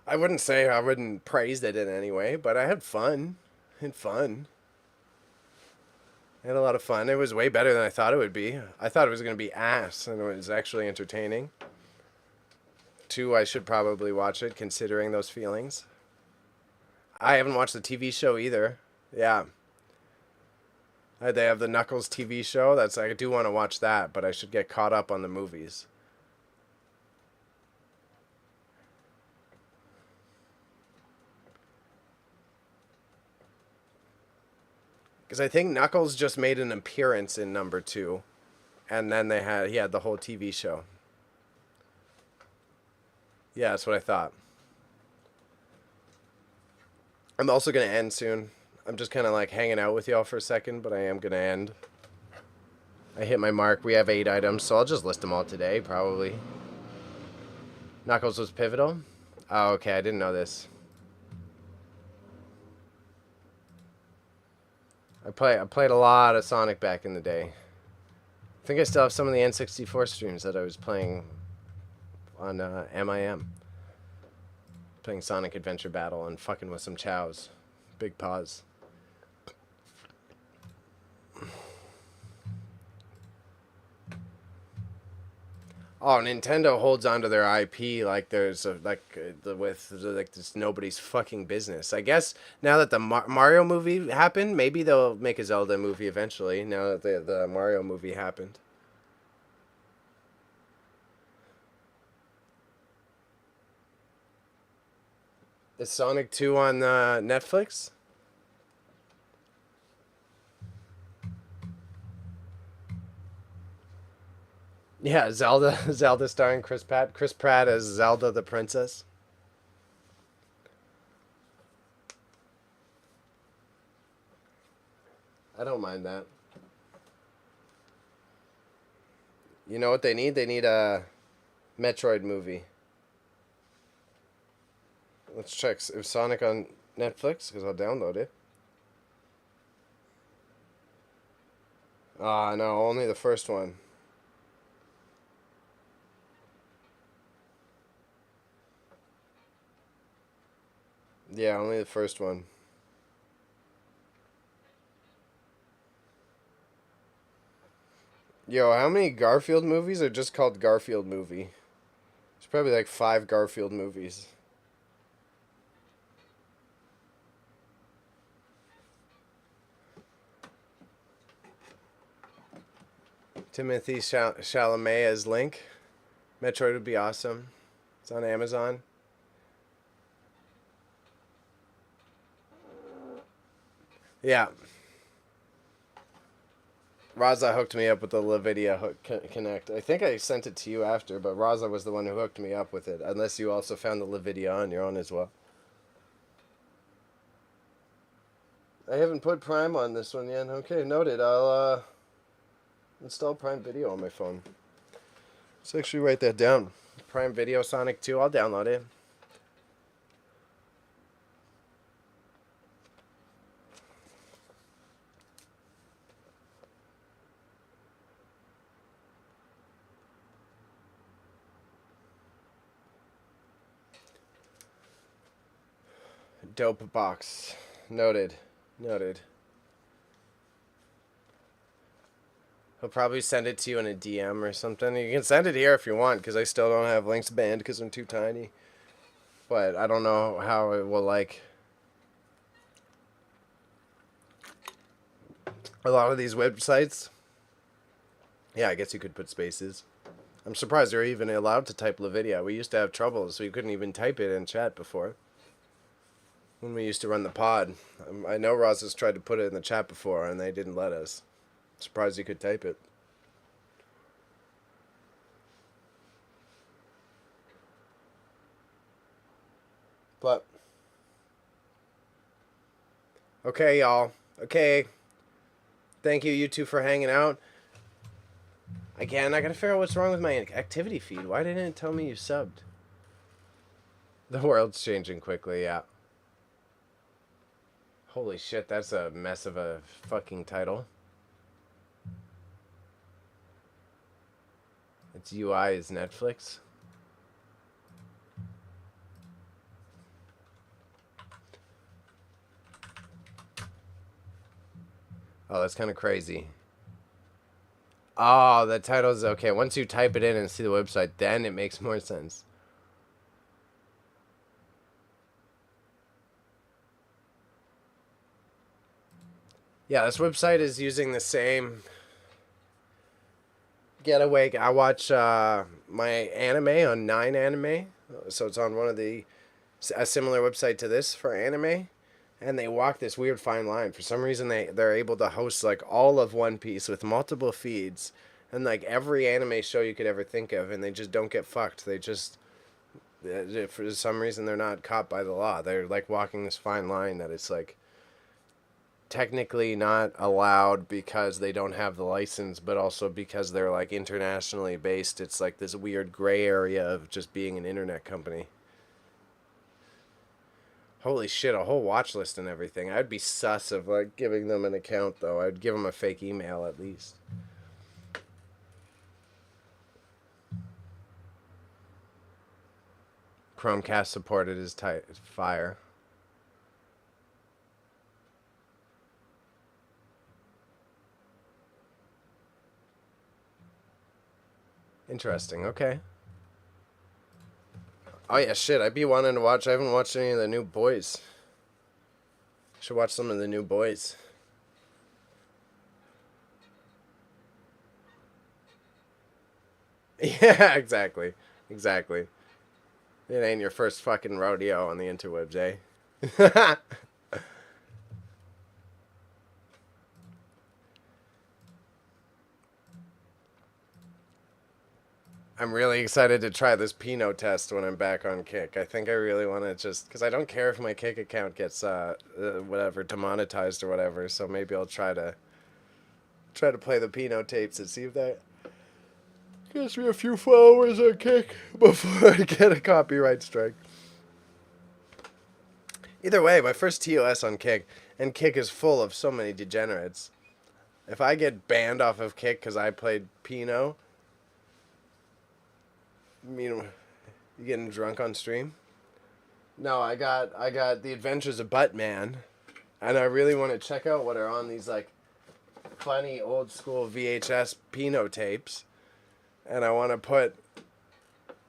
I wouldn't praise it in any way, but I had fun. I had a lot of fun. It was way better than I thought it would be. I thought it was going to be ass, and it was actually entertaining. 2, I should probably watch it, considering those feelings. I haven't watched the TV show either. Yeah. They have the Knuckles TV show. I do want to watch that, but I should get caught up on the movies. Because I think Knuckles just made an appearance in number 2, and then he had the whole TV show. Yeah, that's what I thought. I'm also gonna end soon. I'm just kind of like hanging out with y'all for a second, but I am gonna end. I hit my mark. We have 8 items, so I'll just list them all today, probably. Knuckles was pivotal. Oh, okay, I didn't know this. I played a lot of Sonic back in the day. I think I still have some of the N64 streams that I was playing on MIM. Playing Sonic Adventure Battle and fucking with some chows. Big paws. Oh, Nintendo holds onto their IP like this nobody's fucking business. I guess now that the Mario movie happened, maybe they'll make a Zelda movie eventually. Now that the Mario movie happened. Is Sonic 2 on Netflix? Yeah, Zelda starring Chris Pratt as Zelda the princess. I don't mind that. You know what they need? They need a Metroid movie. Let's check if Sonic on Netflix, because I'll download it. Ah, no, only the first one. Yeah, only the first one. Yo, how many Garfield movies are just called Garfield movie? There's probably like 5 Garfield movies. Timothy Chalamet as Link. Metroid would be awesome. It's on Amazon. Yeah. Raza hooked me up with the NVIDIA Connect. I think I sent it to you after, but Raza was the one who hooked me up with it. Unless you also found the NVIDIA on your own as well. I haven't put Prime on this one yet. Okay, noted. I'll install Prime Video on my phone. Let's actually write that down. Prime Video Sonic 2. I'll download it. Dope box. Noted. He'll probably send it to you in a DM or something. You can send it here if you want, because I still don't have links banned because I'm too tiny. But I don't know how it will, like... A lot of these websites... Yeah, I guess you could put spaces. I'm surprised they're even allowed to type NVIDIA. We used to have trouble, so you couldn't even type it in chat before. When we used to run the pod. I know Roz has tried to put it in the chat before, and they didn't let us. Surprised you could type it. But... Okay, y'all. Okay. Thank you two, for hanging out. Again, I gotta figure out what's wrong with my activity feed. Why didn't it tell me you subbed? The world's changing quickly, yeah. Holy shit, that's a mess of a fucking title. Its UI is Netflix. Oh, that's kind of crazy. Oh, the title's okay. Once you type it in and see the website, then it makes more sense. Yeah, this website is using the same getaway. I watch my anime on 9 Anime, so it's on one of a similar website to this for anime, and they walk this weird fine line. For some reason, they're able to host like all of One Piece with multiple feeds and like every anime show you could ever think of, and they just don't get fucked. They just, for some reason, they're not caught by the law. They're like walking this fine line that it's like technically not allowed because they don't have the license, but also because they're like internationally based. It's like this weird gray area of just being an internet company. Holy shit, a whole watch list and everything. I'd be sus of like giving them an account though. I'd give them a fake email at least. Chromecast supported is fire. Interesting, okay. Oh yeah, shit, I'd be wanting to watch. I haven't watched any of the new boys. Should watch some of the new boys. Yeah, exactly. Exactly. It ain't your first fucking rodeo on the interwebs, eh? I'm really excited to try this Pinot test when I'm back on Kick. I think I really want to just... Because I don't care if my Kick account gets, whatever, demonetized or whatever. So maybe I'll try to play the Pinot tapes and see if that gives me a few followers on Kick before I get a copyright strike. Either way, my first TOS on Kick, and Kick is full of so many degenerates. If I get banned off of Kick because I played Pinot... You getting drunk on stream? No, I got The Adventures of Buttman, and I really want to check out what are on these like funny old school VHS Pinot tapes, and I want to put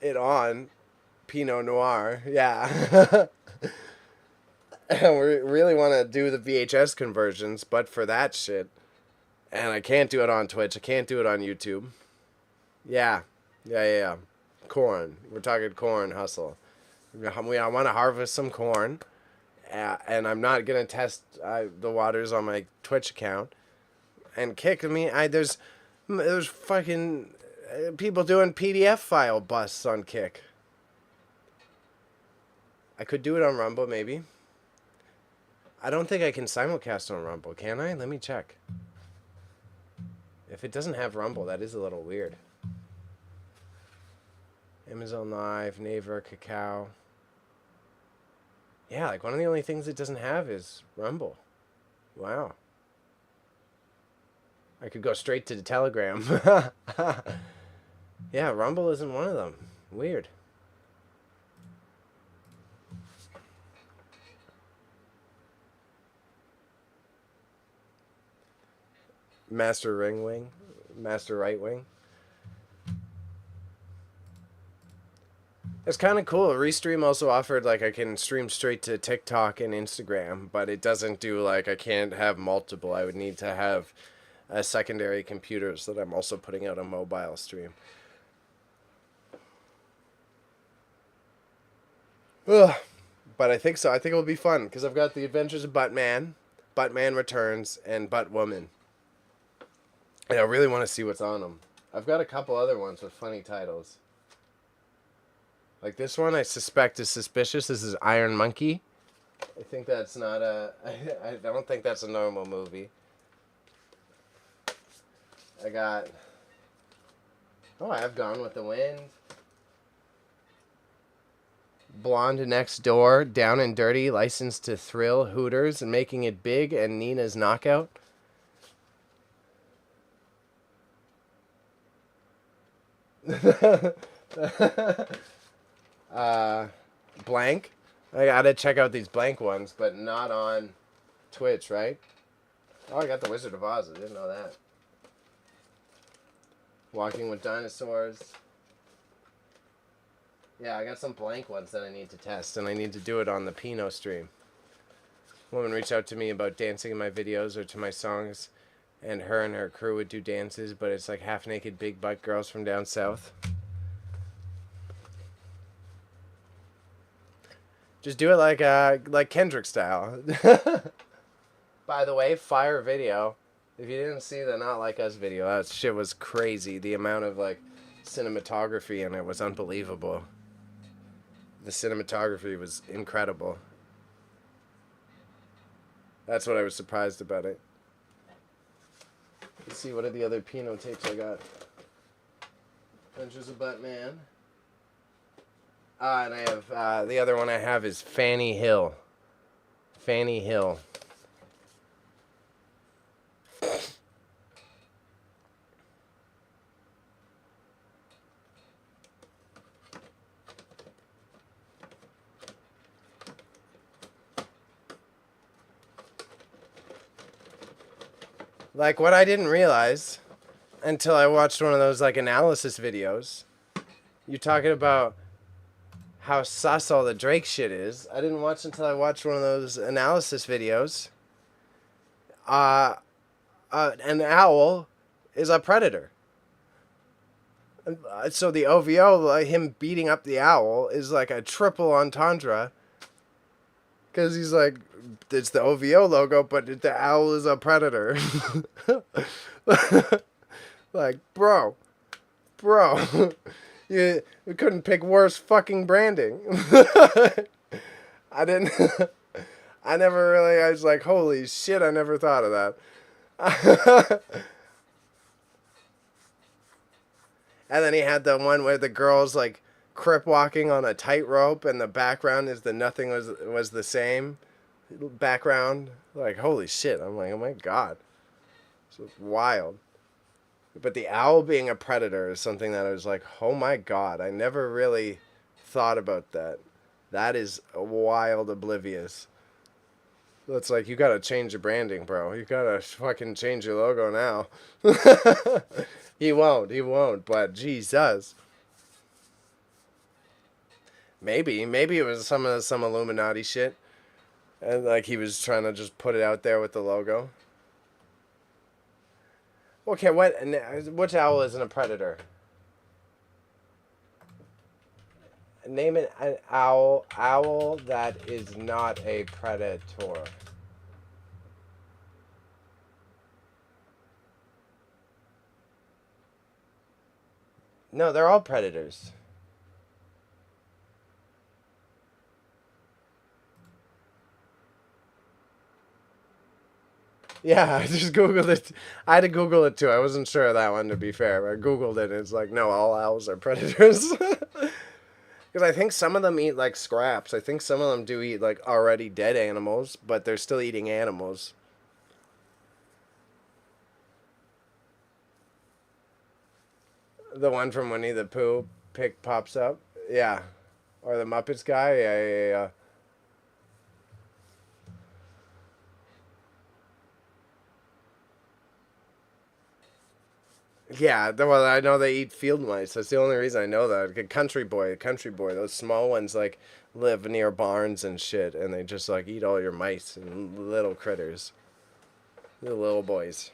it on Pinot Noir. Yeah. And we really want to do the VHS conversions, but for that shit, and I can't do it on Twitch. I can't do it on YouTube. Yeah. Corn. We're talking corn hustle. I want to harvest some corn, and I'm not gonna test the waters on my Twitch account. And Kick me. There's fucking people doing PDF file busts on Kick. I could do it on Rumble maybe. I don't think I can simulcast on Rumble, can I? Let me check. If it doesn't have Rumble, that is a little weird. Amazon Live, Naver, Kakao. Yeah, like one of the only things it doesn't have is Rumble. Wow. I could go straight to the Telegram. Yeah, Rumble isn't one of them. Weird. Master Ringwing. Master Right Wing. It's kind of cool. Restream also offered like I can stream straight to TikTok and Instagram, but it doesn't do like I can't have multiple. I would need to have a secondary computer so that I'm also putting out a mobile stream. Ugh. But I think so. I think it will be fun because I've got The Adventures of Buttman, Buttman Returns, and Buttwoman. And I really want to see what's on them. I've got a couple other ones with funny titles. Like this one I suspect is suspicious. This is Iron Monkey. I think that's not a... I don't think that's a normal movie. I got... Oh, I have Gone with the Wind. Blonde Next Door, Down and Dirty, Licensed to Thrill, Hooters, and Making It Big, and Nina's Knockout. Blank. I gotta check out these blank ones, but not on Twitch, right? Oh, I got The Wizard of Oz. I didn't know that. Walking with Dinosaurs. Yeah, I got some blank ones that I need to test, and I need to do it on the Ps2 stream. A woman reached out to me about dancing in my videos or to my songs, and her crew would do dances, but it's like half-naked big butt girls from down south. Just do it like Kendrick style. By the way, fire video. If you didn't see the Not Like Us video, that shit was crazy. The amount of like cinematography in it was unbelievable. The cinematography was incredible. That's what I was surprised about it. Let's see, what are the other Ps2 tapes I got? Adventures of Buttman. And I have, the other one I have is Fanny Hill. Fanny Hill. Like, what I didn't realize until I watched one of those, like, analysis videos, you're talking about how sus all the Drake shit is. I didn't watch until I watched one of those analysis videos. An owl is a predator. So the OVO, like, him beating up the owl, is like a triple entendre. Because he's like, it's the OVO logo, but the owl is a predator. Like, bro. You couldn't pick worse fucking branding. I never really, I was like, holy shit, I never thought of that. And then he had the one where the girl's like crip walking on a tightrope and the background is the nothing was the same background. Like, holy shit. I'm like, oh my god. It's wild. But the owl being a predator is something that I was like, oh my god, I never really thought about that. That is wild oblivious. It's like, you gotta change your branding, bro. You gotta fucking change your logo now. He won't, but Jesus. Maybe it was some Illuminati shit. And like he was trying to just put it out there with the logo. Okay, which owl isn't a predator? Name an owl that is not a predator. No, they're all predators. Yeah, I just Googled it. I had to Google it too. I wasn't sure of that one, to be fair. I Googled it and it's like, no, all owls are predators. Because I think some of them eat like scraps. I think some of them do eat like already dead animals, but they're still eating animals. The one from Winnie the Pooh pops up. Yeah. Or the Muppets guy. Yeah. Yeah, well, I know they eat field mice. That's the only reason I know that. Country boy. Those small ones like live near barns and shit, and they just like eat all your mice and little critters, the little boys.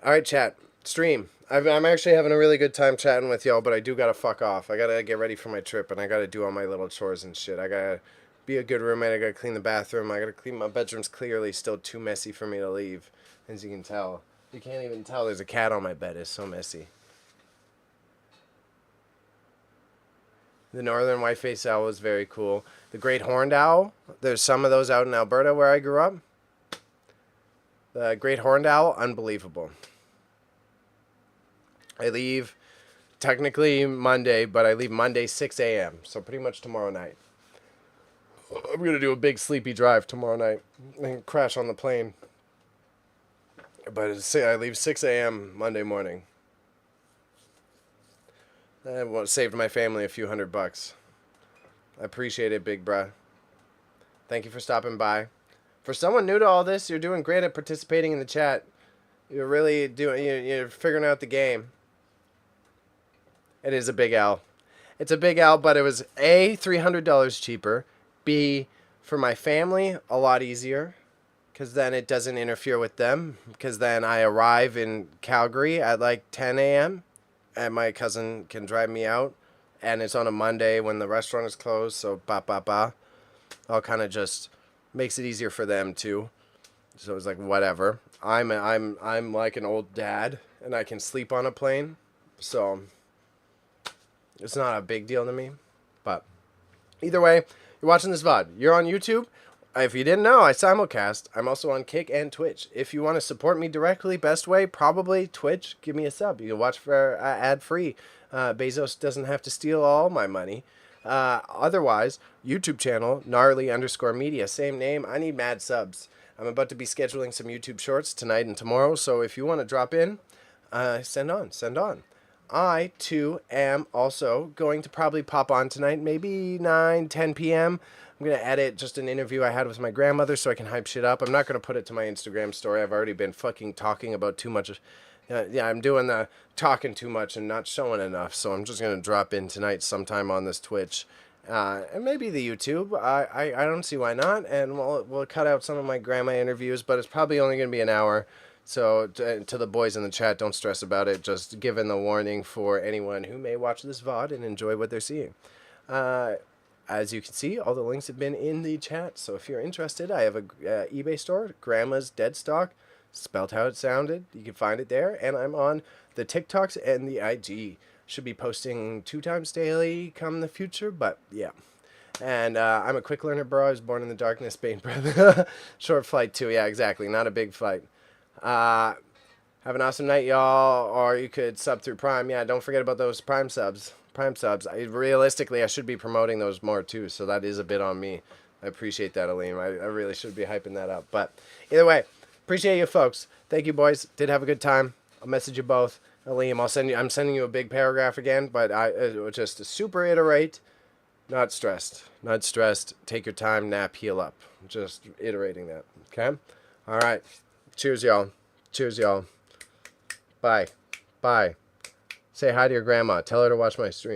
All right, chat. Stream. I'm actually having a really good time chatting with y'all, but I do gotta fuck off. I gotta get ready for my trip, and I gotta do all my little chores and shit. I gotta be a good roommate. I gotta clean the bathroom. I gotta clean my bedroom's clearly still too messy for me to leave, as you can tell. You can't even tell there's a cat on my bed. It's so messy. The northern white-faced owl is very cool. The great horned owl, there's some of those out in Alberta where I grew up. The great horned owl, unbelievable. I leave technically Monday, but I leave Monday 6 a.m. So pretty much tomorrow night. I'm going to do a big sleepy drive tomorrow night and crash on the plane. But I leave 6 a.m. Monday morning. I saved my family a few $100. I appreciate it, big bruh. Thank you for stopping by. For someone new to all this, you're doing great at participating in the chat. You're really doing, you're figuring out the game. It is a big L. It's a big L, but it was A, $300 cheaper. B, for my family, a lot easier. Because then it doesn't interfere with them. Because then I arrive in Calgary at like 10 a.m. And my cousin can drive me out. And it's on a Monday when the restaurant is closed. So, all kind of just makes it easier for them too. So it's like, whatever. I'm like an old dad. And I can sleep on a plane. So it's not a big deal to me. But either way, you're watching this VOD. You're on YouTube. If you didn't know, I simulcast. I'm also on Kick and Twitch. If you want to support me directly, best way, probably Twitch. Give me a sub. You can watch for ad-free. Bezos doesn't have to steal all my money. Otherwise, YouTube channel, gnarly_media. Same name. I need mad subs. I'm about to be scheduling some YouTube shorts tonight and tomorrow. So if you want to drop in, send on. I, too, am also going to probably pop on tonight, maybe 9, 10 p.m. I'm going to edit just an interview I had with my grandmother so I can hype shit up. I'm not going to put it to my Instagram story. I've already been fucking talking about too much. I'm doing the talking too much and not showing enough. So I'm just going to drop in tonight sometime on this Twitch. And maybe the YouTube. I don't see why not. And we'll cut out some of my grandma interviews, but it's probably only going to be an hour. So to the boys in the chat, don't stress about it. Just giving the warning for anyone who may watch this VOD and enjoy what they're seeing. As you can see, all the links have been in the chat. So if you're interested, I have a eBay store, Grandma's Dead Stock, spelled how it sounded. You can find it there. And I'm on the TikToks and the IG. Should be posting 2 times daily come the future, but yeah. And I'm a quick learner, bro. I was born in the darkness, Bane breath. Short flight too, yeah, exactly. Not a big flight. Have an awesome night, y'all. Or you could sub through Prime. Yeah, don't forget about those Prime subs. Realistically, I should be promoting those more too, so that is a bit on me. I appreciate that, Aleem. I really should be hyping that up. But either way, appreciate you folks. Thank you, boys. Did have a good time. I'll message you both. Aleem, I'm sending you a big paragraph again, but just super iterate. Not stressed. Take your time, nap, heal up. Just iterating that. Okay? All right. Cheers, y'all. Bye. Say hi to your grandma. Tell her to watch my stream.